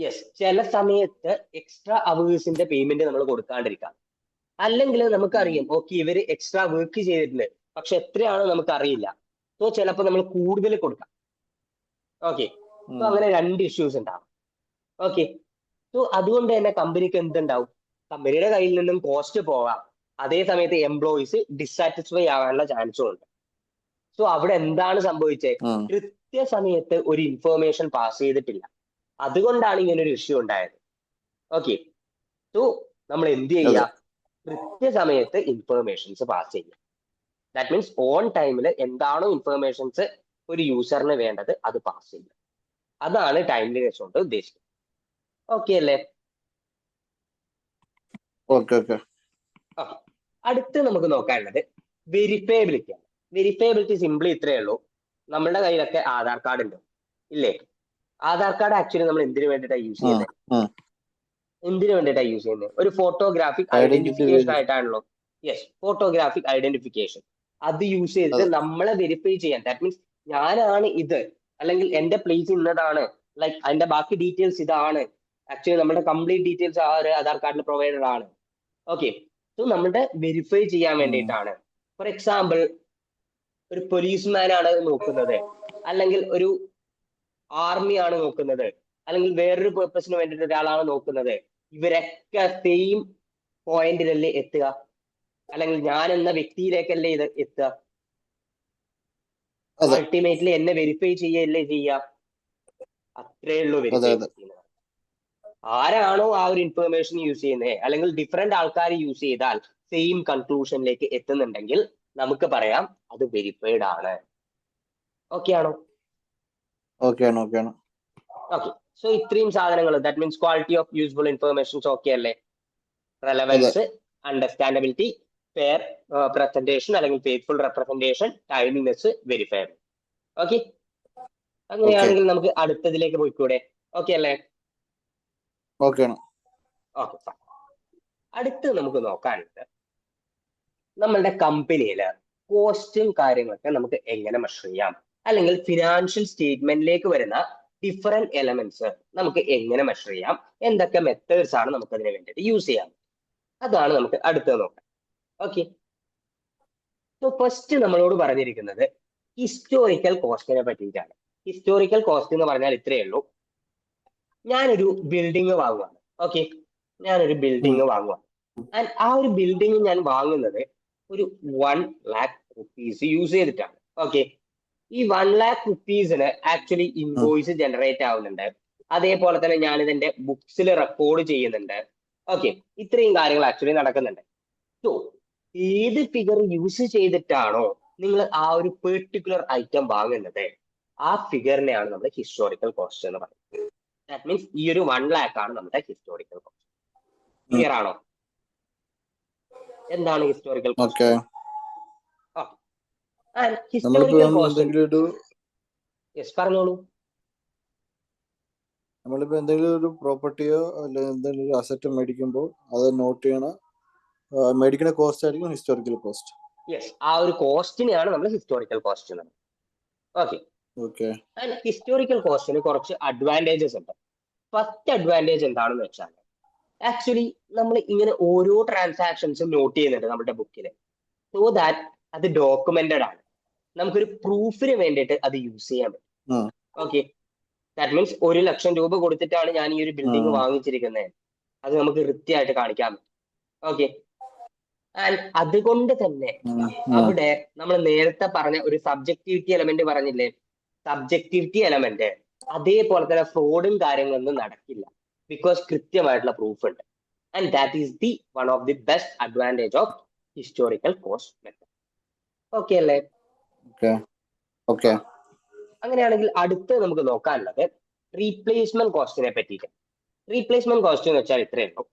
യെസ്, ചില സമയത്ത് എക്സ്ട്രാ അവേഴ്സിന്റെ പേയ്മെന്റ് നമ്മൾ കൊടുക്കാണ്ടിരിക്കാം. അല്ലെങ്കിൽ നമുക്കറിയാം ഓക്കെ ഇവര് എക്സ്ട്രാ വർക്ക് ചെയ്തിട്ടുണ്ട്, പക്ഷെ എത്രയാണ് നമുക്ക് അറിയില്ല. സോ ചിലപ്പോൾ നമ്മൾ കൂടുതൽ കൊടുക്കാം. ഓക്കെ, സോ അങ്ങനെ 2 ഇഷ്യൂസ് ഉണ്ടാവും. ഓക്കെ, സോ അതുകൊണ്ട് തന്നെ കമ്പനിക്ക് എന്തുണ്ടാവും, കമ്പനിയുടെ കയ്യിൽ നിന്നും കോസ്റ്റ് പോവാം, അതേ സമയത്ത് എംപ്ലോയീസ് ഡിസാറ്റിസ്ഫൈ ആവാനുള്ള ചാൻസും ഉണ്ട്. സോ അവിടെ എന്താണ് സംഭവിച്ചത്, കൃത്യസമയത്ത് ഒരു ഇൻഫർമേഷൻ പാസ് ചെയ്തിട്ടില്ല, അതുകൊണ്ടാണ് ഇങ്ങനെ ഒരു ഇഷ്യൂ ഉണ്ടായത്. ഓക്കെ, സോ നമ്മൾ എന്ത് ചെയ്യുക, കൃത്യസമയത്ത് ഇൻഫർമേഷൻസ് പാസ് ചെയ്യുക. ദാറ്റ് മീൻസ് ഓൺ ടൈമിൽ എന്താണോ ഇൻഫർമേഷൻസ് ഒരു യൂസറിന് വേണ്ടത് അത് പാസ് ചെയ്യുക. അതാണ് ടൈംലിനെസ് കൊണ്ട് ഉദ്ദേശിക്കുന്നത്. ഓക്കെ അല്ലേ? അടുത്ത് നമുക്ക് നോക്കാനുള്ളത് വെരിഫയബിലിറ്റി ആണ്. വെരിഫയബിലിറ്റി സിംപ്ലി ഇത്രയേ ഉള്ളൂ, നമ്മളുടെ കയ്യിലൊക്കെ ആധാർ കാർഡ് ഉണ്ട് ഇല്ലേ? ആധാർ കാർഡ് ആക്ച്വലി നമ്മൾ എന്തിനു വേണ്ടിയിട്ടാണ് യൂസ് ചെയ്യുന്നത്? ഒരു ഫോട്ടോഗ്രാഫിക് ഐഡന്റിഫിക്കേഷൻ ആയിട്ടാണല്ലോ. Yes, photographic identification. അത് യൂസ് ചെയ്തിട്ട് നമ്മളെ വെരിഫൈ ചെയ്യാൻ, ദാറ്റ് മീൻസ് ഞാനാണ് ഇത്, അല്ലെങ്കിൽ എന്റെ പ്ലേസ് ഇന്നതാണ്, ലൈക്ക് അതിന്റെ ബാക്കി ഡീറ്റെയിൽസ് ഇതാണ്, ആക്ച്വലി നമ്മുടെ കംപ്ലീറ്റ് ഡീറ്റെയിൽസ് ആ ഒരു ആധാർ കാർഡിൽ പ്രൊവൈഡഡ് ആണ്. ഓക്കെ, സോ നമ്മുടെ വെരിഫൈ ചെയ്യാൻ വേണ്ടിയിട്ടാണ്. ഫോർ എക്സാമ്പിൾ ഒരു പോലീസ്മാൻ ആണ് നോക്കുന്നത്, അല്ലെങ്കിൽ ഒരു ആർമി ആണ് നോക്കുന്നത്, അല്ലെങ്കിൽ വേറൊരു പേർപ്പസിന് വേണ്ടിയിട്ട് ഒരാളാണ് നോക്കുന്നത്, ഇവരൊക്കെ സെയിം പോയിന്റിലല്ലേ എത്തുക, അല്ലെങ്കിൽ ഞാൻ എന്ന വ്യക്തിയിലേക്കല്ലേ ഇത് എത്തുക? അൾട്ടിമേറ്റ്ലി എന്നെ വെരിഫൈ ചെയ്യല്ലേ ചെയ്യുക. അത്രേ ഉള്ളൂ വെരിഫൈ ചെയ്യുന്നത്. ആരാണോ ആ ഒരു ഇൻഫർമേഷൻ യൂസ് ചെയ്യുന്നത്, അല്ലെങ്കിൽ ഡിഫറെന്റ് ആൾക്കാർ യൂസ് ചെയ്താൽ സെയിം കൺക്ലൂഷനിലേക്ക് എത്തുന്നുണ്ടെങ്കിൽ നമുക്ക് പറയാം അത് വെരിഫൈഡ് ആണ്. ഓക്കെ ആണോ? ഓക്കെ. സോ ഇത്രയും സാധനങ്ങൾ, that means quality of useful informations okay അല്ലേ? റെലവൻസ്, അണ്ടർസ്റ്റാൻഡബിലിറ്റി, ഫെയർ പ്രസന്റേഷൻ അല്ലെങ്കിൽ ഫെയ്ത്ത്ഫുൾ റെപ്രസെന്റേഷൻ, ടൈമിനെസ്, വെരിഫയബിൾ. ഓക്കെ, അങ്ങനെയാണെങ്കിൽ നമുക്ക് അടുത്തതിലേക്ക് പോയിക്കൂടെ? ഓക്കെ അല്ലേ? ഓക്കെ. ഓക്കെ, അടുത്ത് നമുക്ക് നോക്കാനുള്ളത് നമ്മളുടെ കമ്പനിയിൽ കോസ്റ്റും കാര്യങ്ങളൊക്കെ നമുക്ക് എങ്ങനെ മെഷർ ചെയ്യാം, അല്ലെങ്കിൽ ഫിനാൻഷ്യൽ സ്റ്റേറ്റ്മെന്റിലേക്ക് വരുന്ന ഡിഫറെന്റ് എലമെന്റ്സ് നമുക്ക് എങ്ങനെ മെഷർ ചെയ്യാം, എന്തൊക്കെ മെത്തേഡ്സ് ആണ് നമുക്ക് അതിന് വേണ്ടിയിട്ട് യൂസ് ചെയ്യാം, അതാണ് നമുക്ക് അടുത്തത് നോക്കാം. ഓക്കെ, സോ ഫസ്റ്റ് നമ്മളോട് പറഞ്ഞിരിക്കുന്നത് ഹിസ്റ്റോറിക്കൽ കോസ്റ്റിനെ പറ്റിയിട്ടാണ്. ഹിസ്റ്റോറിക്കൽ കോസ്റ്റ് എന്ന് പറഞ്ഞാൽ ഇത്രയേ ഉള്ളൂ. ഞാനൊരു ബിൽഡിംഗ് വാങ്ങുവാണ്. ഓക്കെ, ഞാനൊരു ബിൽഡിംഗ് വാങ്ങുവാണ്. ആൻഡ് ആ ഒരു ബിൽഡിംഗ് ഞാൻ വാങ്ങുന്നത് ഒരു 1 lakh rupees യൂസ് ചെയ്തിട്ടാണ്. ഓക്കെ, ഈ 1 lakh rupeesന് ആക്ച്വലി ഇൻവോയ്സ് ജനറേറ്റ് ആവുന്നുണ്ട്. അതേപോലെ തന്നെ ഞാൻ ഇതിന്റെ ബുക്സിൽ റെക്കോർഡ് ചെയ്യുന്നുണ്ട്. ഓക്കെ, ഇത്രയും കാര്യങ്ങൾ ആക്ച്വലി നടക്കുന്നുണ്ട്. സോ ഏത് ഫിഗർ യൂസ് ചെയ്തിട്ടാണോ നിങ്ങൾ ആ ഒരു പെർട്ടിക്കുലർ ഐറ്റം വാങ്ങുന്നത്, ആ ഫിഗറിനെയാണ് നമ്മൾ ഹിസ്റ്റോറിക്കൽ കോസ്റ്റ് എന്ന് പറയുന്നത്. ദാറ്റ് മീൻസ് ഈ ഒരു 1 lakh ആണ് നമ്മുടെ ഹിസ്റ്റോറിക്കൽ കോസ്റ്റ്. ക്ലിയർ ആണോ? എന്താണ് historical cost? Historical cost, yes പറഞ്ഞോളൂ. നമ്മളിപ്പോ എന്തെങ്കിലും ഒരു പ്രോപ്പർട്ടിയോ അല്ലെങ്കിൽ എന്തെങ്കിലും ഒരു അസറ്റ് മേടിക്കുമ്പോൾ അത് നോട്ട് ചെയ്യണ മേടിക്കുന്ന കോസ്റ്റ് ആയിരിക്കും ഹിസ്റ്റോറിക്കൽ കോസ്റ്റ്. യെസ്, ആ ഒരു കോസ്റ്റിനെയാണ് നമ്മൾ ഹിസ്റ്റോറിക്കൽ കോസ്റ്റ് എന്ന് പറയുന്നത്. ഓക്കെ, ഹിസ്റ്റോറിക്കൽ കോസ്റ്റിന് കുറച്ച് അഡ്വാൻറ്റേജസ് ഉണ്ട്. ഫസ്റ്റ് അഡ്വാൻറ്റേജ് എന്താണെന്ന് വെച്ചാൽ ആക്ച്വലി നമ്മൾ ഇങ്ങനെ ഓരോ ട്രാൻസാക്ഷൻസും നോട്ട് ചെയ്യുന്നുണ്ട് നമ്മുടെ ബുക്കിൽ. സോ ദാറ്റ് അത് ഡോക്യുമെന്റഡ് ആണ്, നമുക്കൊരു പ്രൂഫിന് വേണ്ടിയിട്ട് അത് യൂസ് ചെയ്യാൻ പറ്റും. ഓക്കെ, ദാറ്റ് മീൻസ് 1 ലക്ഷം രൂപ കൊടുത്തിട്ടാണ് ഞാൻ ഈ ഒരു ബിൽഡിംഗ് വാങ്ങിച്ചിരിക്കുന്നത്, അത് നമുക്ക് കൃത്യമായിട്ട് കാണിക്കാൻ പറ്റും. ഓക്കെ, ആൻഡ് അതുകൊണ്ട് തന്നെ അവിടെ നമ്മൾ നേരത്തെ പറഞ്ഞ ഒരു സബ്ജക്ടിവിറ്റി എലമെന്റ് പറഞ്ഞില്ലേ, സബ്ജക്ടിവിറ്റി എലമെന്റ് അതേപോലെ തന്നെ ഫ്രോഡും കാര്യങ്ങളൊന്നും നടക്കില്ല, ബിക്കോസ് കൃത്യമായിട്ടുള്ള പ്രൂഫ് ഉണ്ട്. And that is the one of the best advantage of historical cost method. Okay അല്ലേ? ഓക്കെ. അങ്ങനെയാണെങ്കിൽ അടുത്ത് നമുക്ക് നോക്കാനുള്ളത് റീപ്ലേസ്മെന്റ് കോസ്റ്റിനെ പറ്റിയിട്ട്. റീപ്ലേസ്മെന്റ് കോസ്റ്റ് എന്ന് വെച്ചാൽ ഇത്രയേ ഉള്ളൂ.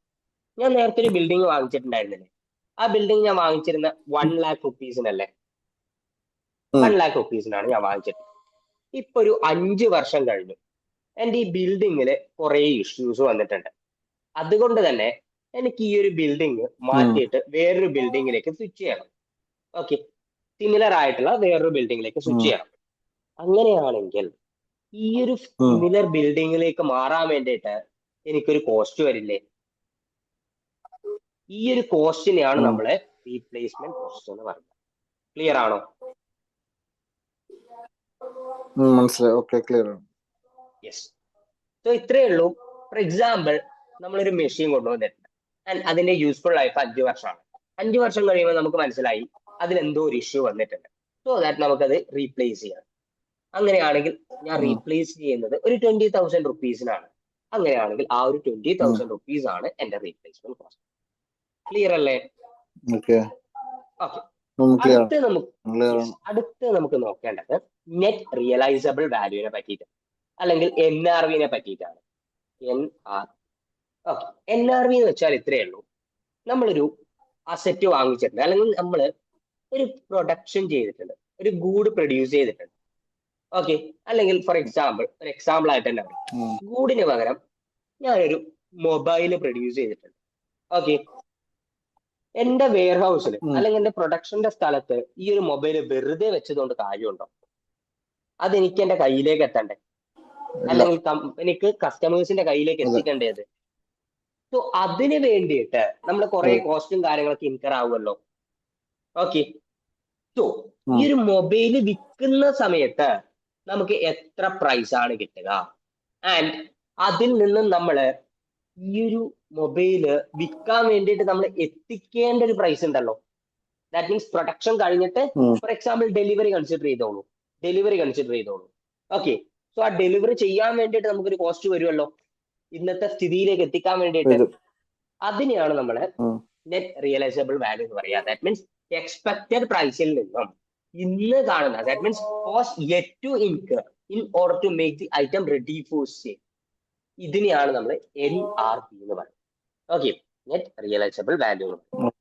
ഞാൻ നേരത്തെ ഒരു ബിൽഡിംഗ് വാങ്ങിച്ചിട്ടുണ്ടായിരുന്നില്ലേ, ആ ബിൽഡിംഗ് ഞാൻ വാങ്ങിച്ചിരുന്ന 1 lakh rupeesനല്ലേ, 1 lakh rupeesനാണ് ഞാൻ വാങ്ങിച്ചിട്ടുള്ളത്. ഇപ്പൊ ഒരു 5 വർഷം കഴിഞ്ഞു, എന്റെ ഈ ബിൽഡിങ്ങില് കുറെ ഇഷ്യൂസ് വന്നിട്ടുണ്ട്. അതുകൊണ്ട് തന്നെ എനിക്ക് ഈ ഒരു ബിൽഡിംഗ് മാറ്റിയിട്ട് വേറൊരു ബിൽഡിങ്ങിലേക്ക് സ്വിച്ച് ചെയ്യണം. ഓക്കെ, സിമിലർ ആയിട്ടുള്ള വേറൊരു ബിൽഡിങ്ങിലേക്ക് സ്വിച്ച് ചെയ്യണം. അങ്ങനെയാണെങ്കിൽ ഈ ഒരു സിമിലർ ബിൽഡിങ്ങിലേക്ക് മാറാൻ വേണ്ടിയിട്ട് എനിക്കൊരു കോസ്റ്റ് വരില്ലേ? ഈ ഒരു കോസ്റ്റിനെയാണ് നമ്മള് റീപ്ലേസ്മെന്റ് കോസ്റ്റ് എന്ന് പറയുന്നത്. ക്ലിയർ ആണോ? മനസ്സിലായി. ഓക്കെ, ക്ലിയർ ആണ്. യെസ്, സോ ഇത്രയേ ഉള്ളൂ. ഫോർ എക്സാമ്പിൾ, നമ്മളൊരു മെഷീൻ കൊണ്ടുവന്നിട്ടുണ്ട് ആൻഡ് അതിന്റെ യൂസ്ഫുൾ ലൈഫ് 5 വർഷമാണ്. 5 വർഷം കഴിയുമ്പോൾ നമുക്ക് മനസ്സിലായി അതിലെന്തോ ഒരു ഇഷ്യൂ വന്നിട്ടുണ്ട്. സോ ദാറ്റ് നമുക്കത് റീപ്ലേസ് ചെയ്യാം. അങ്ങനെയാണെങ്കിൽ ഞാൻ റീപ്ലേസ് ചെയ്യുന്നത് ഒരു 20,000 rupeesനാണ്. അങ്ങനെയാണെങ്കിൽ ആ ഒരു 20,000 rupees ആണ് എന്റെ റീപ്ലേസ്മെന്റ് കോസ്റ്റ്. ക്ലിയർ അല്ലേ? ഓക്കെ. അടുത്ത് നമുക്ക് നോക്കേണ്ടത് നെറ്റ് റിയലൈസബിൾ വാല്യൂവിനെ പറ്റിയിട്ട്, അല്ലെങ്കിൽ NRV പറ്റിയിട്ടാണ്. NRV എന്ന് വെച്ചാൽ ഇത്രയേ ഉള്ളൂ. നമ്മളൊരു അസറ്റ് വാങ്ങിച്ചിട്ടുണ്ട്, അല്ലെങ്കിൽ നമ്മൾ ഒരു പ്രൊഡക്ഷൻ ചെയ്തിട്ടുണ്ട്, ഒരു ഗൂഡ് പ്രൊഡ്യൂസ് ചെയ്തിട്ടുണ്ട്. ഓക്കെ, അല്ലെങ്കിൽ ഫോർ എക്സാമ്പിൾ ഒരു എക്സാമ്പിൾ ആയിട്ട് തന്നെ ഗൂഡിന് പകരം ഞാനൊരു മൊബൈല് പ്രൊഡ്യൂസ് ചെയ്തിട്ടുണ്ട്. ഓക്കെ, എന്റെ വെയർ ഹൗസിൽ അല്ലെങ്കിൽ എന്റെ പ്രൊഡക്ഷന്റെ സ്ഥലത്ത് ഈ ഒരു മൊബൈൽ വെറുതെ വെച്ചതുകൊണ്ട് കാര്യമുണ്ടോ? അതെനിക്ക് എന്റെ കയ്യിലേക്ക് എത്തണ്ടേ, അല്ലെങ്കിൽ എനിക്ക് കസ്റ്റമേഴ്സിന്റെ കയ്യിലേക്ക് എത്തിക്കേണ്ടത്. സോ അതിന് വേണ്ടിയിട്ട് നമ്മൾ കുറെ കോസ്റ്റും കാര്യങ്ങളൊക്കെ ഇൻകർ ആവുമല്ലോ. ഓക്കെ, സോ ഈ ഒരു മൊബൈല് വിൽക്കുന്ന സമയത്ത് നമുക്ക് എത്ര പ്രൈസ് ആണ് കിട്ടുക, ആൻഡ് അതിൽ നിന്നും നമ്മള് ഈ ഒരു മൊബൈല് വിൽക്കാൻ വേണ്ടിയിട്ട് നമ്മൾ എത്തിക്കേണ്ട ഒരു പ്രൈസ് ഉണ്ടല്ലോ. ദാറ്റ് മീൻസ് പ്രൊഡക്ഷൻ കഴിഞ്ഞിട്ട് ഫോർ എക്സാമ്പിൾ ഡെലിവറി കൺസിഡർ ചെയ്തോളൂ. ഓക്കെ, സോ ആ ഡെലിവറി ചെയ്യാൻ വേണ്ടിയിട്ട് നമുക്കൊരു കോസ്റ്റ് വരുമല്ലോ, ഇന്നത്തെ സ്ഥിതിയിലേക്ക് എത്തിക്കാൻ വേണ്ടിയിട്ട്. അതിനെയാണ് നമ്മള് നെറ്റ് റിയലൈസബിൾ വാല്യൂ എന്ന് പറയുക. ദാറ്റ് മീൻസ് എക്സ്പെക്റ്റഡ് പ്രൈസിൽ നിന്നും ഇന്ന് കാണുന്ന, that means cost yet to incur in order to make the item ready for sale. ഇതിനെയാണ് നമ്മൾ NRV എന്ന് പറയുന്നത്. Okay, net realisable value.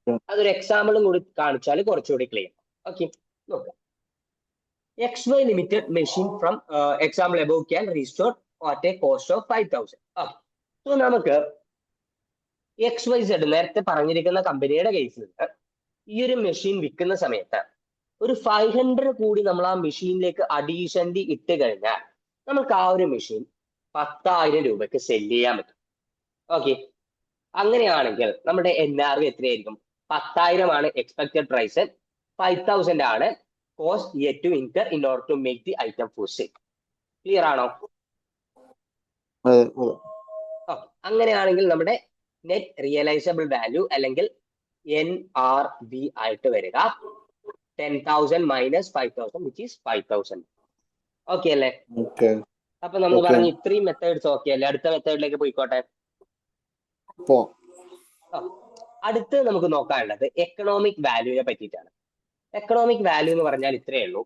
അതൊരു എക്സാമ്പിളും കൂടി കാണിച്ചാൽ കുറച്ചുകൂടി ക്ലിയർ. ഓക്കെ, നോക്കാം. XY Limited machine from example above can restore at a cost of 5,000. So നമുക്ക് XYZ നേരത്തെ പറഞ്ഞിരിക്കുന്ന കമ്പനിയുടെ കേസിൽ ഈ ഒരു മെഷീൻ വിൽക്കുന്ന സമയത്ത് ഒരു 500 കൂടി നമ്മൾ ആ മെഷീനിലേക്ക് അഡീഷണലി ഇട്ട് കഴിഞ്ഞാൽ നമുക്ക് ആ ഒരു മെഷീൻ 10,000 രൂപയ്ക്ക് സെല് ചെയ്യാൻ പറ്റും. ഓക്കെ, അങ്ങനെയാണെങ്കിൽ നമ്മുടെ NRV എത്രയായിരിക്കും? 10,000 ആണ് എക്സ്പെക്ടഡ് പ്രൈസ്, 5,000 ആണ് cost yet to incur in order to make the item for sale. Clear ആണോ? അങ്ങനെയാണെങ്കിൽ നമ്മുടെ നെറ്റ് റിയലൈസബിൾ വാല്യൂ അല്ലെങ്കിൽ NRV ആയിട്ട് വരിക 10,000 മൈനസ് 5,000 വിച്ച് ഈസ് 5,000. ഓക്കെ അല്ലേ? അപ്പൊ നമ്മൾ പറഞ്ഞ ഇത്രയും മെത്തേഡ്സ് ഓക്കെ അല്ലേ? അടുത്ത മെത്തേഡിലേക്ക് പോയിക്കോട്ടെ. അടുത്ത് നമുക്ക് നോക്കാനുള്ളത് എക്കണോമിക് വാല്യൂവിനെ പറ്റിയിട്ടാണ്. എക്കണോമിക് വാല്യൂ എന്ന് പറഞ്ഞാൽ ഇത്രയേ ഉള്ളൂ.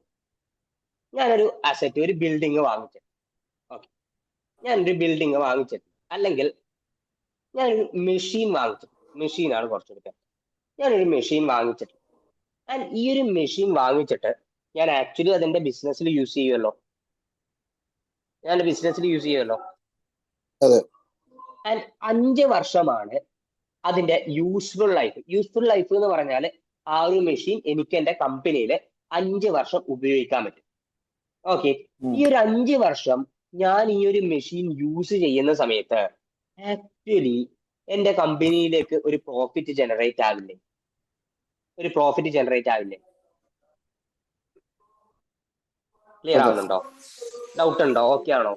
ഞാനൊരു അസറ്റ്, ഒരു ബിൽഡിംഗ് വാങ്ങിച്ചു. ഓക്കെ, ഞാനൊരു ബിൽഡിംഗ് വാങ്ങിച്ചിട്ട് അല്ലെങ്കിൽ ഞാനൊരു മെഷീൻ വാങ്ങിച്ചു. മെഷീനാണ് കുറച്ചുകൂടി. ഞാനൊരു മെഷീൻ വാങ്ങിച്ചിട്ട് ആൻഡ് ഈ ഒരു മെഷീൻ വാങ്ങിച്ചിട്ട് ഞാൻ ആക്ച്വലി അതിന്റെ ബിസിനസ്സിൽ യൂസ് ചെയ്യുമല്ലോ. ഞാൻ ബിസിനസ്സിൽ യൂസ് ചെയ്യുമല്ലോ. ആൻഡ് 5 വർഷമാണ് അതിന്റെ യൂസ്ഫുൾ ലൈഫ്. യൂസ്ഫുൾ ലൈഫ് എന്ന് പറഞ്ഞാൽ ആ ഒരു മെഷീൻ എനിക്ക് എന്റെ കമ്പനിയിൽ 5 വർഷം ഉപയോഗിക്കാൻ പറ്റും. ഓക്കെ, ഈ ഒരു 5 വർഷം ഞാൻ ഈ ഒരു മെഷീൻ യൂസ് ചെയ്യുന്ന സമയത്ത് ആക്ച്വലി എന്റെ കമ്പനിയിലേക്ക് ഒരു പ്രോഫിറ്റ് ജനറേറ്റ് ആവില്ലേ? ഒരു പ്രോഫിറ്റ് ജനറേറ്റ് ആവില്ലേ? ക്ലിയർ ആവുന്നുണ്ടോ? ഡൗട്ട് ഉണ്ടോ? ഓക്കെ ആണോ?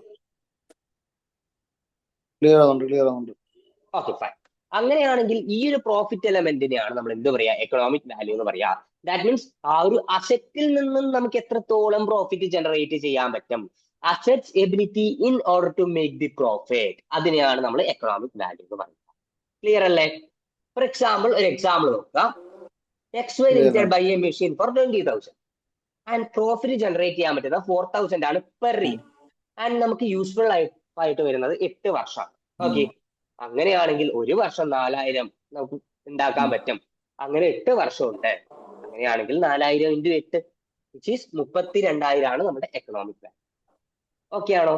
Okay, fine. അങ്ങനെയാണെങ്കിൽ ഈ ഒരു പ്രോഫിറ്റ് എലമെന്റിനെയാണ് നമ്മൾ എന്ത് പറയാ? എക്കണോമിക് വാല്യൂ എന്ന് പറയാ. ദാറ്റ് മീൻസ് ആ ഒരു അസറ്റിൽ നിന്നും നമുക്ക് എത്രത്തോളം പ്രോഫിറ്റ് ജനറേറ്റ് ചെയ്യാൻ പറ്റും, assets ability in order to make the profit, അതിനെയാണ് നമ്മൾ എക്കണോമിക് വാല്യൂ എന്ന് പറയുന്നത്. ക്ലിയർ അല്ലേ? ഫോർ എക്സാമ്പിൾ, ഒരു എക്സാമ്പിൾ നോക്കുക. XY Limited buy a machine for 20,000 and profit generate ചെയ്യാൻ പറ്റുന്ന 4,000 ആണ് പെർ ഇയർ. ആൻഡ് നമുക്ക് യൂസ്ഫുൾ ആയിട്ട് വരുന്നത് 8 വർഷമാണ്. ഓക്കെ, അങ്ങനെയാണെങ്കിൽ ഒരു വർഷം 4,000 നമുക്ക് ഉണ്ടാക്കാൻ പറ്റും. അങ്ങനെ 8 വർഷമുണ്ട്. അങ്ങനെയാണെങ്കിൽ 4,000 × 8 വിച്ച് ഈസ് 32,000 ആണ് നമ്മുടെ എക്കണോമിക് വാല്യൂ. ഓക്കെ ആണോ?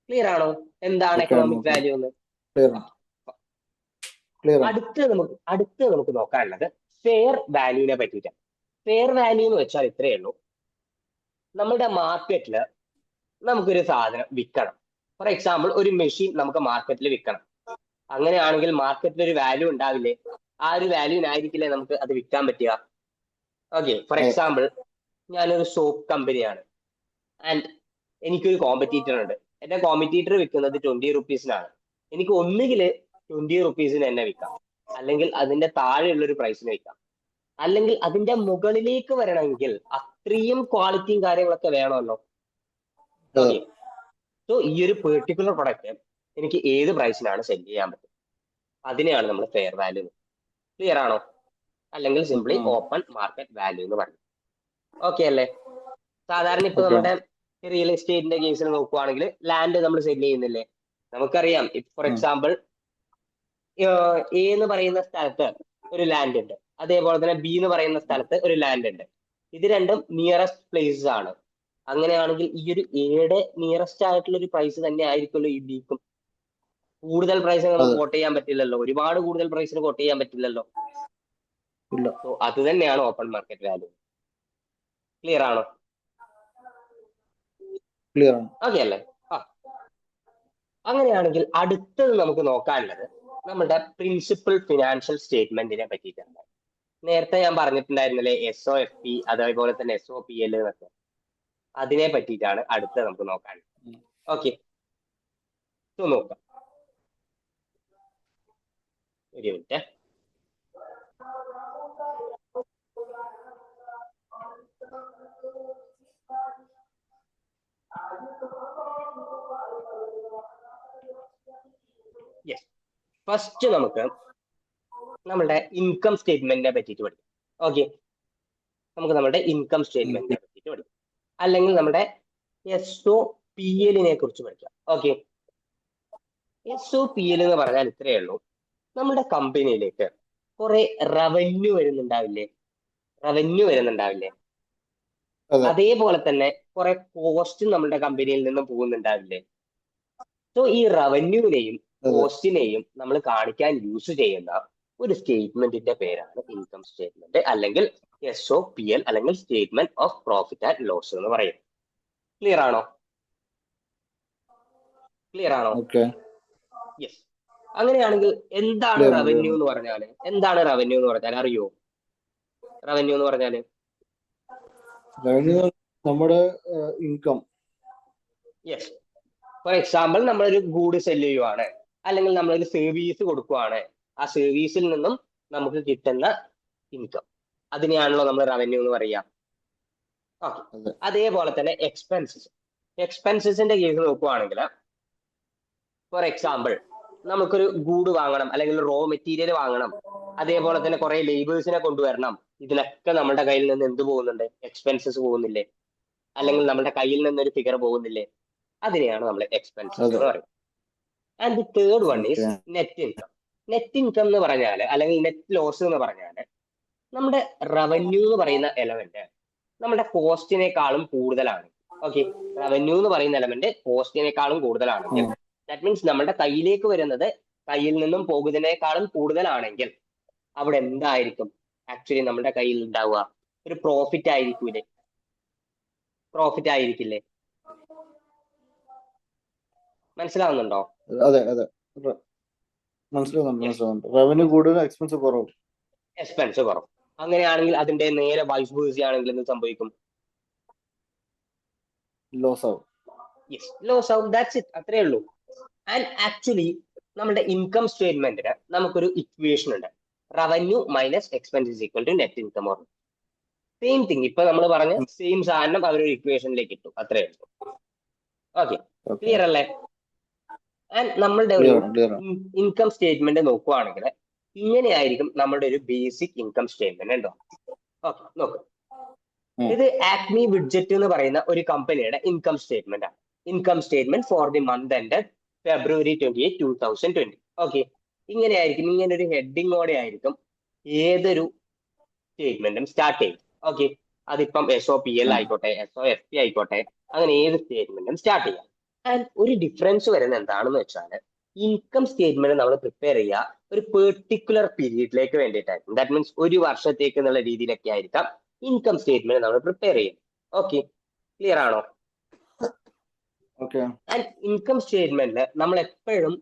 ക്ലിയർ ആണോ? എന്താണ് എക്കണോമിക് വാല്യൂ എന്ന്? അടുത്ത് നമുക്ക് നോക്കാനുള്ളത് ഫെയർ വാല്യൂവിനെ പറ്റിയിട്ടാണ്. ഫെയർ വാല്യൂ എന്ന് വെച്ചാൽ ഇത്രയേ ഉള്ളൂ. നമ്മുടെ മാർക്കറ്റിൽ നമുക്കൊരു സാധനം വിൽക്കണം. ഫോർ എക്സാമ്പിൾ, ഒരു മെഷീൻ നമുക്ക് മാർക്കറ്റിൽ വിൽക്കണം. അങ്ങനെയാണെങ്കിൽ മാർക്കറ്റിൽ ഒരു വാല്യൂ ഉണ്ടാവില്ലേ? ആ ഒരു വാല്യൂവിനായിരിക്കില്ലേ നമുക്ക് അത് വിൽക്കാൻ പറ്റുക. ഓക്കെ, ഫോർ എക്സാമ്പിൾ, ഞാനൊരു സോപ്പ് കമ്പനിയാണ് ആൻഡ് എനിക്കൊരു കോമ്പറ്റീറ്റർ ഉണ്ട്. എന്റെ കോമ്പറ്റീറ്റർ വിൽക്കുന്നത് 20 റുപ്പീസിനാണ്. എനിക്ക് ഒന്നുകിൽ 20 റുപ്പീസിന് തന്നെ വിൽക്കാം, അല്ലെങ്കിൽ അതിന്റെ താഴെയുള്ള ഒരു പ്രൈസിന് വിൽക്കാം, അല്ലെങ്കിൽ അതിന്റെ മുകളിലേക്ക് വരണമെങ്കിൽ അത്രയും ക്വാളിറ്റിയും കാര്യങ്ങളൊക്കെ വേണമല്ലോ. ഓക്കെ, സോ ഈ ഒരു പെർട്ടിക്കുലർ പ്രൊഡക്റ്റ് എനിക്ക് ഏത് പ്രൈസിനാണ് സെല് ചെയ്യാൻ പറ്റും, അതിനെയാണ് നമ്മൾ ഫെയർ വാല്യൂ. ക്ലിയർ ആണോ? അല്ലെങ്കിൽ സിംപ്ലി ഓപ്പൺ മാർക്കറ്റ് വാല്യൂ എന്ന് പറയും. ഓക്കെ അല്ലേ? സാധാരണ ഇപ്പൊ നമ്മുടെ റിയൽ എസ്റ്റേറ്റിന്റെ കേസിൽ നോക്കുവാണെങ്കിൽ ലാൻഡ് നമ്മൾ സെല് ചെയ്യുന്നില്ലേ? നമുക്കറിയാം, ഫോർ എക്സാമ്പിൾ എ എന്ന് പറയുന്ന സ്ഥലത്ത് ഒരു ലാൻഡ് ഉണ്ട്, അതേപോലെ തന്നെ ബി എന്ന് പറയുന്ന സ്ഥലത്ത് ഒരു ലാൻഡ് ഉണ്ട്. ഇത് രണ്ടും നിയറസ്റ്റ് പ്ലേസസ് ആണ്. അങ്ങനെയാണെങ്കിൽ ഈ ഒരു എയുടെ നിയറസ്റ്റ് ആയിട്ടുള്ള ഒരു പ്രൈസ് തന്നെ ആയിരിക്കുമല്ലോ ഈ ബിക്കും. കൂടുതൽ പ്രൈസ് നമുക്ക് കോട്ട് ചെയ്യാൻ പറ്റില്ലല്ലോ, ഒരുപാട് കൂടുതൽ പ്രൈസിന് കോട്ട് ചെയ്യാൻ പറ്റില്ലല്ലോ. സോ അത് തന്നെയാണ് ഓപ്പൺ മാർക്കറ്റ് വാല്യൂ. ക്ലിയർ ആണോ? ഓക്കെ അല്ലേ? അങ്ങനെയാണെങ്കിൽ അടുത്തത് നമുക്ക് നോക്കാനുള്ളത് നമ്മുടെ പ്രിൻസിപ്പൽ ഫിനാൻഷ്യൽ സ്റ്റേറ്റ്മെന്റിനെ പറ്റിയിട്ടാണ്. നേരത്തെ ഞാൻ പറഞ്ഞിട്ടുണ്ടായിരുന്നില്ലേ SOFP, അതേപോലെ തന്നെ SOPL എന്നൊക്കെ. അതിനെ പറ്റിയിട്ടാണ് അടുത്ത നമുക്ക് നോക്കാനുള്ളത്. ഓക്കെ, നോക്കാം. ഒരു മിനിറ്റ്. യെസ്, ഫസ്റ്റ് നമുക്ക് നമ്മുടെ ഇൻകം സ്റ്റേറ്റ്മെന്റിനെ പറ്റിയിട്ട് പഠിക്കാം. ഓക്കെ, നമുക്ക് നമ്മുടെ ഇൻകം സ്റ്റേറ്റ്മെന്റിനെ പറ്റിയിട്ട് പഠിക്കാം, അല്ലെങ്കിൽ നമ്മുടെ SOPL കുറിച്ച് പഠിക്കാം. ഓക്കെ, SOPL എന്ന് പറഞ്ഞാൽ ഇത്രയേ ഉള്ളൂ. നമ്മുടെ കമ്പനിയിലേക്ക് കുറെ റവന്യൂ വരുന്നുണ്ടാവില്ലേ? അതെ അതേപോലെ തന്നെ കുറെ കോസ്റ്റ് നമ്മുടെ കമ്പനിയിൽ നിന്നും പോകുന്നുണ്ടാവില്ലേ? സോ ഈ റവന്യൂവിനെയും അതെ കോസ്റ്റിനെയും നമ്മൾ കാണിക്കാൻ യൂസ് ചെയ്യുന്ന ഒരു സ്റ്റേറ്റ്മെന്റിന്റെ പേരാണ് ഇൻകം സ്റ്റേറ്റ്മെന്റ്, അല്ലെങ്കിൽ SOPL, അല്ലെങ്കിൽ statement of profit and loss എന്ന് പറയും. ക്ലിയർ ആണോ? Okay yes. അങ്ങനെയാണെങ്കിൽ എന്താണ് ക്ലിയർ റവന്യൂ എന്ന് പറഞ്ഞാല്? അറിയോ? റവന്യൂ എന്ന് പറഞ്ഞാല് റവന്യൂ നമ്മുടെ ഇൻകം. യെസ്. ഫോർ എക്സാമ്പിൾ, നമ്മളൊരു ഗൂഡ് സെല് ചെയ്യുവാണ്, അല്ലെങ്കിൽ നമ്മളൊരു സർവീസ് കൊടുക്കുവാണ്. ആ സർവീസിൽ നിന്നും നമുക്ക് കിട്ടുന്ന ഇൻകം, അതിനെയാണല്ലോ നമ്മൾ റവന്യൂ എന്ന് പറയുക. ഓക്കെ. അതെ അതേപോലെ തന്നെ എക്സ്പെൻസസിന്റെ കേസ് നോക്കുവാണെങ്കിൽ, ഫോർ എക്സാമ്പിൾ, നമുക്കൊരു ഗൂഡ് വാങ്ങണം, അല്ലെങ്കിൽ റോ മെറ്റീരിയൽ വാങ്ങണം, അതേപോലെ തന്നെ കുറെ ലേബേഴ്സിനെ കൊണ്ടുവരണം. ഇതിനൊക്കെ നമ്മുടെ കയ്യിൽ നിന്ന് എന്ത് പോകുന്നുണ്ട്? എക്സ്പെൻസസ് പോകുന്നില്ലേ? അല്ലെങ്കിൽ നമ്മുടെ കയ്യിൽ നിന്നൊരു ഫിഗർ പോകുന്നില്ലേ? അതിനെയാണ് നമ്മൾ എക്സ്പെൻസസ് അതെ എന്ന് പറയുന്നത്. And the third one is okay net income. Net income എന്ന് പറഞ്ഞാൽ, അല്ലെങ്കിൽ നെറ്റ് ലോസ് എന്ന് പറഞ്ഞാൽ, നമ്മുടെ റവന്യൂ എന്ന് പറയുന്ന എലമെന്റ് നമ്മുടെ കോസ്റ്റിനേക്കാളും കൂടുതലാണ്. ഓക്കെ. റവന്യൂ എന്ന് പറയുന്ന എലമെന്റ് കോസ്റ്റിനേക്കാളും കൂടുതലാണെങ്കിൽ, ദാറ്റ് മീൻസ് നമ്മുടെ കയ്യിലേക്ക് വരുന്നത് കയ്യിൽ നിന്നും പോകുന്നതിനേക്കാളും കൂടുതലാണെങ്കിൽ, അവിടെ എന്തായിരിക്കും ആക്ച്വലി നമ്മുടെ കയ്യിൽ ഉണ്ടാവുക? ഒരു പ്രോഫിറ്റ് ആയിരിക്കില്ലേ? മനസ്സിലാവുന്നുണ്ടോ? അതെ അതെ മനസ്സിലാവുന്നുണ്ട് യെസ്. മനസ്സിലാവുന്നുണ്ട്. റവന്യൂ കൂടുതൽ എക്സ്പെൻസ് കുറവും. എക്സ്പെൻസ് കുറവ്. അങ്ങനെയാണെങ്കിൽ അതിന്റെ നേരെ വൈസ് വേഴ്സി ആണെങ്കിൽ എന്ത് സംഭവിക്കും? ലോസ് ആവും. യെസ്, ലോസ് ആവും. ദാറ്റ്സ് ഇറ്റ്, അത്രേ ഉള്ളൂ. ആൻഡ് ആക്ച്വലി നമ്മുടെ ഇൻകം സ്റ്റേറ്റ്മെന്റിന് നമുക്കൊരു ഇക്വേഷൻ ഉണ്ട്. Revenue minus expenses equal to net income. Or same thing, ഇപ്പൊ നമ്മൾ പറഞ്ഞ സെയിം സാധനം അവരൊരു ഇക്വേഷനിലേക്ക് ഇട്ടു, അത്രേ ഉള്ളൂ. ഓക്കെ, ഓക്കെ ക്ലിയർ അല്ലേ? ആൻഡ് നമ്മളുടെ ഒരു ക്ലിയർ ഇൻകം സ്റ്റേറ്റ്മെന്റ് നോക്കുവാണെങ്കിൽ ഇങ്ങനെയായിരിക്കും നമ്മുടെ ഒരു ബേസിക് ഇൻകം സ്റ്റേറ്റ്മെന്റ് ഉണ്ടോ? ഓക്കെ, നോക്ക്. ഇത് ആക്മി വിഡ്ജറ്റ് എന്ന് പറയുന്ന ഒരു കമ്പനിയുടെ ഇൻകം സ്റ്റേറ്റ്മെന്റ് ആണ്. Income statement for the month ended February 28, 2020. Okay. ഇങ്ങനെയായിരിക്കും, ഇങ്ങനെ ഒരു ഹെഡിങ്ങോടെ ആയിരിക്കും ഏതൊരു സ്റ്റേറ്റ്മെന്റും സ്റ്റാർട്ട് ചെയ്യും. ഓക്കെ. അതിപ്പം SOPL ആയിക്കോട്ടെ, SOFP ആയിക്കോട്ടെ, അങ്ങനെ ഏത് സ്റ്റേറ്റ്മെന്റും സ്റ്റാർട്ട് ചെയ്യാം. ആൻഡ് ഒരു ഡിഫറൻസ് വരുന്നത് എന്താണെന്ന് വെച്ചാൽ, ഇൻകം സ്റ്റേറ്റ്മെന്റ് നമ്മൾ പ്രിപ്പയർ ചെയ്യുക ഒരു പെർട്ടിക്കുലർ പീരീഡിലേക്ക് വേണ്ടിയിട്ടായിരിക്കും. ദാറ്റ് മീൻസ് ഒരു വർഷത്തേക്ക് എന്നുള്ള രീതിയിലൊക്കെ ആയിരിക്കാം ഇൻകം സ്റ്റേറ്റ്മെന്റ് നമ്മൾ പ്രിപ്പയർ ചെയ്യും. ഓക്കെ, ക്ലിയർ ആണോ? ഓക്കെ ആൻഡ് ഇൻകം സ്റ്റേറ്റ്മെന്റ് നമ്മൾ എപ്പോഴും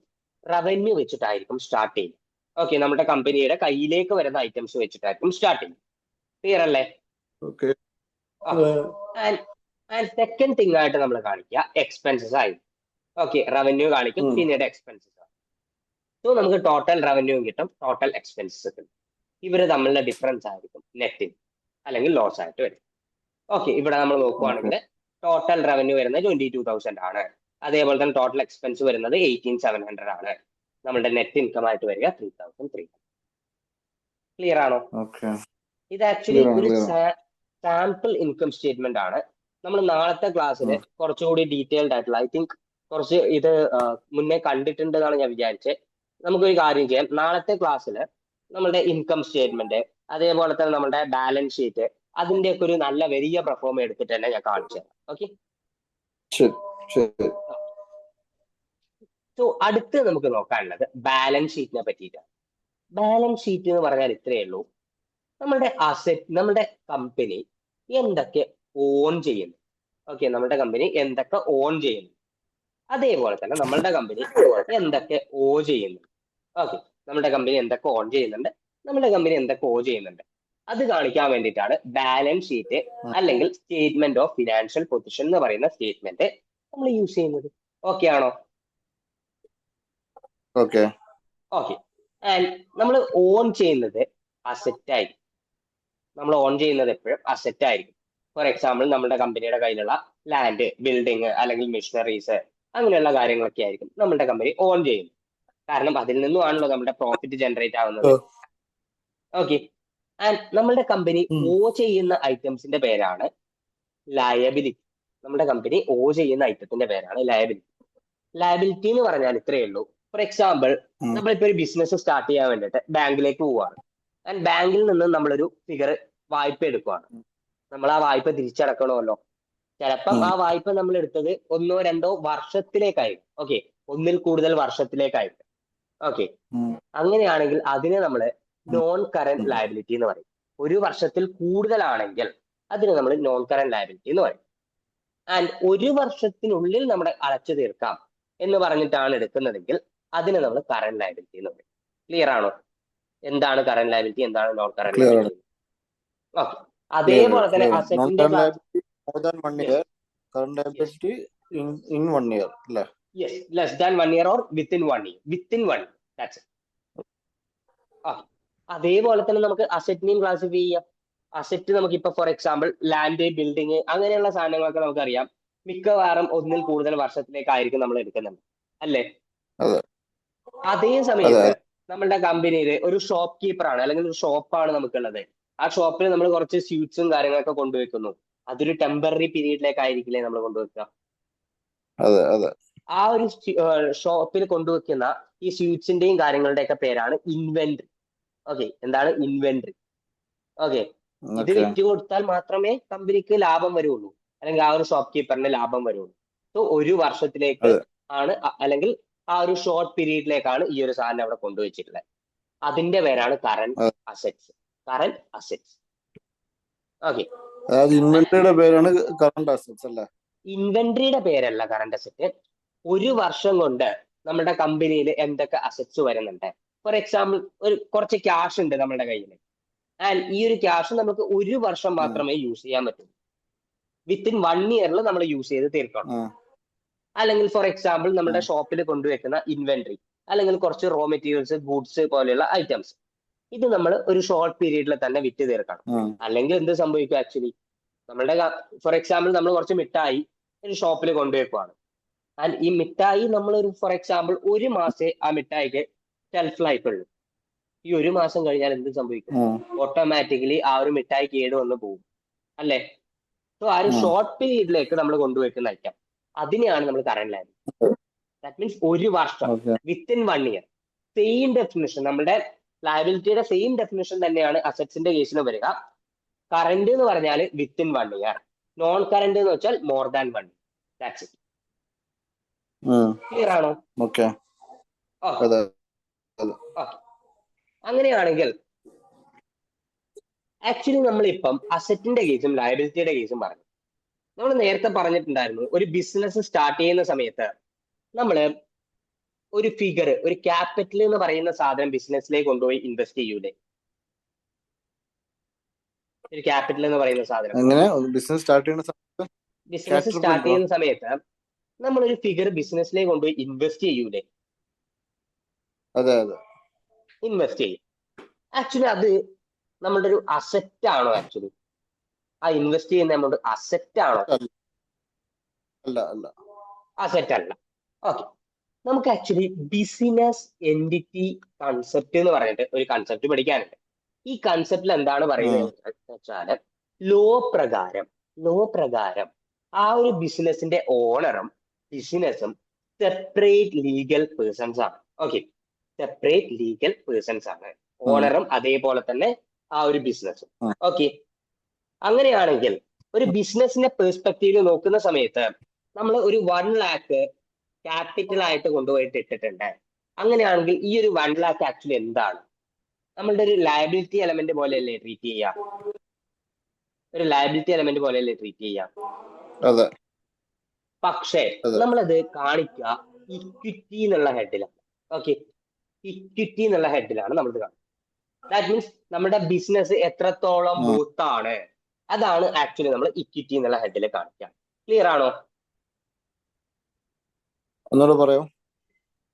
റവന്യൂ വെച്ചിട്ടായിരിക്കും സ്റ്റാർട്ട് ചെയ്യുക. ഓക്കെ, നമ്മുടെ കമ്പനിയുടെ കയ്യിലേക്ക് വരുന്ന ഐറ്റംസ് വെച്ചിട്ടായിരിക്കും സ്റ്റാർട്ട് ചെയ്യുക. ക്ലിയർ അല്ലേ? ഓക്കെ ആൻഡ് സെക്കൻഡ് തിങ് ആയിട്ട് നമ്മൾ കാണിക്കുക എക്സ്പെൻസസ് ആയിരിക്കും. ഓക്കെ, റവന്യൂ കാണിക്കും, പിന്നീട് എക്സ്പെൻസസ്. സോ നമുക്ക് ടോട്ടൽ റവന്യൂ കിട്ടും, ടോട്ടൽ എക്സ്പെൻസസ് കിട്ടും. ഇവര് തമ്മിലുള്ള ഡിഫറൻസ് ആയിരിക്കും നെറ്റിൽ അല്ലെങ്കിൽ ലോസ് ആയിട്ട് വരും. ഓക്കെ, ഇവിടെ നമ്മൾ നോക്കുവാണെങ്കിൽ ടോട്ടൽ റവന്യൂ വരുന്നത് 22,000 ആണ്. അതേപോലെ തന്നെ ടോട്ടൽ എക്സ്പെൻസ് വരുന്നത് 18,700 ആണ്. നമ്മുടെ നെറ്റ് ഇൻകം ആയിട്ട് വരിക 3,300. ക്ലിയർ ആണോ? ഓക്കെ ഇത് ആക്ച്വലി ഒരു സാമ്പിൾ ഇൻകം സ്റ്റേറ്റ്മെന്റ് ആണ്. നമ്മൾ നാളത്തെ ക്ലാസ്സിൽ കുറച്ചുകൂടി ഡീറ്റെയിൽഡ് ആയിട്ടുള്ള, ഐ തിങ്ക് കുറച്ച് ഇത് മുന്നേ കണ്ടിട്ടുണ്ടെന്നാണ് ഞാൻ വിചാരിച്ചത്. നമുക്കൊരു കാര്യം ചെയ്യാം, നാളത്തെ ക്ലാസ്സിൽ നമ്മുടെ ഇൻകം സ്റ്റേറ്റ്മെന്റ്, അതേപോലെ തന്നെ നമ്മുടെ ബാലൻസ് ഷീറ്റ്, അതിന്റെയൊക്കെ ഒരു നല്ല വലിയ പെർഫോം എടുത്തിട്ട് തന്നെ ഞാൻ കാണിച്ചു തരാം. ഓക്കെ. സോ അടുത്ത് നമുക്ക് നോക്കാനുള്ളത് ബാലൻസ് ഷീറ്റിനെ പറ്റിയിട്ടാണ്. ബാലൻസ് ഷീറ്റ് എന്ന് പറഞ്ഞാൽ ഇത്രയേ ഉള്ളൂ, നമ്മുടെ നമ്മുടെ കമ്പനി എന്തൊക്കെ ഓൺ ചെയ്യുന്നു. ഓക്കെ, നമ്മുടെ കമ്പനി എന്തൊക്കെ ഓൺ ചെയ്യുന്നു, അതേപോലെ തന്നെ നമ്മളുടെ കമ്പനി എന്തൊക്കെ ഓ ചെയ്യുന്നു. ഓക്കെ, നമ്മുടെ കമ്പനി എന്തൊക്കെ ഓൺ ചെയ്യുന്നുണ്ട്, നമ്മുടെ കമ്പനി എന്തൊക്കെ ഓ ചെയ്യുന്നുണ്ട്, അത് കാണിക്കാൻ വേണ്ടിയിട്ടാണ് ബാലൻസ് ഷീറ്റ് അല്ലെങ്കിൽ സ്റ്റേറ്റ്മെന്റ് ഓഫ് ഫിനാൻഷ്യൽ പൊസിഷൻ എന്ന് പറയുന്ന സ്റ്റേറ്റ്മെന്റ് നമ്മൾ യൂസ് ചെയ്യുന്നത്. ഓക്കെ ആണോ? ഓക്കെ ആൻഡ് നമ്മൾ ഓൺ ചെയ്യുന്നത് അസെറ്റ് ആയിരിക്കും. നമ്മൾ ഓൺ ചെയ്യുന്നത് എപ്പോഴും അസെറ്റ് ആയിരിക്കും. ഫോർ എക്സാമ്പിൾ, നമ്മുടെ കമ്പനിയുടെ കയ്യിലുള്ള ലാൻഡ്, ബിൽഡിങ്, അല്ലെങ്കിൽ മെഷീനറീസ്, അങ്ങനെയുള്ള കാര്യങ്ങളൊക്കെ ആയിരിക്കും നമ്മുടെ കമ്പനി ഓൺ ചെയ്യുന്നത്. കാരണം അതിൽ നിന്നുമാണല്ലോ നമ്മുടെ പ്രോഫിറ്റ് ജനറേറ്റ് ആവുന്നത്. ഓക്കെ. ആൻഡ് നമ്മളുടെ കമ്പനി ഓ ചെയ്യുന്ന ഐറ്റംസിന്റെ പേരാണ് ലയബിലിറ്റി. നമ്മുടെ കമ്പനി ഓ ചെയ്യുന്ന ഐറ്റത്തിന്റെ പേരാണ് ലയബിലിറ്റി. ലയബിലിറ്റി എന്ന് പറഞ്ഞാൽ ഇത്രയേ ഉള്ളൂ. ഫോർ എക്സാമ്പിൾ, നമ്മളിപ്പോ ഒരു ബിസിനസ് സ്റ്റാർട്ട് ചെയ്യാൻ വേണ്ടിയിട്ട് ബാങ്കിലേക്ക് പോവാണ്. ആൻഡ് ബാങ്കിൽ നിന്ന് നമ്മളൊരു ഫിഗർ വായ്പ എടുക്കുവാണ്. നമ്മൾ ആ വായ്പ തിരിച്ചടക്കണമല്ലോ. ചിലപ്പം ആ വായ്പ നമ്മൾ എടുത്തത് 1-2 വർഷത്തിലേക്കായിരിക്കും. ഓക്കെ, 1-ൽ കൂടുതൽ വർഷത്തിലേക്കായിരിക്കും. ഓക്കെ, അങ്ങനെയാണെങ്കിൽ അതിനെ നമ്മൾ നോൺ കറന്റ് ലയബിലിറ്റി എന്ന് പറയും. 1 വർഷത്തിൽ കൂടുതലാണെങ്കിൽ അതിന് നമ്മൾ നോൺ കറന്റ് ലയബിലിറ്റി എന്ന് പറയും. ആൻഡ് 1 വർഷത്തിനുള്ളിൽ നമ്മുടെ അടച്ചു തീർക്കാം എന്ന് പറഞ്ഞിട്ടാണ് എടുക്കുന്നതെങ്കിൽ അതിന് നമ്മൾ കറന്റ് ലയബിലിറ്റി എന്ന് പറയും. ക്ലിയർ ആണോ? എന്താണ് കറന്റ് ലയബിലിറ്റി, എന്താണ് non current Clear. Liability? Okay, അതേപോലെ തന്നെ അസറ്റിന്റെ More than 1 year, current liability in 1 year, അല്ലേ? Yes, less than 1 year or within 1 year. Within 1 year, that's it. അതേപോലെ തന്നെ നമുക്ക് അസറ്റിനെയും ക്ലാസിഫൈ ചെയ്യാം. അസറ്റ് നമുക്കിപ്പോ ഫോർ എക്സാമ്പിൾ ലാൻഡ്, ബിൽഡിങ് അങ്ങനെയുള്ള സാധനങ്ങളൊക്കെ നമുക്കറിയാം മിക്കവാറും 1-ൽ കൂടുതൽ വർഷത്തിലേക്കായിരിക്കും നമ്മൾ എടുക്കുന്നുണ്ട്, അല്ലേ? അതേ സമയത്ത് നമ്മളുടെ കമ്പനിയിൽ ഒരു ഷോപ്പ് കീപ്പർ ആണ്, അല്ലെങ്കിൽ ഒരു ഷോപ്പാണ് നമുക്കുള്ളത്. ആ ഷോപ്പിൽ നമ്മൾ കുറച്ച് സ്യൂട്ട്സും കാര്യങ്ങളൊക്കെ കൊണ്ടുവയ്ക്കുന്നു. അതൊരു ടെമ്പററി പീരീഡിലേക്കായിരിക്കില്ലേ നമ്മൾ കൊണ്ടുവെക്കുക? ആ ഒരു ഷോപ്പിൽ കൊണ്ടുവെക്കുന്ന ഈ സ്യൂട്ട്സിന്റെയും കാര്യങ്ങളുടെ ഒക്കെ പേരാണ് ഇൻവെന്ററി. ഓക്കെ, എന്താണ് ഇൻവെന്ററി? ഓക്കെ, ഇത് വിറ്റ് കൊടുത്താൽ മാത്രമേ കമ്പനിക്ക് ലാഭം വരുള്ളൂ, അല്ലെങ്കിൽ ആ ഒരു ഷോപ്പ് കീപ്പറിന് ലാഭം വരുള്ളൂ. സോ 1 വർഷത്തിലേക്ക് ആണ്, അല്ലെങ്കിൽ ആ ഒരു ഷോർട്ട് പീരീഡിലേക്കാണ് ഈ ഒരു സാധനം അവിടെ കൊണ്ടുവച്ചിട്ടുള്ളത്. അതിന്റെ പേരാണ് current assets. Current assets. Okay, ഇൻവെന്ററിയുടെ പേരാണ് കറന്റ് അസറ്റ്സ് അല്ലേ? ഇൻവെന്ററിയുടെ പേരല്ല കറന്റ് അസറ്റ്. 1 വർഷം കൊണ്ട് നമ്മുടെ കമ്പനിയിൽ എന്തൊക്കെ അസറ്റ്സ് വരുന്നുണ്ട്. ഫോർ എക്സാമ്പിൾ, കുറച്ച് ക്യാഷ് ഉണ്ട് നമ്മുടെ കയ്യിൽ. ആൻഡ് ഈ ഒരു ക്യാഷ് നമുക്ക് 1 വർഷം മാത്രമേ യൂസ് ചെയ്യാൻ പറ്റൂ. വിത്തിൻ 1 ഇയറിൽ നമ്മൾ യൂസ് ചെയ്ത് തീർക്കണം. അല്ലെങ്കിൽ ഫോർ എക്സാമ്പിൾ നമ്മുടെ ഷോപ്പിൽ കൊണ്ടുവെക്കുന്ന ഇൻവെന്ററി, അല്ലെങ്കിൽ കുറച്ച് റോ മെറ്റീരിയൽസ്, ഗുഡ്സ് പോലെയുള്ള ഐറ്റംസ്, ഇത് നമ്മൾ ഒരു ഷോർട്ട് പീരീഡിൽ തന്നെ വിറ്റ് തീർക്കണം. അല്ലെങ്കിൽ എന്ത് സംഭവിക്കും? ആക്ച്വലി നമ്മളുടെ ഫോർ എക്സാമ്പിൾ നമ്മൾ കുറച്ച് മിഠായി ഒരു ഷോപ്പിൽ കൊണ്ടുവെക്കുവാണ്. ആൻഡ് ഈ മിഠായി നമ്മൾ ഒരു ഫോർ എക്സാമ്പിൾ 1 മാസേ ആ മിഠായിക്ക് ഷെൽഫ് ലൈഫ് ഉള്ളൂ. ഈ 1 മാസം കഴിഞ്ഞാൽ എന്ത് സംഭവിക്കും? ഓട്ടോമാറ്റിക്കലി ആ ഒരു മിഠായി കേട് വന്ന് പോകും, അല്ലേ? സോ ആ ഒരു ഷോർട്ട് പീരീഡിലേക്ക് നമ്മൾ കൊണ്ടുവെക്കുന്ന ഐറ്റം, അതിനെയാണ് നമ്മൾ കറന്റ് ലയബിലിറ്റി. ദാറ്റ് മീൻസ് 1 വർഷം, വിത്തിൻ 1 ഇയർ. സെയിം ഡെഫിനിഷൻ, നമ്മുടെ ലയബിലിറ്റിയുടെ സെയിം ഡെഫിനിഷൻ തന്നെയാണ് അസറ്റ്സിന്റെ കേസിൽ വരിക. കറന്റ് എന്ന് പറഞ്ഞാൽ വിത്തിൻ 1 ഇയർ, നോൺ കറന്റ് എന്ന് വെച്ചാൽ more than 1 year. That's it. Clear ആണോ? അങ്ങനെയാണെങ്കിൽ ആക്ച്വലി നമ്മളിപ്പം അസറ്റിന്റെ കേസും ലയബിലിറ്റിയുടെ കേസും പറഞ്ഞു. നമ്മൾ നേരത്തെ പറഞ്ഞിട്ടുണ്ടായിരുന്നു, ഒരു ബിസിനസ് സ്റ്റാർട്ട് ചെയ്യുന്ന സമയത്ത് നമ്മൾ ഒരു ഫിഗർ, ഒരു ക്യാപിറ്റൽ എന്ന് പറയുന്ന സാധനം ബിസിനസ്സിലേക്ക് കൊണ്ടുപോയി ഇൻവെസ്റ്റ് ചെയ്യൂലേ? ഒരു ക്യാപിറ്റൽ എന്ന് പറയുന്ന സാധനം ബിസിനസ് സ്റ്റാർട്ട് ചെയ്യുന്ന സമയത്ത് നമ്മളൊരു ഫിഗർ ബിസിനസ്സിലേക്ക് കൊണ്ടുപോയി ഇൻവെസ്റ്റ് ചെയ്യൂലേ? ഇൻവെസ്റ്റ് ചെയ്യും. ആക്ച്വലി അത് നമ്മളുടെ ഒരു അസറ്റ് ആണോ? ആക്ച്വലി ആ ഇൻവെസ്റ്റ് ചെയ്യുന്ന നമ്മളുടെ അസറ്റ് ആണോ? അസറ്റ് അല്ല. ഓക്കെ, നമുക്ക് ആക്ച്വലി ബിസിനസ് എൻറ്റിറ്റി കൺസെപ്റ്റ് എന്ന് പറഞ്ഞിട്ട് ഒരു കൺസെപ്റ്റ് പഠിക്കാനുണ്ട്. ഈ കൺസെപ്റ്റിൽ എന്താണ് പറയുന്നത് വെച്ചാൽ, ലോ പ്രകാരം ആ ഒരു ബിസിനസിന്റെ ഓണറും ബിസിനസ്സും സെപ്പറേറ്റ് ലീഗൽ പേഴ്സൺസ് ആണ്. ഓക്കെ, സെപ്പറേറ്റ് ലീഗൽ പേഴ്സൺസ് ആണ് ഓണറും അതേപോലെ തന്നെ ആ ഒരു ബിസിനസ്സും. ഓക്കെ, അങ്ങനെയാണെങ്കിൽ ഒരു ബിസിനസിന്റെ പെർസ്പെക്റ്റീവ് നോക്കുന്ന സമയത്ത് നമ്മൾ ഒരു 1 lakh ക്യാപിറ്റൽ ആയിട്ട് കൊണ്ടുപോയിട്ട് ഇട്ടിട്ടുണ്ട്. അങ്ങനെയാണെങ്കിൽ ഈ ഒരു 1 lakh ആക്ച്വലി എന്താണ്? നമ്മളുടെ ഒരു ലയബിലിറ്റി എലമെന്റ് പോലെയല്ലേ ട്രീറ്റ് ചെയ്യാം? ഒരു ലയബിലിറ്റി എലമെന്റ് പോലെയല്ലേ ട്രീറ്റ് ചെയ്യാം? പക്ഷേ നമ്മളത് കാണിക്കുക ഇക്വിറ്റി എന്നുള്ള ഹെഡിലാണ്. ഓക്കെ, ഇക്വിറ്റി എന്നുള്ള ഹെഡിലാണ് നമ്മളത് കാണുന്നത്. ദാറ്റ് മീൻസ് നമ്മുടെ ബിസിനസ് എത്രത്തോളം മൂത്താണ്, അതാണ് ആക്ച്വലി നമ്മൾ ഇക്വിറ്റി എന്നുള്ള ഹെഡിൽ കാണിക്കുക. ക്ലിയർ ആണോ? ഒന്നുകൂടെ പറയോ?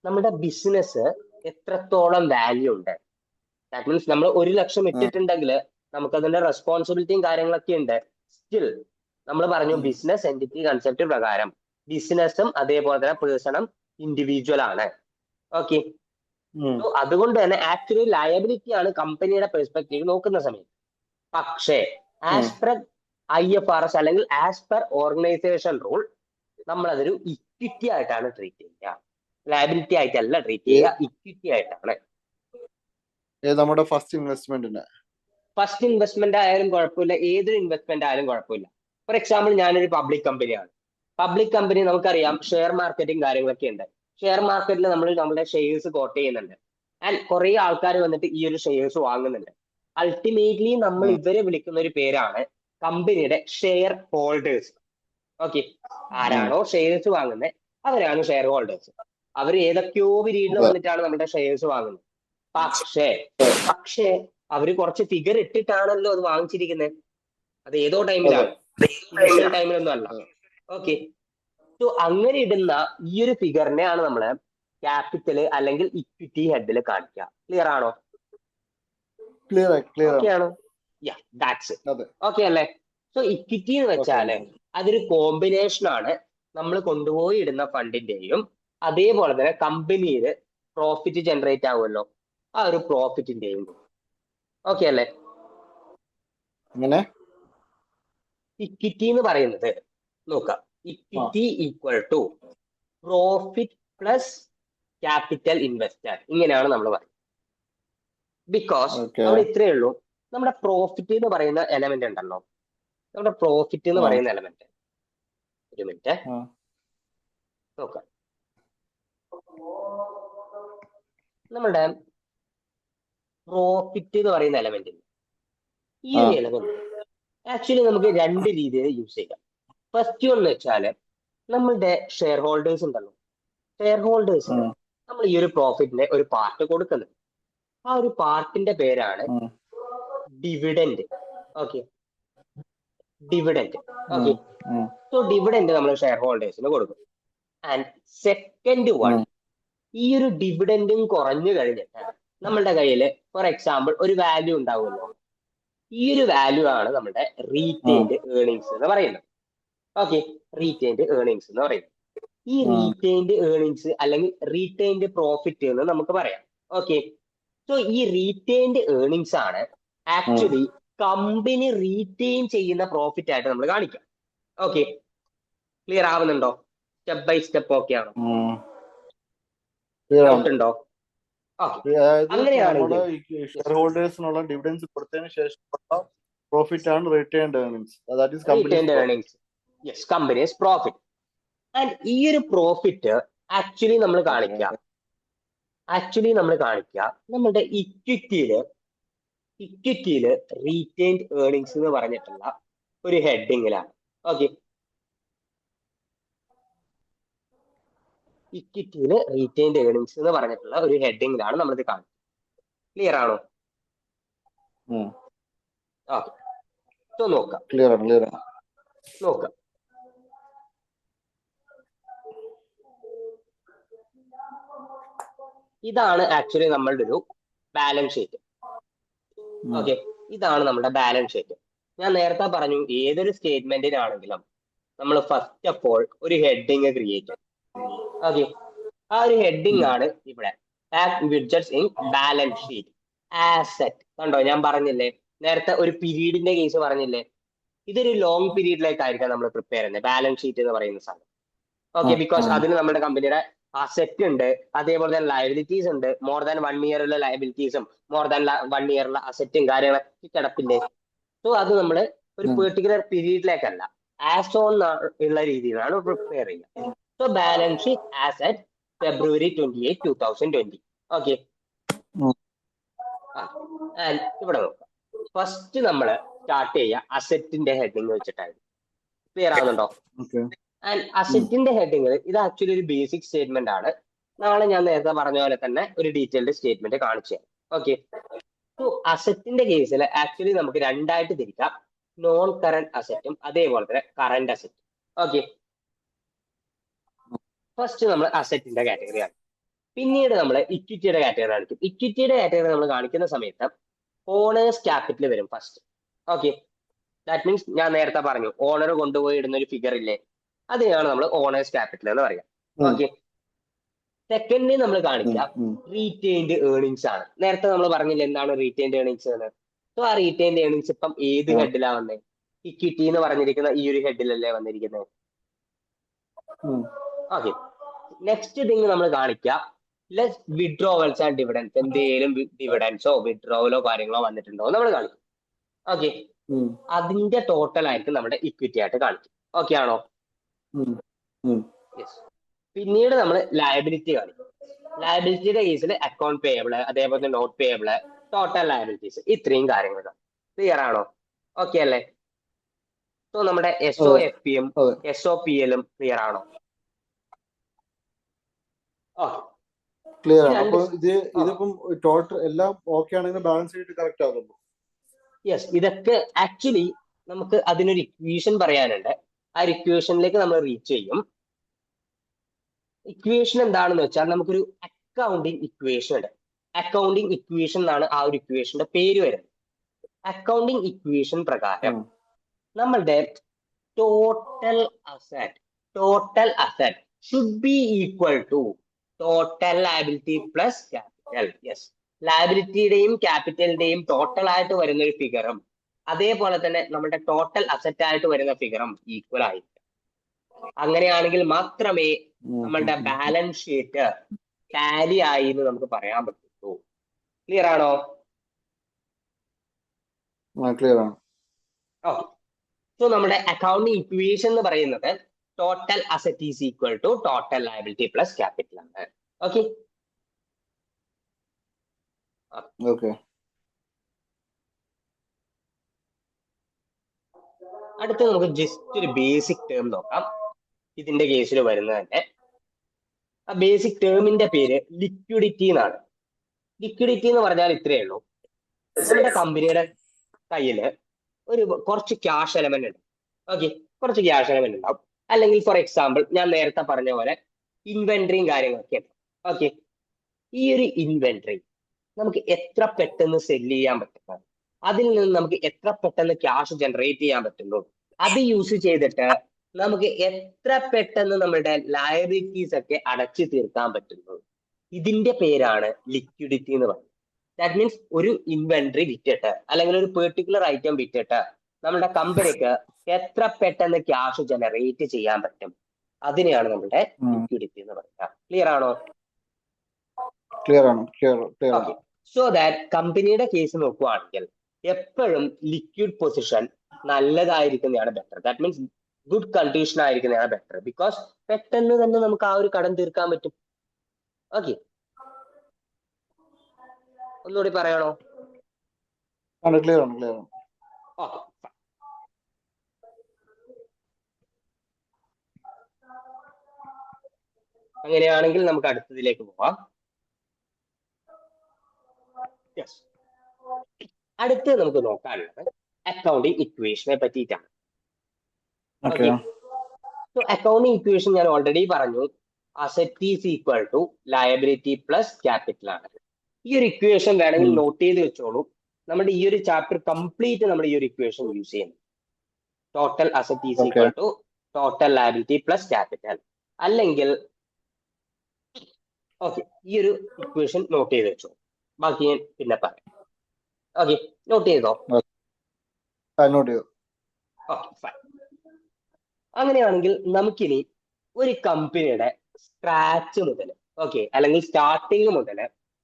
നമ്മുടെ ബിസിനസ് എത്രത്തോളം വാല്യൂ ഉണ്ട്. ദാറ്റ് മീൻസ് നമ്മൾ 1 ലക്ഷം ഇട്ടിട്ടുണ്ടെങ്കിൽ നമുക്ക് അതിന്റെ റെസ്പോൺസിബിലിറ്റിയും കാര്യങ്ങളൊക്കെ ഉണ്ട്. സ്റ്റിൽ നമ്മൾ പറഞ്ഞു ബിസിനസ് എൻറ്റിറ്റി കൺസെപ്റ്റ് പ്രകാരം ബിസിനസ്സും അതേപോലെ തന്നെ പേഴ്സണും ഇൻഡിവിജ്വൽ ആണ്. ഓക്കെ, അതുകൊണ്ട് തന്നെ ആക്ച്വലി ലയബിലിറ്റി ആണ് കമ്പനിയുടെ പെർസ്പെക്റ്റീവ് നോക്കുന്ന സമയത്ത്. പക്ഷേ ആസ് പെർ IFRS അല്ലെങ്കിൽ ആസ് പെർ ഓർഗനൈസേഷൻ റൂൾ നമ്മൾ അതൊരു ഇക്വിറ്റി ആയിട്ടാണ് ട്രീറ്റ് ചെയ്യുക. ലയബിലിറ്റി ആയിട്ടല്ല ട്രീറ്റ് ചെയ്യുക, ഇക്വിറ്റി ആയിട്ടാണ്. നമ്മുടെ ഫസ്റ്റ് ഇൻവെസ്റ്റ്മെന്റിന് ഫസ്റ്റ് ഇൻവെസ്റ്റ്മെന്റ് ആയാലും കുഴപ്പമില്ല, ഏതൊരു ഇൻവെസ്റ്റ്മെന്റ് ആയാലും കുഴപ്പമില്ല. ഫോർ എക്സാമ്പിൾ ഞാനൊരു പബ്ലിക് കമ്പനിയാണ്. പബ്ലിക് കമ്പനി നമുക്കറിയാം ഷെയർ മാർക്കറ്റും കാര്യങ്ങളൊക്കെ ഉണ്ട്. ഷെയർ മാർക്കറ്റിൽ നമ്മൾ നമ്മുടെ ഷെയർസ് കോട്ട് ചെയ്യുന്നുണ്ട്. ആൻഡ് കുറെ ആൾക്കാർ വന്നിട്ട് ഈ ഒരു ഷെയർസ് വാങ്ങുന്നുണ്ട്. അൾട്ടിമേറ്റ്ലി നമ്മൾ ഇവരെ വിളിക്കുന്ന ഒരു പേരാണ് കമ്പനിയുടെ ഷെയർ ഹോൾഡേഴ്സ്. ഓക്കെ, ആരാണോ ഷെയർസ് വാങ്ങുന്നത് അവരാണ് ഷെയർ ഹോൾഡേഴ്സ്. അവർ ഏതൊക്കെയോ പീരീഡിൽ വന്നിട്ടാണ് നമ്മുടെ ഷെയർസ് വാങ്ങുന്നത്. പക്ഷേ അവര് കുറച്ച് ഫിഗർ ഇട്ടിട്ടാണല്ലോ അത് വാങ്ങിച്ചിരിക്കുന്നത്. അത് ഏതോ ടൈമിലാണ്, ഇനിഷ്യൽ ടൈമിലൊന്നും അല്ല. ഓക്കെ, സോ അങ്ങനെ ഇടുന്ന ഈ ഒരു ഫിഗറിനെയാണ് നമ്മള് ക്യാപിറ്റല് അല്ലെങ്കിൽ ഇക്വിറ്റി ഹെഡിൽ കാണിക്കുക. ക്ലിയർ ആണോ? ഓക്കെ ആണോ? യാ, ദാറ്റ്സ് ഓക്കെ അല്ലേ? സോ ഇക്വിറ്റി എന്ന് വെച്ചാല് അതൊരു കോമ്പിനേഷൻ ആണ് നമ്മൾ കൊണ്ടുപോയി ഇടുന്ന ഫണ്ടിന്റെയും അതേപോലെ തന്നെ കമ്പനിയിൽ പ്രോഫിറ്റ് ജനറേറ്റ് ആവുമല്ലോ ആ ഒരു പ്രോഫിറ്റിന്റെയും. ഓക്കെ അല്ലേ? അങ്ങനെ ഇക്വിറ്റി എന്ന് പറയുന്നത് നോക്കാം, equity equal to profit plus capital investor, ഇങ്ങനെയാണ് നമ്മൾ പറയുന്നത്. ബിക്കോസ് അവിടെ ഇത്രയേ ഉള്ളൂ, നമ്മുടെ പ്രോഫിറ്റ് എന്ന് പറയുന്ന എലമെന്റ് ഉണ്ടല്ലോ, നമ്മുടെ പ്രോഫിറ്റ് എന്ന് പറയുന്ന എലമെന്റ്, ഒരു മിനിറ്റ് നോക്കാം. നമ്മുടെ പ്രോഫിറ്റ് എന്ന് പറയുന്ന എലമെന്റ്, ഈ ഒരു എലമെന്റ് ആക്ച്വലി നമുക്ക് രണ്ട് രീതിയിൽ യൂസ് ചെയ്യാം. ഫസ്റ്റ് എന്ന് വെച്ചാല് നമ്മളുടെ ഷെയർ ഹോൾഡേഴ്സ് ഉണ്ടല്ലോ, ഷെയർ ഹോൾഡേഴ്സിന് നമ്മൾ ഈ ഒരു പ്രോഫിറ്റിന്റെ ഒരു പാർട്ട് കൊടുക്കുന്നത്. ആ ഒരു പാർട്ടിന്റെ പേരാണ് dividend. Okay, dividend. Okay, so dividend നമ്മൾ ഷെയർ ഹോൾഡേഴ്സിന് കൊടുക്കും. ആൻഡ് സെക്കൻഡ് വൺ, ഈ ഒരു ഡിവിഡൻഡും കുറഞ്ഞു കഴിഞ്ഞിട്ട് നമ്മളുടെ കയ്യിൽ ഫോർ എക്സാമ്പിൾ ഒരു വാല്യൂ ഉണ്ടാവുമല്ലോ, ഈ ഒരു വാല്യൂ ആണ് നമ്മുടെ റീറ്റെയിൻഡ് ഏർണിങ്സ് എന്ന് പറയുന്നത്. ഓക്കെ, റീറ്റെയിൻഡ് ഏർണിങ്സ് എന്ന് പറയുന്നത്. ഈ റീറ്റെയിൻഡ് ഏർണിങ്സ് അല്ലെങ്കിൽ റീറ്റെയിൻഡ് പ്രോഫിറ്റ് എന്ന് നമുക്ക് പറയാം. ഓക്കെ, സോ ഈ റീറ്റെയിൻഡ് ഏർണിങ്സ് ആണ് ആക്ച്വലി കമ്പനി റീറ്റെയിൻ ചെയ്യുന്ന പ്രോഫിറ്റ് ആയിട്ട് നമ്മൾ കാണിക്കാം. ഓക്കെ, ക്ലിയർ ആവുന്നുണ്ടോ? സ്റ്റെപ്പ് ബൈ സ്റ്റെപ്പ് ഓക്കെ ആണോ? ഡൗട്ട് ഉണ്ടോ? അങ്ങനെയാണ് ഷെയർ ഹോൾഡേഴ്സിനുള്ള ഡിവിഡൻസ് കൊടുത്തതിന് ശേഷം പ്രോഫിറ്റ് ആണ് returned earnings. Returned earnings, yes, companies profit. And ഈ ഒരു പ്രോഫിറ്റ് ആക്ച്വലി നമ്മൾ കാണിക്കുക നമ്മുടെ ഇക്വിറ്റിയില് റീറ്റെയിൻഡ് ഏർണിങ്സ് എന്ന് പറഞ്ഞിട്ടുള്ള ഒരു ഹെഡിങ്ങിലാണ്. ഓക്കെ, ഇക്വിറ്റിയില് റീറ്റെയിൻഡ് ഏർണിങ്സ് എന്ന് പറഞ്ഞിട്ടുള്ള ഒരു ഹെഡിങ്ങിലാണ് നമ്മളിത് കാണുന്നത്. ക്ലിയർ ആണോ? ഓക്കെ, സോ നോക്കാം. ഇതാണ് ആക്ച്വലി നമ്മളുടെ ഒരു ബാലൻസ് ഷീറ്റ്. ഓക്കെ, ഇതാണ് നമ്മുടെ ബാലൻസ് ഷീറ്റ്. ഞാൻ നേരത്തെ പറഞ്ഞു ഏതൊരു സ്റ്റേറ്റ്മെന്റിനാണെങ്കിലും നമ്മൾ ഫസ്റ്റ് ഓഫ് ഓൾ ഒരു ഹെഡിങ് ക്രിയേറ്റ് ചെയ്യും. ഓക്കെ, ആ ഒരു ഹെഡിങ് ആണ് ഇവിടെ widgets in balance sheet asset. കണ്ടോ, ഞാൻ പറഞ്ഞില്ലേ നേരത്തെ ഒരു പീരീഡിന്റെ കേസ് പറഞ്ഞില്ലേ, ഇതൊരു ലോങ് പീരീഡിലേക്കായിരിക്കാം നമ്മൾ പ്രിപ്പയർ ചെയ്യുന്നത് ബാലൻസ് ഷീറ്റ് എന്ന് പറയുന്ന സാധനം. ഓക്കെ, ബിക്കോസ് അതിന് നമ്മുടെ കമ്പനിയുടെ അസെറ്റ് ഉണ്ട്, അതേപോലെ തന്നെ ലയബിലിറ്റീസ് ഉണ്ട്. മോർ ദാൻ 1 ഇയറുള്ള ലയബിലിറ്റീസും മോർ ദാൻ 1 ഇയറുള്ള അസെറ്റും കാര്യങ്ങളൊക്കെ കിടപ്പില്ലേ. സോ അത് നമ്മൾ ഒരു പെർട്ടിക്കുലർ പീരീഡിലേക്കല്ല, ആസ് ഓൺ ഉള്ള രീതിയിലാണ് പ്രിപ്പയർ ചെയ്യുക. So balance sheet as at February 28, 2020. Okay, and ഇവിടെ നോക്കാം. ഫസ്റ്റ് നമ്മൾ സ്റ്റാർട്ട് ചെയ്യുക അസെറ്റിന്റെ ഹെഡിങ് വെച്ചിട്ടായിരുന്നു. ക്ലിയർ ആവുന്നുണ്ടോ? ആൻഡ് അസെറ്റിന്റെ ഹെഡിങ് ഇത് ആക്ച്വലി ഒരു ബേസിക് സ്റ്റേറ്റ്മെന്റ് ആണ്. നാളെ ഞാൻ നേരത്തെ പറഞ്ഞ പോലെ തന്നെ ഒരു ഡീറ്റെയിൽഡ് സ്റ്റേറ്റ്മെന്റ് കാണിച്ചു തരാം. ഓക്കെ, സോ അസെറ്റിന്റെ കേസിൽ ആക്ച്വലി നമുക്ക് രണ്ടായിട്ട് തിരിക്കാം, നോൺ കറന്റ് അസെറ്റും അതേപോലെ തന്നെ കറന്റ് അസെറ്റും. ഓക്കെ, ഫസ്റ്റ് നമ്മൾ അസെറ്റിന്റെ കാറ്റഗറി ആണ്, പിന്നീട് നമ്മൾ ഇക്വിറ്റിയുടെ കാറ്റഗറി കാണിക്കും. ഇക്വിറ്റിയുടെ കാറ്റഗറി നമ്മൾ കാണിക്കുന്ന സമയത്ത് ഓണേഴ്സ് ക്യാപിറ്റൽ വരും ഫസ്റ്റ്. ഓക്കെ, ദാറ്റ് മീൻസ് ഞാൻ നേരത്തെ പറഞ്ഞു ഓണർ കൊണ്ടുപോയി ഇടുന്ന ഒരു ഫിഗർ ഇല്ലേ, അതിനാണ് നമ്മൾ ഓണേഴ്സ് ക്യാപിറ്റൽ എന്ന് പറയാം. ഓക്കെ, സെക്കൻഡിൽ നമ്മൾ കാണിക്കാം റീറ്റെയിൻഡ് ഏർണിങ്സ് ആണ്. നേരത്തെ നമ്മൾ പറഞ്ഞില്ല എന്താണ് റീറ്റെയിൻഡ് ഏർണിങ്സ് എന്ന്. സോ ആ റീറ്റെയിൻഡ് ഏർണിങ്സ് ഇപ്പം ഏത് ഹെഡിലാ വന്നേ? ഇക്വിറ്റി എന്ന് പറഞ്ഞിരിക്കുന്ന ഈ ഒരു ഹെഡിലല്ലേ വന്നിരിക്കുന്നത്. ഓക്കെ, നെക്സ്റ്റ് തിങ് നമ്മൾ കാണിക്കാം ലെസ് വിഡ്രോവൽസ് ആൻഡ് ഡിവിഡൻസ്, എന്തെങ്കിലും ഡിവിഡൻസോ വിഡ്രോവലോ കാര്യങ്ങളോ വന്നിട്ടുണ്ടോ നമ്മൾ കാണിക്കും. ഓക്കെ, ഉം, അതിന്റെ ടോട്ടൽ ആയിരിക്കും നമ്മുടെ ഇക്വിറ്റി ആയിട്ട് കാണിക്കും. ഓക്കെ ആണോ? ഉം, ഉം. യെസ്. പിന്നീട് നമ്മൾ ലയബിലിറ്റി കാണിക്കും. ലയബിലിറ്റിയുടെ കേസിൽ അക്കൗണ്ട് പേയബിള്, അതേപോലെ നോട്ട് പേയബിള്, ടോട്ടൽ ലയബിലിറ്റീസ്, ഇത്രയും കാര്യങ്ങൾ. ക്ലിയർ ആണോ? ഓക്കെ അല്ലേ? സോ നമ്മുടെ എസ് ഒ അതെ എഫ് പിയും അതെ എസ് ഒ പി എല്ലും ക്ലിയർ ആണോ? ഓക്കെ. ക്ലിയർ ഈ ആണ്. രണ്ട് അപ്പൊ ഇതിപ്പം ടോട്ടൽ എല്ലാം ഓക്കെ ആണെങ്കിൽ ബാലൻസ് ഷീറ്റ് കറക്റ്റ് ആകുന്നു. യെസ്, ഇതൊക്കെ ആക്ച്വലി നമുക്ക് അതിനൊരു ഇക്വേഷൻ പറയാനുണ്ട്. ആ ഒരു ഇക്വേഷനിലേക്ക് നമ്മൾ റീച്ച് ചെയ്യും. ഇക്വേഷൻ എന്താണെന്ന് വെച്ചാൽ നമുക്കൊരു അക്കൗണ്ടിങ് ഇക്വേഷൻ ഉണ്ട്. അക്കൗണ്ടിങ് ഇക്വേഷൻ എന്നാണ് ആ ഒരു ഇക്വേഷന്റെ പേര് വരുന്നത്. അക്കൗണ്ടിങ് ഇക്വേഷൻ പ്രകാരം നമ്മളുടെ total asset should be equal to total liability plus capital. Yes, ലയബിലിറ്റിയുടെയും ക്യാപിറ്റലിന്റെയും ടോട്ടൽ ആയിട്ട് വരുന്ന ഒരു ഫിഗറും അതേപോലെ തന്നെ നമ്മുടെ ടോട്ടൽ അസറ്റ് ആയിട്ട് വരുന്ന ഫിഗറും ഈക്വൽ ആയിരിക്കും. അങ്ങനെയാണെങ്കിൽ മാത്രമേ നമ്മളുടെ ബാലൻസ് ഷീറ്റ് ടാലി ആയി എന്ന് നമുക്ക് പറയാൻ പറ്റുള്ളൂ. ക്ലിയർ ആണോ? ക്ലിയർ ആണ്. ഓക്കെ. സോ നമ്മുടെ അക്കൗണ്ടിങ് ഇക്വേഷൻ എന്ന് പറയുന്നത് total asset is equal to total liability plus capital ആണ്. ഓക്കെ. ഓക്കെ. അടുത്ത നമുക്ക് ജസ്റ്റ് ഒരു ബേസിക് ടേം നോക്കാം. ഇതിന്റെ കേസിൽ വരുന്നത് തന്നെ ആ ബേസിക് ടേമിന്റെ പേര് ലിക്വിഡിറ്റി എന്നാണ്. ലിക്വിഡിറ്റി എന്ന് പറഞ്ഞാൽ ഇത്രയേ ഉള്ളൂ. നമ്മുടെ കമ്പനിയുടെ കയ്യില് കുറച്ച് ക്യാഷ് എലമെന്റ് ഉണ്ട്. ഓക്കെ, കുറച്ച് ക്യാഷ് എലമെന്റ് ഉണ്ടാവും. അല്ലെങ്കിൽ ഫോർ എക്സാമ്പിൾ ഞാൻ നേരത്തെ പറഞ്ഞ പോലെ ഇൻവെന്ററിയും കാര്യങ്ങളൊക്കെ ഉണ്ട്. ഓക്കെ, ഈ ഒരു ഇൻവെന്ററി നമുക്ക് എത്ര പെട്ടെന്ന് സെല് ചെയ്യാൻ പറ്റുന്നു, അതിൽ നിന്ന് നമുക്ക് എത്ര പെട്ടെന്ന് ക്യാഷ് ജനറേറ്റ് ചെയ്യാൻ പറ്റുന്നു, അത് യൂസ് ചെയ്തിട്ട് നമുക്ക് എത്ര പെട്ടെന്ന് നമ്മുടെ ലയബിലിറ്റീസ് ഒക്കെ അടച്ചു തീർക്കാൻ പറ്റുന്നു, ഇതിന്റെ പേരാണ് ലിക്വിഡിറ്റി എന്ന് പറയുന്നത്. ദാറ്റ് മീൻസ് ഒരു ഇൻവെന്ററി വിറ്റിട്ട് അല്ലെങ്കിൽ ഒരു പെർട്ടിക്കുലർ ഐറ്റം വിറ്റിട്ട് നമ്മുടെ കമ്പനിക്ക് എത്ര പെട്ടെന്ന് ക്യാഷ് ജനറേറ്റ് ചെയ്യാൻ പറ്റും, അതിനെയാണ് നമ്മുടെ ലിക്വിഡിറ്റി എന്ന് പറയുക. ക്ലിയർ ആണോ? ക്ലിയർ ആണ്. Clear okay. സോ ദാറ്റ് കമ്പനിയുടെ കേസ് നോക്കുവാണെങ്കിൽ എപ്പോഴും ലിക്വിഡ് പൊസിഷൻ നല്ലതായിരിക്കുന്നതാണ് better. That means good condition ആയിരിക്കുന്നതാണ് ബെറ്റർ. ബിക്കോസ് പെട്ടെന്ന് തന്നെ നമുക്ക് ആ ഒരു കടം തീർക്കാൻ പറ്റും. ഓക്കെ, ഒന്നുകൂടി പറയണോ? ആണ്. ക്ലിയർ ആണ്. ക്ലിയർ ആണ്. ഓക്കെ, അങ്ങനെയാണെങ്കിൽ നമുക്ക് അടുത്തതിലേക്ക് പോവാം. യെസ്, അടുത്ത് നമുക്ക് നോക്കാനുള്ളത് അക്കൗണ്ടിങ് ഇക്വേഷനെ പറ്റിയിട്ടാണ്. ഓക്കെ. സോ അക്കൗണ്ടിങ് ഇക്വേഷൻ ഞാൻ ഓൾറെഡി പറഞ്ഞു, asset is equal to liability plus capital ആണ്. ഈ ഒരു ഇക്വേഷൻ വേണമെങ്കിൽ നോട്ട് ചെയ്ത് വെച്ചോളൂ. നമ്മുടെ ഈ ഒരു ചാപ്റ്റർ കംപ്ലീറ്റ് നമ്മൾ ഈ ഒരു ഇക്വേഷൻ യൂസ് ചെയ്യുന്നു. Total asset is equal to total liability plus capital. അല്ലെങ്കിൽ ഓക്കെ, ഈ ഒരു ഇക്വേഷൻ നോട്ട് ചെയ്ത് വെച്ചോ, ബാക്കി ഞാൻ പിന്നെ പറയാം. ഓക്കെ, നോട്ട് ചെയ്തോ? നോട്ട് ചെയ്തു. Okay, fine. അങ്ങനെയാണെങ്കിൽ നമുക്കിനി ഒരു കമ്പനിയുടെ സ്ക്രാച്ച് മുതൽ ഓക്കെ, അല്ലെങ്കിൽ സ്റ്റാർട്ടിങ് മുതൽ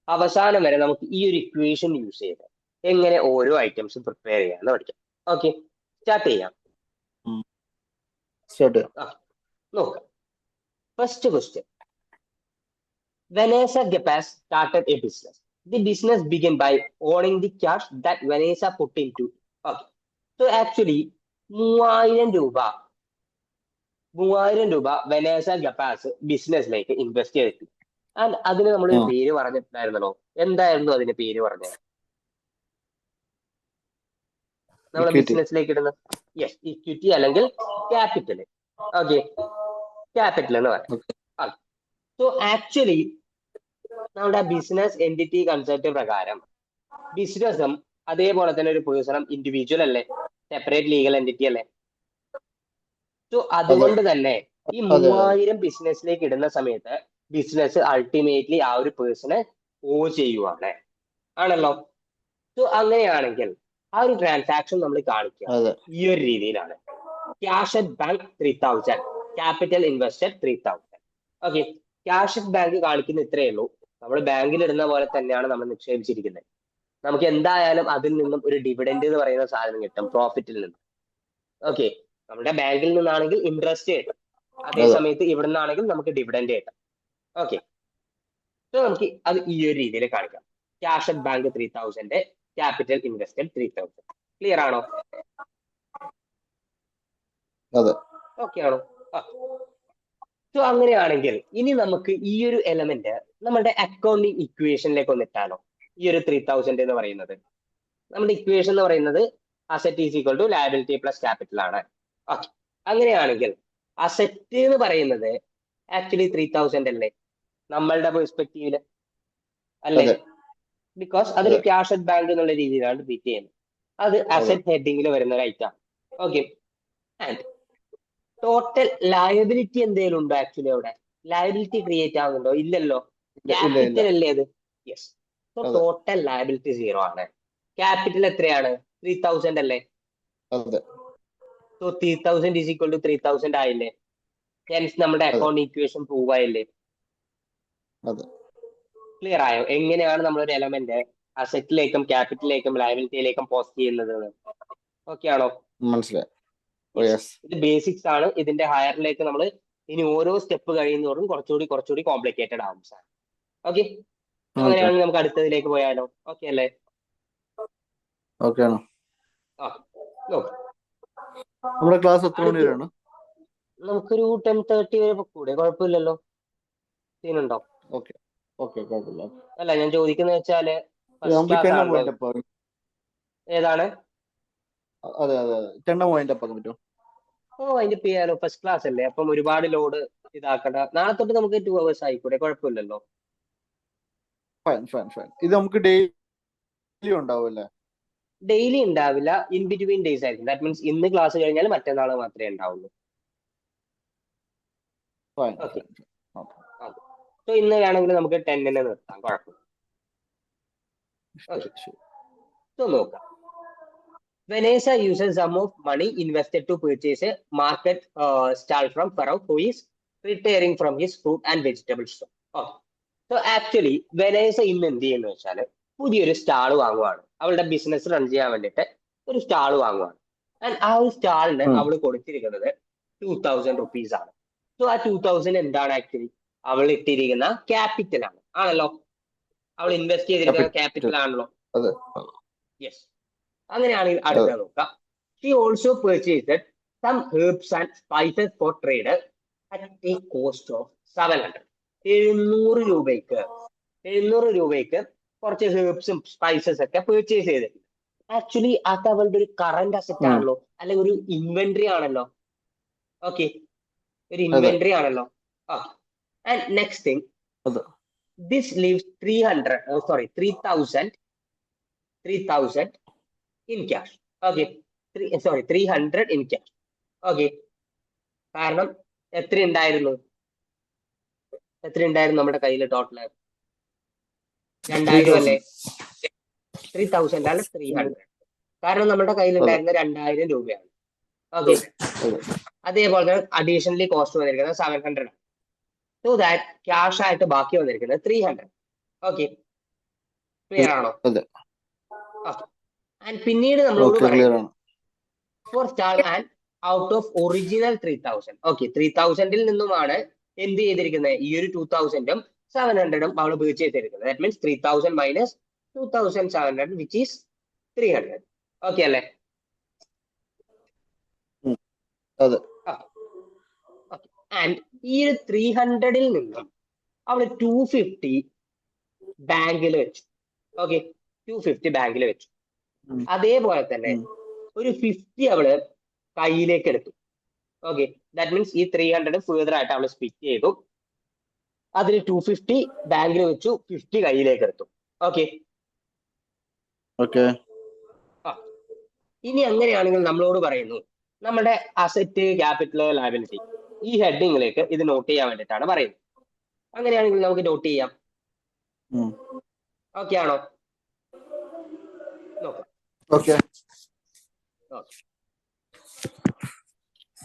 അവസാനം വരെ നമുക്ക് ഈ ഒരു ഇക്വേഷൻ യൂസ് ചെയ്ത് എങ്ങനെ ഓരോ ഐറ്റംസ് പ്രിപ്പയർ ചെയ്യാന്ന് പഠിക്കാം. ഓക്കെ, സ്റ്റാർട്ട് ചെയ്യാം. നോക്കാം. First question. Vanessa Gepes started a business. The business began by owning the cash that Vanessa put into. Okay. So actually 3000 രൂപ വെനേസ ഗപ്പാസ് ബിസിനസ്സിലേക്ക് ഇൻവെസ്റ്റ് ചെയ്തിട്ടുണ്ട്. ആൻഡ് അതിന് നമ്മൾ പേര് പറഞ്ഞിട്ടുണ്ടായിരുന്നല്ലോ. എന്തായിരുന്നു അതിന്റെ പേര് പറഞ്ഞത്? നമ്മൾ ബിസിനസ്സിലേക്ക് ഇടുന്ന യെസ്, ഇക്വിറ്റി അല്ലെങ്കിൽ ക്യാപിറ്റൽ. ഓക്കെ, ക്യാപിറ്റൽ എന്ന് പറയാം. സോ ആക്ച്വലി നമ്മുടെ ബിസിനസ് എൻറ്റിറ്റി കൺസെപ്റ്റ് പ്രകാരം ബിസിനസ്സും അതേപോലെ തന്നെ ഒരു പേഴ്സണും ഇൻഡിവിജ്വൽ അല്ലേ, സെപ്പറേറ്റ് ലീഗൽ എൻറ്റിറ്റി അല്ലേ? സോ അതുകൊണ്ട് തന്നെ ഈ 3000 ബിസിനസ്സിലേക്ക് ഇടുന്ന സമയത്ത് ബിസിനസ് അൾട്ടിമേറ്റ്ലി ആ ഒരു പേഴ്സണെ ചെയ്യുവാണ്, ആണല്ലോ. സോ അങ്ങനെയാണെങ്കിൽ ആ ഒരു ട്രാൻസാക്ഷൻ നമ്മൾ കാണിക്കുക ഈ ഒരു രീതിയിലാണ്. Cash at bank 3000, capital invested 3000. Okay, cash at bank കാണിക്കുന്ന ഇത്രയേ ഉള്ളൂ. നമ്മൾ ബാങ്കിൽ ഇടുന്ന പോലെ തന്നെയാണ് നമ്മൾ നിക്ഷേപിച്ചിരിക്കുന്നത്. നമുക്ക് എന്തായാലും അതിൽ നിന്നും ഒരു ഡിവിഡൻഡ് എന്ന് പറയുന്ന സാധനം കിട്ടും, പ്രോഫിറ്റിൽ നിന്ന്. ഓക്കെ, നമ്മുടെ ബാങ്കിൽ നിന്നാണെങ്കിൽ ഇൻട്രസ്റ്റ് കിട്ടും, അതേ അതെ. സമയത്ത് ഇവിടെ നിന്നാണെങ്കിൽ നമുക്ക് ഡിവിഡൻഡ് കിട്ടും. ഓക്കെ, സോ നമുക്ക് അത് ഈ ഒരു രീതിയിൽ കാണിക്കാം. Cash at bank 3000, capital invested 3000. Clear ആണോ? അതെ. ഓക്കെ ആണോ? സോ അങ്ങനെയാണെങ്കിൽ ഇനി നമുക്ക് ഈ ഒരു എലമെന്റ് നമ്മുടെ അക്കൗണ്ടിങ് ഇക്വേഷനിലേക്ക് ഒന്ന് ഇട്ടാലോ. ഈ ഒരു 3000 എന്ന് പറയുന്നത് നമ്മുടെ ഇക്വേഷൻ എന്ന് പറയുന്നത് asset is equal to liability plus capital ആണ്. ഓക്കെ, അങ്ങനെയാണെങ്കിൽ അസറ്റ് എന്ന് പറയുന്നത് ആക്ച്വലി 3000 അല്ലേ നമ്മളുടെ പെർസ്പെക്റ്റീവില്, അല്ലേ? അതെ. ബിക്കോസ് അതൊരു അതെ. ക്യാഷ് അറ്റ് ബാങ്ക് എന്നുള്ള രീതിയിലാണ് ട്രീറ്റ് ചെയ്യുന്നത്. അത് അസറ്റ് ഹെഡിങ്ങിൽ വരുന്ന ഒരു item. Okay, and total liability എന്തെങ്കിലും ഉണ്ടോ? ആക്ച്വലി അവിടെ ലയബിലിറ്റി ക്രിയേറ്റ് ആവുന്നുണ്ടോ? ഇല്ലല്ലോ, ഇല്ല ഇല്ല. ക്യാപിറ്റൽ അല്ലേ അത്. യെസ്, സോ അതെ. ടോട്ടൽ ലയബിലിറ്റി 0 ആണ്. ക്യാപിറ്റൽ എത്രയാണ്? 3000 അല്ലേ? അതെ. സോ 3000 ഈസ് ഈക്വൽ ടു 3000 ആയില്ലേ? ഹെൻസ് നമ്മുടെ അതെ. അക്കൗണ്ട് ഇക്വേഷൻ പ്രൂവ് ആയില്ലേ? അതെ. ക്ലിയർ ആയോ എങ്ങനെയാണ് നമ്മളൊരു എലമെന്റ് അസറ്റിലേക്കും ക്യാപിറ്റലിലേക്കും ലയബിലിറ്റിയിലേക്കും പോസ്റ്റ് ചെയ്യുന്നത്? ഓക്കെ ആണോ? മനസ്സിലായി. Oh yes, yes. ഇത് ബേസിക്സ് ആണ്. ഇതിന്റെ ഹയറിലേക്ക് നമ്മൾ ഇനി ഓരോ സ്റ്റെപ്പ് കഴിയുന്നതോറും കുറച്ചുകൂടി കോംപ്ലിക്കേറ്റഡ് ആവും സാർ. Okay, okay. അങ്ങനെയാണെങ്കിൽ നമുക്ക് അടുത്തതിലേക്ക് പോയാലോ? ഓക്കെ അല്ലേ? ഓക്കെ ആണോ? ആ, നോക്ക്, നമ്മുടെ ക്ലാസ് എത്ര മണി അടുത്ത് വരെയാണ്? നമുക്കൊരു 10:30 വരെ കൂടെ, കുഴപ്പമില്ലല്ലോ. സീനുണ്ടോ? ഓക്കെ. ഓക്കെ, കുഴപ്പമില്ല. അല്ല, ഞാൻ ചോദിക്കുന്നത് വെച്ചാല് ഫസ്റ്റ് നമുക്ക് ക്ലാസ് 10 ആണല്ലോ. Point up. ഏതാണ്? അതെ അതെ അതെ, 10 പോയിന്റ് അപ്പ് ആക്കാൻ പറ്റുമോ? ഓ, അതിന്റെ ചെയ്യാലോ, ഫസ്റ്റ് ക്ലാസ് അല്ലേ, അപ്പം ഒരുപാട് ലോഡ് ഇതാക്കണ്ട. നാളെ തൊട്ട് നമുക്ക് 2 hours ആയിക്കൂടെ, കുഴപ്പമില്ലല്ലോ. Fine fine fine. ഇത് നമുക്ക് ഡെയിലി ഉണ്ടാവും അല്ലേ? ഡെയിലി ഉണ്ടാവില്ല, ഇൻ ബിറ്റ്വീൻ ഡേയ്സ് ആയിരിക്കും. ദാറ്റ് മീൻസ് ഇന്ന് ക്ലാസ് കഴിഞ്ഞാൽ മറ്റന്നാൾ മാത്രമേ ഉണ്ടാവുള്ളൂ. Fine okay, fine fine. Okay. So ഇന്ന് വേണമെങ്കിൽ നമുക്ക് 10 നിർത്താം, കുഴപ്പമില്ല. ഓക്കെ, ശരി ശരി. സോ നോക്കാം. Vanessa uses sum of money invested to purchase a market stall from Farao, who is retiring from his fruit and vegetable store. Okay. So actually, Vanessa ഇന്ന് എന്ത് ചെയ്യുന്നു വെച്ചാൽ പുതിയൊരു സ്റ്റാൾ വാങ്ങുവാണ്. അവളുടെ ബിസിനസ് റൺ ചെയ്യാൻ വേണ്ടിയിട്ട് ഒരു സ്റ്റാൾ വാങ്ങുവാണ്. ആൻഡ് ആ ഒരു സ്റ്റാളിന് അവൾ കൊടുത്തിരിക്കുന്നത് 2000 rupees ആണ്. സോ ആ 2000 എന്താണ് ആക്ച്വലി? അവൾ ഇട്ടിരിക്കുന്ന ക്യാപിറ്റൽ ആണ്, ആണല്ലോ. അവൾ ഇൻവെസ്റ്റ് ചെയ്തിരിക്കുന്ന ക്യാപിറ്റൽ ആണല്ലോ. അതെ. യെസ്, അങ്ങനെയാണെങ്കിൽ അതെ. അടുത്ത നോക്കാം. She also purchased some herbs and spices for trade at a cost of 700. 700 രൂപയ്ക്ക് 700 രൂപയ്ക്ക് കുറച്ച് ഹെർബ്സും സ്പൈസസ് ഒക്കെ പർച്ചേസ് ചെയ്തിട്ടുണ്ട്. ആക്ച്വലി അത് അവളുടെ ഒരു കറന്റ് അസറ്റ് ആണല്ലോ, അല്ലെങ്കിൽ ഒരു ഇൻവെന്ററി ആണല്ലോ. ഓക്കെ, ഒരു അതെ. ഇൻവെന്ററി ആണല്ലോ. ആൻഡ് നെക്സ്റ്റ് തിങ്, അതെ. This leaves 3000 in cash. Okay, 300 in cash. Okay, കാരണം എത്ര ഉണ്ടായിരുന്നു നമ്മുടെ കയ്യിൽ ടോട്ടൽ? 2000 അല്ലേ? 3000 അല്ല 300. കാരണം നമ്മുടെ കയ്യിൽ ഉണ്ടായിരുന്ന 2000 രൂപയാണ്. ഓക്കെ, അതേപോലെ തന്നെ അഡീഷണലി കോസ്റ്റ് വന്നിരിക്കുന്നത് 700 ആണ്. സോ ദാറ്റ് ക്യാഷ് ആയിട്ട് ബാക്കി വന്നിരിക്കുന്നത് 300. ഓക്കെ, ക്ലിയർ ആണോ? അതെ. ആൻഡ് പിന്നീട് നമ്മളോട് ക്ലിയർ പറയുന്നത് ആണ്. For stall and out of original 3000. Okay, 3000 നിന്നുമാണ് എന്ത് ചെയ്തിരിക്കുന്നത്? ഈ ഒരു 2000 700 അവൾ പർച്ചേസ് ചെയ്തിരിക്കുന്നത്. That means 3000 minus 2700 which is 300. Okay അല്ലേ? അതെ. ആൻഡ് ഈ ഒരു 300 നിന്നും അവൾ 250 ബാങ്കിൽ വെച്ചു. ഓക്കെ, 250 ബാങ്കിൽ വെച്ചു. അതേപോലെ തന്നെ ഒരു 50 അവള് കയ്യിലേക്ക് എടുത്തു. ഓക്കെ, ദാറ്റ് മീൻസ് ഈ 300 ഫേർദർ ആയിട്ട് അവള് സ്പ്ലിറ്റ് ചെയ്തു. അതിൽ 250 ബാങ്കിൽ വെച്ചു, 50 കയ്യിലേക്ക് എടുത്തു. ഓക്കെ, ഇനി അങ്ങനെയാണെങ്കിൽ നമ്മളോട് പറയുന്നു നമ്മുടെ അസറ്റ്, ക്യാപിറ്റൽ, ലയബിലിറ്റി ഈ ഹെഡിങ്ങിലേക്ക് ഇത് നോട്ട് ചെയ്യാൻ വേണ്ടിയിട്ടാണ് പറയുന്നത്. അങ്ങനെയാണെങ്കിൽ നമുക്ക് നോട്ട് ചെയ്യാം. ഓക്കെ ആണോ? നോക്കാം.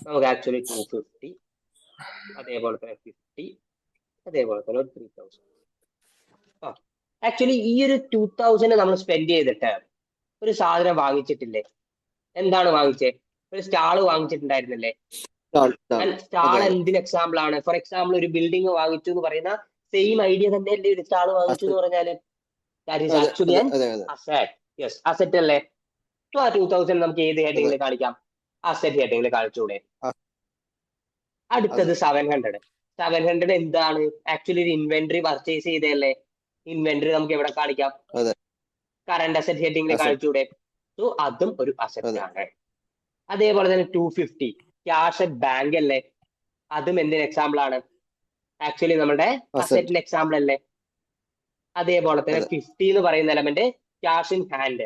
നമുക്ക് ആക്ച്വലി 250, അതേപോലെ തന്നെ 50, അതേപോലെ തന്നെ 3000. ആക്ച്വലി ഈ ഒരു 2000 നമ്മൾ സ്പെൻഡ് ചെയ്തിട്ട് ഒരു സാധനം വാങ്ങിച്ചിട്ടില്ലേ? എന്താണ് വാങ്ങിച്ചേ? ഒരു സ്റ്റാള് വാങ്ങിച്ചിട്ടുണ്ടായിരുന്നില്ലേ? സ്റ്റാൾ അതെ എന്തിന് എക്സാമ്പിൾ ആണ്? ഫോർ എക്സാമ്പിൾ ഒരു ബിൽഡിംഗ് വാങ്ങിച്ചു എന്ന് പറയുന്ന സെയിം ഐഡിയ തന്നെയല്ലേ ഒരു സ്റ്റാൾ വാങ്ങിച്ചു എന്ന് പറഞ്ഞാല്? ദാറ്റ് ഈസ് അതെ ആക്ച്വലി അതെ ആൻ അതെ അതെ അസറ്റ്. യെസ്, അസറ്റ് അല്ലേ? സോ ആ 2000 നമുക്ക് ഏത് അതെ ഹെഡിങ്ങിൽ കാണിക്കാം? അസറ്റ് ഹെഡിങ്ങിൽ കാണിച്ചൂടെ? ആ, അടുത്തത് അതെ 700 എന്താണ്? ആക്ച്വലി ഒരു ഇൻവെന്ററി പർച്ചേസ് ചെയ്തതല്ലേ? ഇൻവെന്ററി നമുക്ക് എവിടെ കാണിക്കാം? അതെ കറണ്ട് അസറ്റ് ഹെഡിങ്ങിൽ അസറ്റ് കാണിച്ചൂടെ? സോ അതും ഒരു അസറ്റ് അതെ ആണ്. അതേപോലെ തന്നെ 250 ക്യാഷ് അറ്റ് ബാങ്ക് അല്ലേ? അതും എന്തിന് എക്സാമ്പിൾ ആണ്? ആക്ച്വലി നമ്മുടെ അസറ്റ് അസറ്റിന് എക്സാമ്പിൾ അല്ലേ? അതേപോലെ തന്നെ അതെ 50 എന്ന് പറയുന്ന എലമെന്റ് ക്യാഷ് ഇൻ ഹാൻഡ്,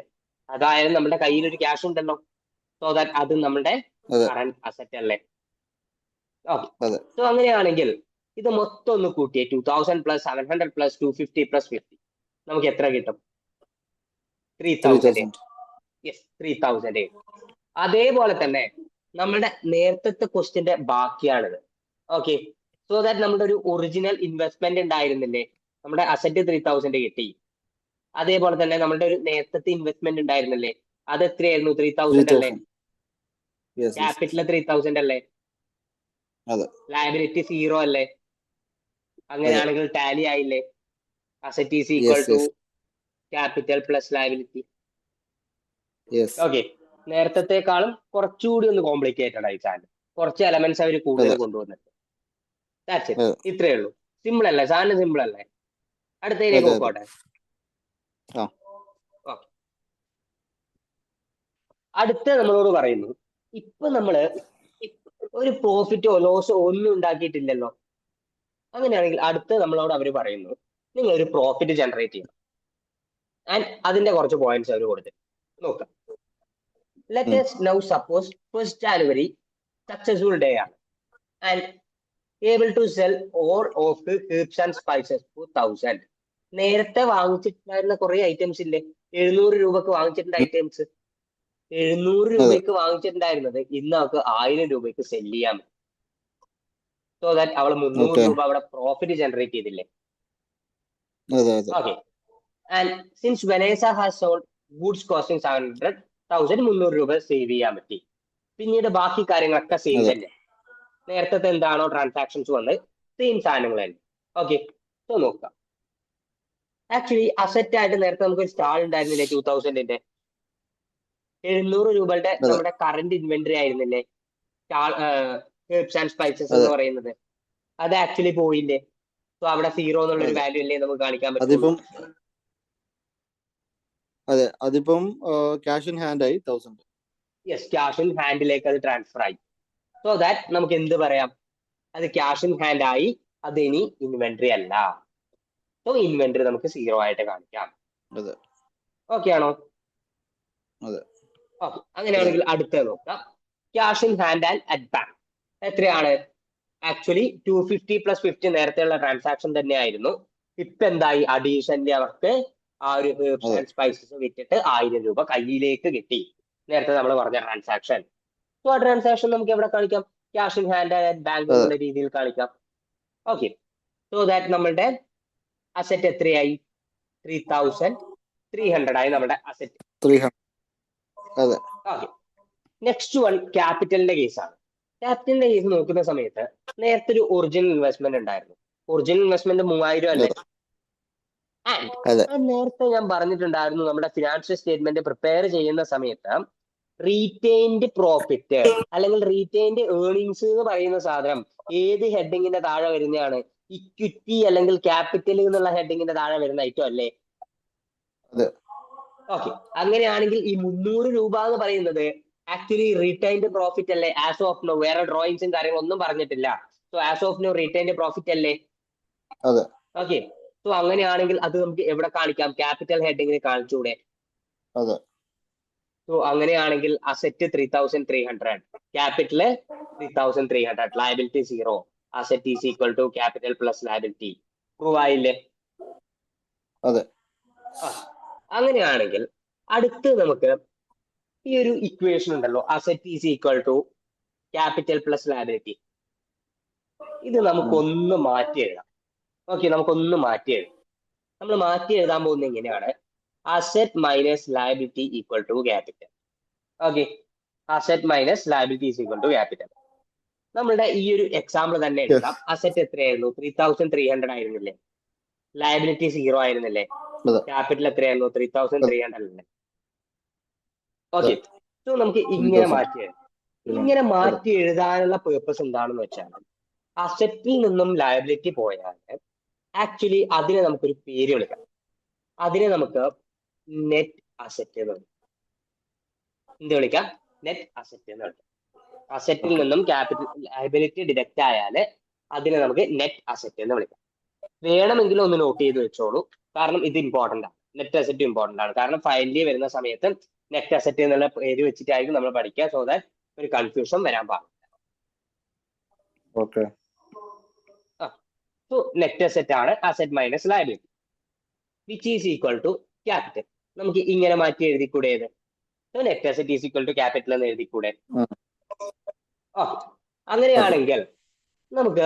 അതായത് നമ്മുടെ കയ്യിൽ ഒരു ക്യാഷ് ഉണ്ടല്ലോ, സോ ദാറ്റ് അത് നമ്മുടെ അതെ കറണ്ട് അസറ്റ് അല്ലേ? ഓക്കെ, അതെ സോ അങ്ങനെയാണെങ്കിൽ ഇത് മൊത്തം ഒന്ന് കൂട്ടിയേ 2000 പ്ലസ് 700 പ്ലസ് 250 പ്ലസ് 50 നമുക്ക് എത്ര കിട്ടും? 3000. 3000 യെസ്, 3000. അതേപോലെ തന്നെ നമ്മുടെ നേരത്തെ ക്വസ്റ്റിന്റെ ബാക്കിയാണിത്. ഓക്കെ, സോ ദാറ്റ് നമ്മുടെ ഒരു ഒറിജിനൽ ഇൻവെസ്റ്റ്മെന്റ് ഉണ്ടായിരുന്നില്ലേ? നമ്മുടെ അസറ്റ് 3000 കിട്ടി. അതേപോലെ തന്നെ നമ്മുടെ ഒരു നേരത്തെ ഇൻവെസ്റ്റ്മെന്റ് ഉണ്ടായിരുന്നില്ലേ? അത് എത്രയായിരുന്നു? 3000 അല്ലേ? 3000 യെസ് യെസ് ക്യാപിറ്റൽ 3000 അല്ലേ? അതെ ലയബിലിറ്റി 0 അല്ലേ? അതെ അങ്ങനെയാണെങ്കിൽ ടാലി ആയില്ലേ? Asset is equal yes to yes capital plus liability. Yes okay, നേരത്തെക്കാളും കുറച്ചുകൂടി ഒന്ന് കോംപ്ലിക്കേറ്റഡ് ആയി സാധനം. കുറച്ച് എലമെന്റ്സ് അവർ കൂടുതൽ അതെ കൊണ്ടുവന്നിട്ട്. That's it. അതെ ഇത്രയേ ഉള്ളൂ. സിമ്പിൾ അല്ലേ സാധനം? സിമ്പിൾ അല്ലേ? അടുത്തതിലേക്ക് അതെ അതെ നോക്കോട്ടെ. ആ ഓക്കെ, അടുത്ത നമ്മളോട് പറയുന്നു, ഇപ്പൊ നമ്മള് ഒരു പ്രോഫിറ്റോ ലോസോ ഒന്നും ഉണ്ടാക്കിയിട്ടില്ലല്ലോ. അങ്ങനെയാണെങ്കിൽ അടുത്ത നമ്മളോട് അവർ പറയുന്നു, നിങ്ങൾ ഒരു പ്രോഫിറ്റ് ജനറേറ്റ് ചെയ്യണം. ആൻഡ് അതിന്റെ കുറച്ച് പോയിന്റ്സ് അവർ കൊടുത്തു. നോക്കാം. ലെറ്റ് ഉം. us now suppose 1st January successful day ആണ് and able to sell all of the herbs and spices for 1000. നേരത്തെ വാങ്ങിച്ചിട്ടുണ്ടായിരുന്ന കുറെ ഐറ്റംസ് ഇല്ലേ? 700 രൂപക്ക് വാങ്ങിച്ചിട്ടുണ്ട് ഐറ്റംസ്. 700 അതെ രൂപയ്ക്ക് വാങ്ങിച്ചിട്ടുണ്ടായിരുന്നത് ഇന്ന് അവർക്ക് 1000 രൂപയ്ക്ക് സെല് ചെയ്യാൻ പറ്റും. സോ ദാറ്റ് അവൾ 300 ഓക്കെ രൂപ അവിടെ പ്രോഫിറ്റ് ജനറേറ്റ് ചെയ്തില്ലേ? അതെ അതെ okay, and since Vanessa has sold goods costing 700,000 300 രൂപ സേവ് ചെയ്യാൻ പറ്റി. പിന്നീട് ബാക്കി കാര്യങ്ങളൊക്കെ സെയിം അതെ തന്നെ. നേരത്തെ എന്താണോ ട്രാൻസാക്ഷൻസ് വന്ന് സെയിം സാധനങ്ങൾ തന്നെ. ഓക്കെ, സോ നോക്കാം. ആക്ച്വലി അസറ്റ് ആയിട്ട് നേരത്തെ നമുക്ക് ഒരു സ്റ്റാൾ ഉണ്ടായിരുന്നില്ലേ 2000-ന്റെ? 700 രൂപയുടെ അതെ നമ്മുടെ കറന്റ് ഇൻവെന്ററി ആയിരുന്നില്ലേ ഹെർബ്സ് ആൻഡ് സ്പൈസസ് എന്ന് അതെ പറയുന്നത്? അത് ആക്ച്വലി പോയില്ലേ? സോ അവിടെ 0 എന്നുള്ളൊരു അതെ വാല്യൂ അല്ലേ നമുക്ക് കാണിക്കാൻ പറ്റുള്ളൂ? അതിപ്പം അതെ അതിപ്പം ക്യാഷ് ഇൻ ഹാൻഡ് ആയി 1000 യെസ്, ക്യാഷ് ഇൻ ഹാൻഡിലേക്ക് അത് ട്രാൻസ്ഫർ ആയി. സോ ദാറ്റ് നമുക്ക് എന്ത് പറയാം? അത് ക്യാഷ് ഇൻ ഹാൻഡ് ആയി, അത് ഇനി ഇൻവെന്ററി അല്ല. സോ ഇൻവെന്ററി നമുക്ക് 0 ആയിട്ട് കാണിക്കാം. അതെ ഓക്കെ ആണോ? അതെ ഓക്കെ, അതെ അങ്ങനെയാണെങ്കിൽ അടുത്തത് നോക്കാം. Cash in hand and at bank എത്രയാണ്? ആക്ച്വലി 250 പ്ലസ് 50 നേരത്തെയുള്ള ട്രാൻസാക്ഷൻ തന്നെയായിരുന്നു. ഇപ്പൊ എന്തായി? അഡീഷണലി അവർക്ക് ആ ഒരു ഹെർബ്സ് അതെ ആൻഡ് സ്പൈസസ് വിറ്റിട്ട് 1000 രൂപ കയ്യിലേക്ക് കിട്ടി. നേരത്തെ നമ്മൾ പറഞ്ഞ ട്രാൻസാക്ഷൻ. സോ ആ ട്രാൻസാക്ഷൻ നമുക്ക് എവിടെ കാണിക്കാം? Cash in hand and bank അതെ എന്നുള്ള രീതിയിൽ കാണിക്കാം. ഓക്കെ, സോ ദാറ്റ് നമ്മളുടെ അസറ്റ് എത്രയായി? 3300 ആയി നമ്മുടെ അസറ്റ്. 300 അതെ ഓക്കെ, നെക്സ്റ്റ് വൺ ക്യാപിറ്റലിന്റെ കേസാണ്. ക്യാപിറ്റലിന്റെ കേസ് നോക്കുന്ന സമയത്ത് നേരത്തെ ഒരു ഒറിജിനൽ ഇൻവെസ്റ്റ്മെന്റ് ഉണ്ടായിരുന്നു. ഒറിജിനൽ ഇൻവെസ്റ്റ്മെന്റ് 3000 അല്ലേ? ആൻഡ് അതെ നേരത്തെ ഞാൻ പറഞ്ഞിട്ടുണ്ടായിരുന്നു, നമ്മുടെ ഫിനാൻഷ്യൽ സ്റ്റേറ്റ്മെന്റ് പ്രിപ്പയർ ചെയ്യുന്ന സമയത്ത് റീറ്റെയിൻഡ് പ്രോഫിറ്റ് അല്ലെങ്കിൽ റീറ്റെയിൻഡ് ഏർണിങ്സ് എന്ന് പറയുന്ന സാധനം ഏത് ഹെഡിങ്ങിന്റെ താഴെ വരുന്നതാണ്? ഇക്വിറ്റി അല്ലെങ്കിൽ ക്യാപിറ്റൽ എന്നുള്ള ഹെഡിങ്ങിന്റെ താഴെ വരുന്ന ഐറ്റം അല്ലേ? അതെ ഓക്കെ, അങ്ങനെയാണെങ്കിൽ ഈ 300 രൂപ എന്ന് പറയുന്നത് ആക്ച്വലി റീറ്റൈൻഡ് പ്രോഫിറ്റ് അല്ലേ? ആസ് ഓഫ് നോ വേറെ ഡ്രോയിങ്സും കാര്യങ്ങളൊന്നും പറഞ്ഞിട്ടില്ല. So as of no retained profit അല്ലേ? അതെ ഓക്കെ, സോ അങ്ങനെയാണെങ്കിൽ അത് നമുക്ക് എവിടെ കാണിക്കാം? ക്യാപിറ്റൽ ഹെഡിങ്ങിൽ കാണിച്ചൂടെ? അതെ സോ അങ്ങനെയാണെങ്കിൽ asset 3300, capital 3300, liability 0, asset is equal to capital plus liability. Prove ആയില്ലേ? അതെ ആ, അങ്ങനെയാണെങ്കിൽ അടുത്ത് നമുക്ക് ഈ ഒരു ഇക്വേഷൻ ഉണ്ടല്ലോ, asset is equal to capital plus liability, ഇത് നമുക്കൊന്ന് മാറ്റി എഴുതാം. ഓക്കെ, നമുക്കൊന്ന് മാറ്റി എഴുതാം. നമ്മൾ മാറ്റി എഴുതാൻ പോകുന്നത് എങ്ങനെയാണ്? Asset minus liability equal to capital. Okay, asset minus liability is equal to capital. നമ്മളുടെ ഈ ഒരു എക്സാമ്പിൾ തന്നെ എടുക്കാം. അസെറ്റ് എത്രയായിരുന്നു? 3300 ആയിരുന്നില്ലേ? ലയബിലിറ്റി 0 ആയിരുന്നില്ലേ? അതെ. ക്യാപിറ്റൽ എത്രയായിരുന്നു? 3300 അല്ലേ? ഓക്കെ, സോ നമുക്ക് 3000. ഇങ്ങനെ മാറ്റി എഴുതാനുള്ള പേർപ്പസ് എന്താണെന്ന് വെച്ചാൽ, അസെറ്റിൽ നിന്നും ലയബിലിറ്റി പോയാൽ ആക്ച്വലി അതിനെ നമുക്കൊരു പേര് വിളിക്കാം. അതിനെ നമുക്ക് നെറ്റ് അസെറ്റ് എന്ന് വിളിക്കാം. എന്ത് വിളിക്കാം? നെറ്റ് അസെറ്റ് എന്ന് വിളിക്കാം. അസെറ്റിൽ നിന്നും ക്യാപിറ്റൽ ലയബിലിറ്റി ഡിഡക്റ്റ് ആയാൽ അതിനെ നമുക്ക് നെറ്റ് അസെറ്റ് എന്ന് വിളിക്കാം. വേണമെങ്കിൽ ഒന്ന് നോട്ട് ചെയ്ത് വെച്ചോളൂ, കാരണം ഇത് ഇമ്പോർട്ടന്റ് ആണ്. നെറ്റ് അസെറ്റ് ഇമ്പോർട്ടന്റ് ആണ്, കാരണം ഫൈനലി വരുന്ന സമയത്ത് നെറ്റ് അസെറ്റ് എന്നുള്ള പേര് വെച്ചിട്ടായിരിക്കും നമ്മൾ പഠിക്കുക. സോ ദാറ്റ് ഒരു കൺഫ്യൂഷൻ വരാൻ പാടില്ല. ഓക്കെ. സോ നെറ്റ് അസെറ്റ് ആണ് asset minus liability which is equal to capital. നമുക്ക് ഇങ്ങനെ മാറ്റി എഴുതിക്കൂടെ? So net asset is equal to capital എന്ന് എഴുതിക്കൂടെ? അങ്ങനെയാണെങ്കിൽ നമുക്ക്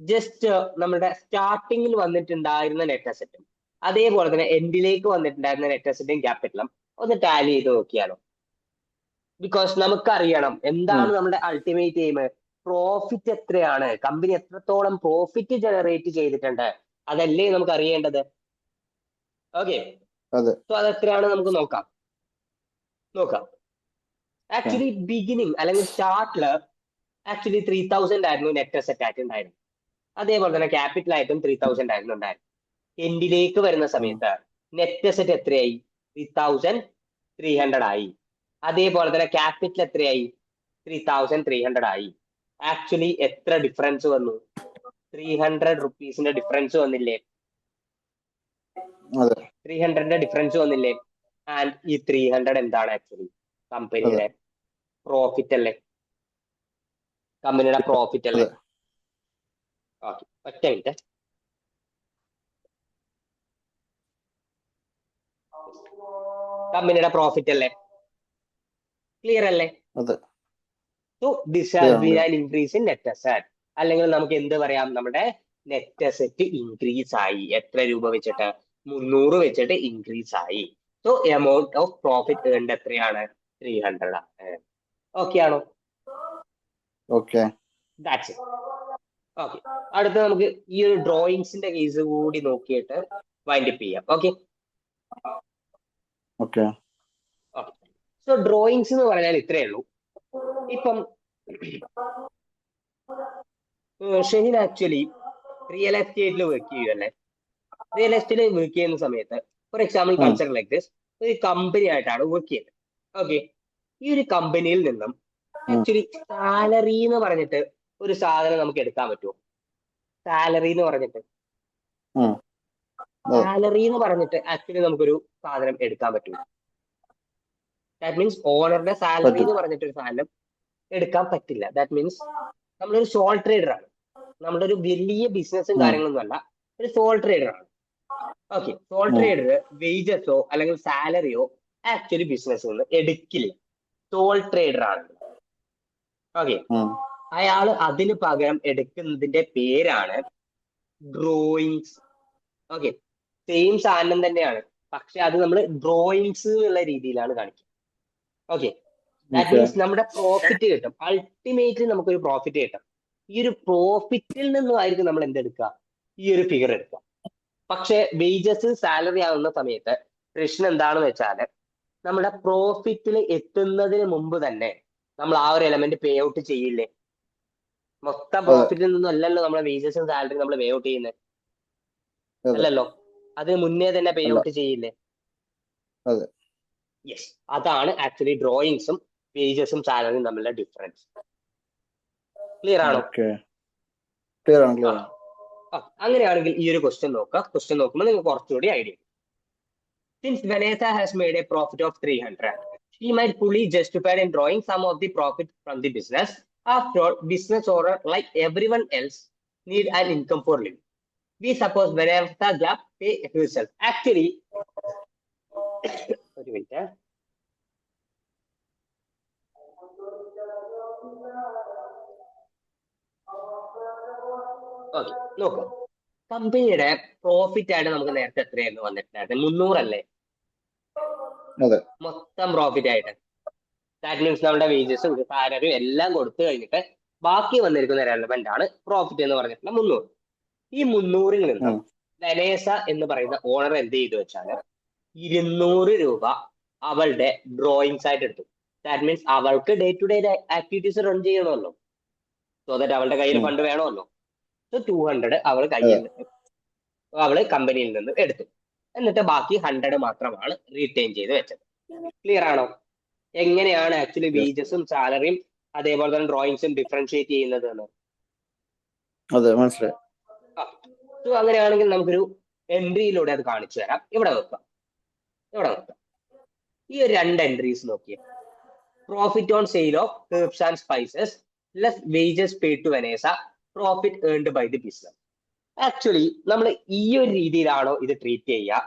ജസ്റ്റ് നമ്മുടെ സ്റ്റാർട്ടിങ്ങിൽ വന്നിട്ടുണ്ടായിരുന്ന നെറ്റ് അസെറ്റും അതേപോലെ തന്നെ എൻഡിലേക്ക് വന്നിട്ടുണ്ടായിരുന്ന നെറ്റ് അസെറ്റും ക്യാപിറ്റലും ഒന്ന് ടാലി ചെയ്ത് നോക്കിയാലോ? ബിക്കോസ് നമുക്കറിയണം എന്താണ് നമ്മുടെ അൾട്ടിമേറ്റ് എയിം. പ്രോഫിറ്റ് എത്രയാണ്, കമ്പനി എത്രത്തോളം പ്രോഫിറ്റ് ജനറേറ്റ് ചെയ്തിട്ടുണ്ട്, അതല്ലേ നമുക്ക് അറിയേണ്ടത്. ഓക്കെ, സോ അതെത്രയാണ് നമുക്ക് നോക്കാം. ആക്ച്വലി ബിഗിനിങ് അല്ലെങ്കിൽ സ്റ്റാർട്ടില് ആക്ച്വലി 3000 ആയിരുന്നു നെറ്റ് അസെറ്റ് ആയിട്ട് ഉണ്ടായിരുന്നു. അതേപോലെ തന്നെ ക്യാപിറ്റൽ ആയിട്ടും 3000 ആയിരുന്നു ഉണ്ടായിരുന്നു. എൻഡിലേക്ക് വരുന്ന സമയത്ത് നെറ്റ് അസെറ്റ് എത്രയായി? 3300 ആയി. അതേപോലെ തന്നെ ക്യാപിറ്റൽ എത്രയായി? 3300 ആയി. ആക്ച്വലി എത്ര ഡിഫറൻസ് വന്നു? 300 റുപ്പീസിന്റെ ഡിഫറൻസ് വന്നില്ലേ? 300ന്റെ ഡിഫറൻസ് വന്നില്ലേ? ആൻഡ് ഈ 300 എന്താണ് ആക്ച്വലി? കമ്പനിയുടെ പ്രോഫിറ്റ് അല്ലേ? കമ്പനിയുടെ പ്രോഫിറ്റ് അല്ലേ? ഓക്കെ, ഒറ്റ മിനിറ്റ്. കമ്പനിയുടെ പ്രോഫിറ്റ് അല്ലേ? ക്ലിയർ അല്ലേ? So this has been an increase in net asset. അല്ലെങ്കിൽ നമുക്ക് എന്ത് പറയാം? നമ്മുടെ നെറ്റ് അസെറ്റ് ഇൻക്രീസ് ആയി. എത്ര രൂപ വെച്ചിട്ട്? 300 വെച്ചിട്ട് ഇൻക്രീസ് ആയി. So amount of profit earned എത്രയാണ്? 300 ആണ്. ഓക്കെ ആണോ? ഓക്കെ. That's it. ഓക്കെ, അടുത്ത നമുക്ക് ഈ ഒരു ഡ്രോയിങ്സിന്റെ കേസ് കൂടി നോക്കിയിട്ട് വൈൻഡ് അപ്പ് ചെയ്യാം. ഓക്കെ. സോ ഡ്രോയിങ്സ് എന്ന് പറഞ്ഞാൽ ഇത്രയേ ഉള്ളൂ. ഇപ്പം ഷെഹിൻ ആക്ച്വലി റിയൽ എസ്റ്റേറ്റിൽ വർക്ക് ചെയ്യുമല്ലേ? റിയൽ എസ്റ്റേറ്റിൽ വർക്ക് ചെയ്യുന്ന സമയത്ത് four example consider like this, ഒരു കമ്പനി ആയിട്ടാണ് വർക്ക് ചെയ്യുന്നത്. ഓക്കെ, ഈ ഒരു കമ്പനിയിൽ നിന്നും ആക്ച്വലി സാലറി എന്ന് പറഞ്ഞിട്ട് ഒരു സാധനം നമുക്ക് എടുക്കാൻ പറ്റുമോ? സാലറി എന്ന് പറഞ്ഞിട്ട് ആക്ച്വലി നമുക്കൊരു സാധനം എടുക്കാൻ പറ്റുമോ? ദാറ്റ് മീൻസ് ഓണറുടെ സാലറി എന്ന് പറഞ്ഞിട്ട് ഒരു സാധനം എടുക്കാൻ പറ്റില്ല. ദാറ്റ് മീൻസ് നമ്മളൊരു സോൾ ട്രേഡർ ആണ്. നമ്മുടെ ഒരു വലിയ ബിസിനസ്സും കാര്യങ്ങളൊന്നും അല്ല, ഒരു സോൾ ട്രേഡർ ആണ്. ഓക്കെ, സോൾ ട്രേഡർ വേജസോ അല്ലെങ്കിൽ സാലറിയോ ആക്ച്വലി ബിസിനസ് നിന്ന് എടുക്കില്ല. സോൾ ട്രേഡർ ആണ്. ഓക്കെ, അയാൾ അതിന് പകരം എടുക്കുന്നതിന്റെ പേരാണ് ഡ്രോയിങ്സ്. ഓക്കെ, സെയിം സാധനം തന്നെയാണ്, പക്ഷെ അത് നമ്മൾ ഡ്രോയിങ്സ് എന്നുള്ള രീതിയിലാണ് കാണിക്കുക. ഓക്കെ, ദാറ്റ് മീൻസ് നമ്മുടെ പ്രോഫിറ്റ് കിട്ടും. അൾട്ടിമേറ്റ്ലി നമുക്കൊരു പ്രോഫിറ്റ് കിട്ടും. ഈ ഒരു പ്രോഫിറ്റിൽ നിന്നുമായിരിക്കും നമ്മൾ എന്തെടുക്കുക? ഈ ഒരു ഫിഗർ എടുക്കുക. പക്ഷെ വേജസ് സാലറി ആവുന്ന സമയത്ത് പ്രശ്നം എന്താണെന്ന് വെച്ചാൽ, നമ്മുടെ പ്രോഫിറ്റിൽ എത്തുന്നതിന് മുമ്പ് തന്നെ നമ്മൾ ആ ഒരു എലമെന്റ് പേ ഔട്ട് ചെയ്യില്ലേ? മൊത്തം പ്രോഫിറ്റിൽ നിന്നും അല്ലല്ലോ നമ്മളെ വേജസും സാലറി നമ്മൾ പേ ഔട്ട് ചെയ്യുന്നത്, അല്ലല്ലോ. അതിന് മുന്നേ തന്നെ പേ ഔട്ട് ചെയ്യില്ലേ? യെസ്, അതാണ് ആക്ച്വലി ഡ്രോയിങ്സും വേജസും സാലറിയും തമ്മിലുള്ള ഡിഫറൻസ്. ക്ലിയർ ആണോ? അങ്ങനെയാണെങ്കിൽ ഈ ഒരു ക്വസ്റ്റ്യൻ നോക്കുക. ക്വസ്റ്റ്യൻ നോക്കുമ്പോൾ നിങ്ങൾക്ക് കുറച്ചുകൂടി idea. Since Vanessa has made a profit of 300, she might fully justify in drawing some of the profit from the business. After all, business owner, like everyone else, need an income for living. We suppose Vanessa Gap pay herself. Actually, ഒരു minute. Okay, നോക്കാം. കമ്പനിയുടെ profit ആയിട്ട് നമുക്ക് നേരത്തെ എത്രയായിരുന്നു വന്നിട്ടുണ്ടായിരുന്നത്? 300 അല്ലേ അതെ. മൊത്തം പ്രോഫിറ്റ് ആയിട്ട്? ദാറ്റ് മീൻസ് നമ്മുടെ വേജസും സാലറിയും എല്ലാം കൊടുത്തു കഴിഞ്ഞിട്ട് ബാക്കി വന്നിരിക്കുന്ന ഒരു എലമെന്റ് ആണ് പ്രോഫിറ്റ് എന്ന് പറഞ്ഞിട്ടുള്ള 300. ഈ 300-ൽ നിന്നും വെനേസ എന്ന് പറയുന്ന ഓണർ എന്ത് ചെയ്തു വെച്ചാല് 200 രൂപ അവളുടെ ഡ്രോയിങ്സ് ആയിട്ട് എടുത്തു. ദാറ്റ് മീൻസ് അവൾക്ക് day to day activities run ചെയ്യണമല്ലോ, സോ ദാറ്റ് അവളുടെ കയ്യിൽ ഫണ്ട് വേണമല്ലോ. സോ 200 അവൾ കയ്യിൽ നിന്ന് അവള് കമ്പനിയിൽ നിന്ന് എടുത്തു. എന്നിട്ട് ബാക്കി 100 മാത്രമാണ് റീറ്റെയിൻ ചെയ്ത് വെച്ചത്. ക്ലിയർ ആണോ? എങ്ങനെയാണ് ആക്ച്വലി വേജസും സാലറിയും അതേപോലെ തന്നെ ഡ്രോയിങ്സും ഡിഫറൻഷിയേറ്റ് ചെയ്യുന്നത് എന്ന്? അതെ, മനസ്സിലായി. സോ അങ്ങനെയാണെങ്കിൽ നമുക്കൊരു എൻട്രിയിലൂടെ അത് കാണിച്ചു തരാം. ഇവിടെ വെക്കാം. ഈ ഒരു 2 എൻട്രീസ് നോക്കിയേ. Profit on sale of herbs and spices less wages paid to Vanessa, profit earned by the business. Actually നമ്മൾ ഈ ഒരു രീതിയിലാണോ ഇത് ട്രീറ്റ് ചെയ്യുക,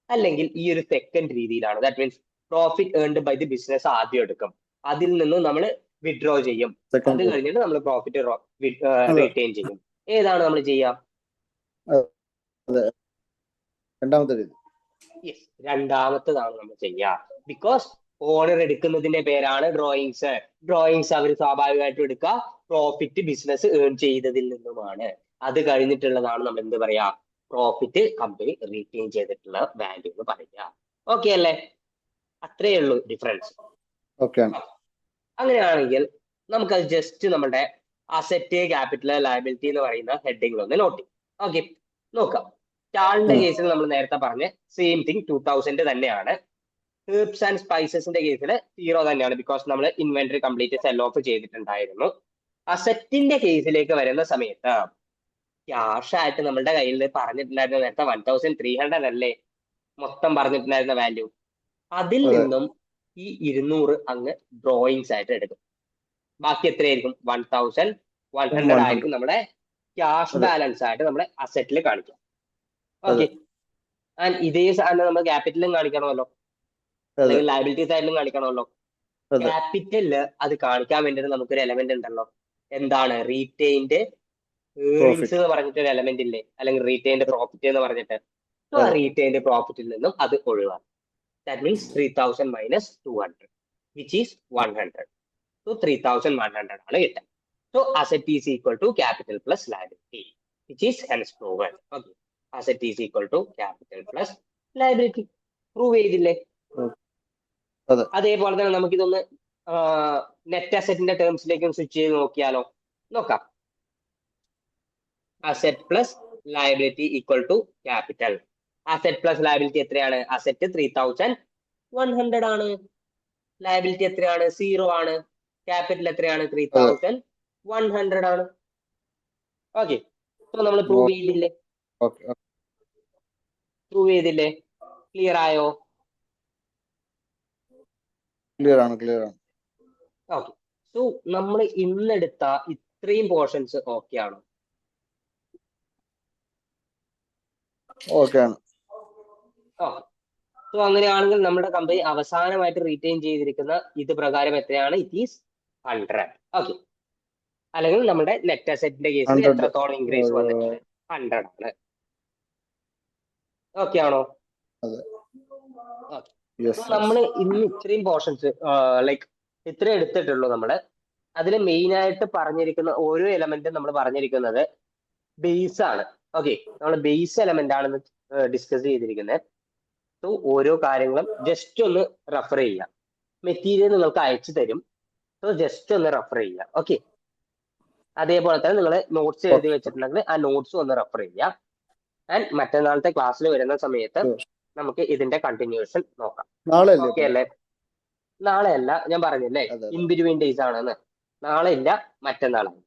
അല്ലെങ്കിൽ ഈ ഒരു സെക്കൻഡ് രീതിയിലാണോ? That means profit earned by the business ആദ്യം എടുക്കും, അതിൽ നിന്ന് നമ്മൾ വിഡ്രോ ചെയ്യും, അത് കഴിഞ്ഞിട്ട് നമ്മൾ പ്രോഫിറ്റ് റീറ്റെയിൻ ചെയ്യും. ഏതാണ് നമ്മൾ ചെയ്യുക? രണ്ടാമത്തെ രീതി. യെസ്, രണ്ടാമത്തതാണ് നമ്മൾ ചെയ്യുക. ബിക്കോസ് ഓണർ എടുക്കുന്നതിന്റെ പേരാണ് ഡ്രോയിങ്സ്. ഡ്രോയിങ്സ് അവർ സ്വാഭാവികമായിട്ടും എടുക്കുക പ്രോഫിറ്റ് ബിസിനസ് ഏൺ ചെയ്തതിൽ നിന്നുമാണ്. അത് കഴിഞ്ഞിട്ടുള്ളതാണ് നമ്മൾ എന്ത് പറയാ? പ്രോഫിറ്റ് കമ്പനി റീറ്റെയിൻ ചെയ്തിട്ടുള്ള വാല്യൂ എന്ന് പറയുക. ഓക്കെ അല്ലേ? അത്രയേ ഉള്ളൂ ഡിഫറൻസ്. അങ്ങനെയാണെങ്കിൽ നമുക്കത് ജസ്റ്റ് നമ്മുടെ അസറ്റ്, ക്യാപിറ്റൽ, ലയബിലിറ്റി എന്ന് പറയുന്ന ഹെഡിങ്ങിൽ ഒന്ന് നോട്ട് ചെയ്യും. ഓക്കെ, നോക്കാം. സ്റ്റാളിന്റെ കേസിൽ നമ്മൾ നേരത്തെ പറഞ്ഞ സെയിം തിങ് 2000 തന്നെയാണ്. ഹെർബ്സ് ആൻഡ് സ്പൈസസിന്റെ കേസിൽ 0 തന്നെയാണ്, ബിക്കോസ് നമ്മൾ ഇൻവെന്ററി കംപ്ലീറ്റ് സെൽ ഓഫ് ചെയ്തിട്ടുണ്ടായിരുന്നു. അസറ്റിന്റെ കേസിലേക്ക് വരുന്ന സമയത്ത് ക്യാഷ് ആയിട്ട് നമ്മളുടെ കയ്യിൽ പറഞ്ഞിട്ടുണ്ടായിരുന്ന നേരത്തെ 1300 അല്ലേ മൊത്തം പറഞ്ഞിട്ടുണ്ടായിരുന്ന വാല്യൂ. അതിൽ നിന്നും ഈ 200 അങ്ങ് ഡ്രോയിങ്സ് ആയിട്ട് എടുക്കും. ബാക്കി എത്രയായിരിക്കും? 1100 ആയിരിക്കും നമ്മുടെ ക്യാഷ് ബാലൻസ് ആയിട്ട് നമ്മുടെ അസറ്റിൽ കാണിക്കാം. ഓക്കെ, ആൻഡ് ഇതേ സാധനം നമ്മൾ ക്യാപിറ്റലും കാണിക്കണമല്ലോ, അല്ലെങ്കിൽ ലയബിലിറ്റി സൈഡിലും കാണിക്കണമല്ലോ. ക്യാപിറ്റലില് അത് കാണിക്കാൻ വേണ്ടിയിട്ട് നമുക്കൊരു എലമെന്റ് ഉണ്ടല്ലോ, എന്താണ്? റീറ്റെയിൻഡ് ഏർണിങ്സ് എന്ന് പറഞ്ഞിട്ട് ഒരു എലമെന്റ് ഇല്ലേ, അല്ലെങ്കിൽ റീറ്റെയിൻഡ് പ്രോഫിറ്റ് എന്ന് പറഞ്ഞിട്ട്. സോ ആ റീറ്റെയിൻഡ് പ്രോഫിറ്റിൽ നിന്നും അത് ഒഴിവാക്കും. That means 3000 minus 200 which is 100. So 3100 ആണ് കിട്ടുക. So asset is equal to capital plus liability which is hence proven. Okay, asset is equal to capital plus liability. Prove ചെയ്തില്ലേ? അതേപോലെ തന്നെ നമുക്കിതൊന്ന് നെറ്റ് അസറ്റിന്റെ ടേംസിലേക്ക് സ്വിച്ച് ചെയ്ത് നോക്കിയാലോ? നോക്കാം. Asset plus liability equal to capital. Asset plus liability എത്രയാണ്? Asset 3100 ആണ്, liability എത്രയാണ്? 0 ആണ്, ക്യാപിറ്റൽ എത്രയാണ്? 3100 ആണ്. ഓക്കെ, സോ നമ്മൾ പ്രൂവ് ചെയ്തില്ലേ? ക്ലിയർ ആയോ? ക്ലിയർ ആണ്. ഓക്കെ, സോ നമ്മൾ ഇന്നെടുത്ത ഇത്രയും പോർഷൻസ് ഓക്കെ ആണോ? ഓക്കെ ആണ്. സോ അങ്ങനെയാണെങ്കിൽ നമ്മുടെ കമ്പനി അവസാനമായിട്ട് റീറ്റെയിൻ ചെയ്തിരിക്കുന്ന ഇത് പ്രകാരം എത്രയാണ്? It is 100. ഓക്കെ, അല്ലെങ്കിൽ നമ്മുടെ നെറ്റ് അസറ്റിന്റെ കേസിൽ എത്രത്തോളം ഇൻക്രീസ് വന്നിട്ടുണ്ട്? 100 ആണ്. ഓക്കെ ആണോ? നമ്മൾ ഇന്ന് ഇത്രയും പോർഷൻസ് ലൈക്ക് ഇത്രയും എടുത്തിട്ടുള്ളൂ. നമ്മള് അതിൽ മെയിൻ ആയിട്ട് പറഞ്ഞിരിക്കുന്ന ഓരോ എലമെന്റും നമ്മൾ പറഞ്ഞിരിക്കുന്നത് ബേസ് ആണ്. ഓക്കെ, നമ്മൾ ബേസ് എലമെന്റ് ആണെന്ന് ഡിസ്കസ് ചെയ്തിരിക്കുന്നത്. സോ ഓരോ കാര്യങ്ങളും ജസ്റ്റ് ഒന്ന് റെഫർ ചെയ്യാം. മെറ്റീരിയൽ നിങ്ങൾക്ക് അയച്ചു തരും, സോ ജസ്റ്റ് ഒന്ന് റെഫർ ചെയ്യാം. ഓക്കെ, അതേപോലെ തന്നെ നിങ്ങൾ നോട്ട്സ് എഴുതി വെച്ചിട്ടുണ്ടെങ്കിൽ ആ നോട്ട്സും ഒന്ന് റെഫർ ചെയ്യാം. ആൻഡ് മറ്റന്നാളത്തെ ക്ലാസ്സിൽ വരുന്ന സമയത്ത് നമുക്ക് ഇതിന്റെ കണ്ടിന്യൂഷൻ നോക്കാം. ഓക്കെ അല്ലേ? നാളെ അല്ല, ഞാൻ പറഞ്ഞില്ലേ ഇൻ ബിറ്റ്വീൻ ഡേയ്സ് ആണെന്ന്. നാളെ ഇല്ല, മറ്റന്നാളാണ്.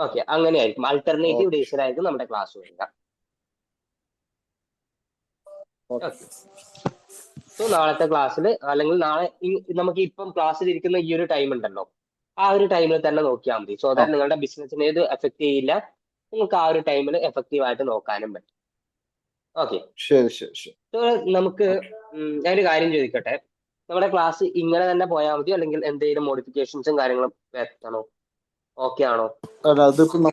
ഓക്കെ, അങ്ങനെയായിരിക്കും. ആൾട്ടർനേറ്റീവ് ഡേയ്സിലായിരിക്കും നമ്മുടെ ക്ലാസ് വരിക. സോ നാളത്തെ ക്ലാസ്സിൽ, അല്ലെങ്കിൽ നാളെ നമുക്ക് ഇപ്പം ക്ലാസ്സിൽ ഇരിക്കുന്ന ഈ ഒരു ടൈം ഉണ്ടല്ലോ, ആ ഒരു ടൈമിൽ തന്നെ നോക്കിയാൽ മതി. സോ ദാറ്റ് നിങ്ങളുടെ ബിസിനസിനെ ഇത് എഫക്ട് ചെയ്യില്ല, നിങ്ങൾക്ക് ആ ഒരു ടൈമിൽ എഫക്റ്റീവ് ആയിട്ട് നോക്കാനും പറ്റും. ഓക്കെ, സോ നമുക്ക് ഞാനൊരു കാര്യം ചോദിക്കട്ടെ, നമ്മുടെ ക്ലാസ് ഇങ്ങനെ തന്നെ പോയാൽ മതി, അല്ലെങ്കിൽ എന്തെങ്കിലും മോഡിഫിക്കേഷൻസും കാര്യങ്ങളും വരുത്തണോ? ഓക്കെ ആണോ? അല്ല അതിപ്പം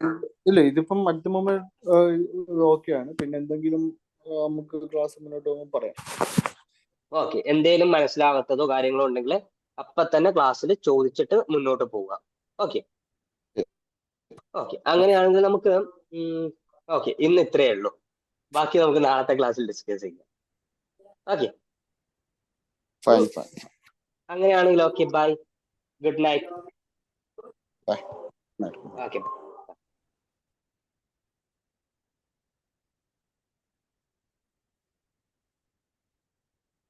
ഇല്ല, ഇതിപ്പം അറ്റ് മൊമെന്റ് ഓക്കെ ആണ്. പിന്നെ എന്തെങ്കിലും നമുക്ക് ക്ലാസ് മുന്നോട്ട് പോകുമ്പോൾ പറയാം. ഓക്കെ, എന്തേലും മനസ്സിലാകാത്തതോ കാര്യങ്ങളോ ഉണ്ടെങ്കിൽ അപ്പൊ തന്നെ ക്ലാസ്സിൽ ചോദിച്ചിട്ട് മുന്നോട്ട് പോവുക. ഓക്കെ ഓക്കെ, അങ്ങനെയാണെങ്കിൽ നമുക്ക് ഓക്കെ ഇന്ന് ഇത്രയേ ഉള്ളൂ. ബാക്കി നമുക്ക് നാളത്തെ ക്ലാസ്സിൽ ഡിസ്കസ് ചെയ്യാം. Okay, fine fine. അങ്ങനെയാണെങ്കിൽ okay, bye, good night. Bye. Okay.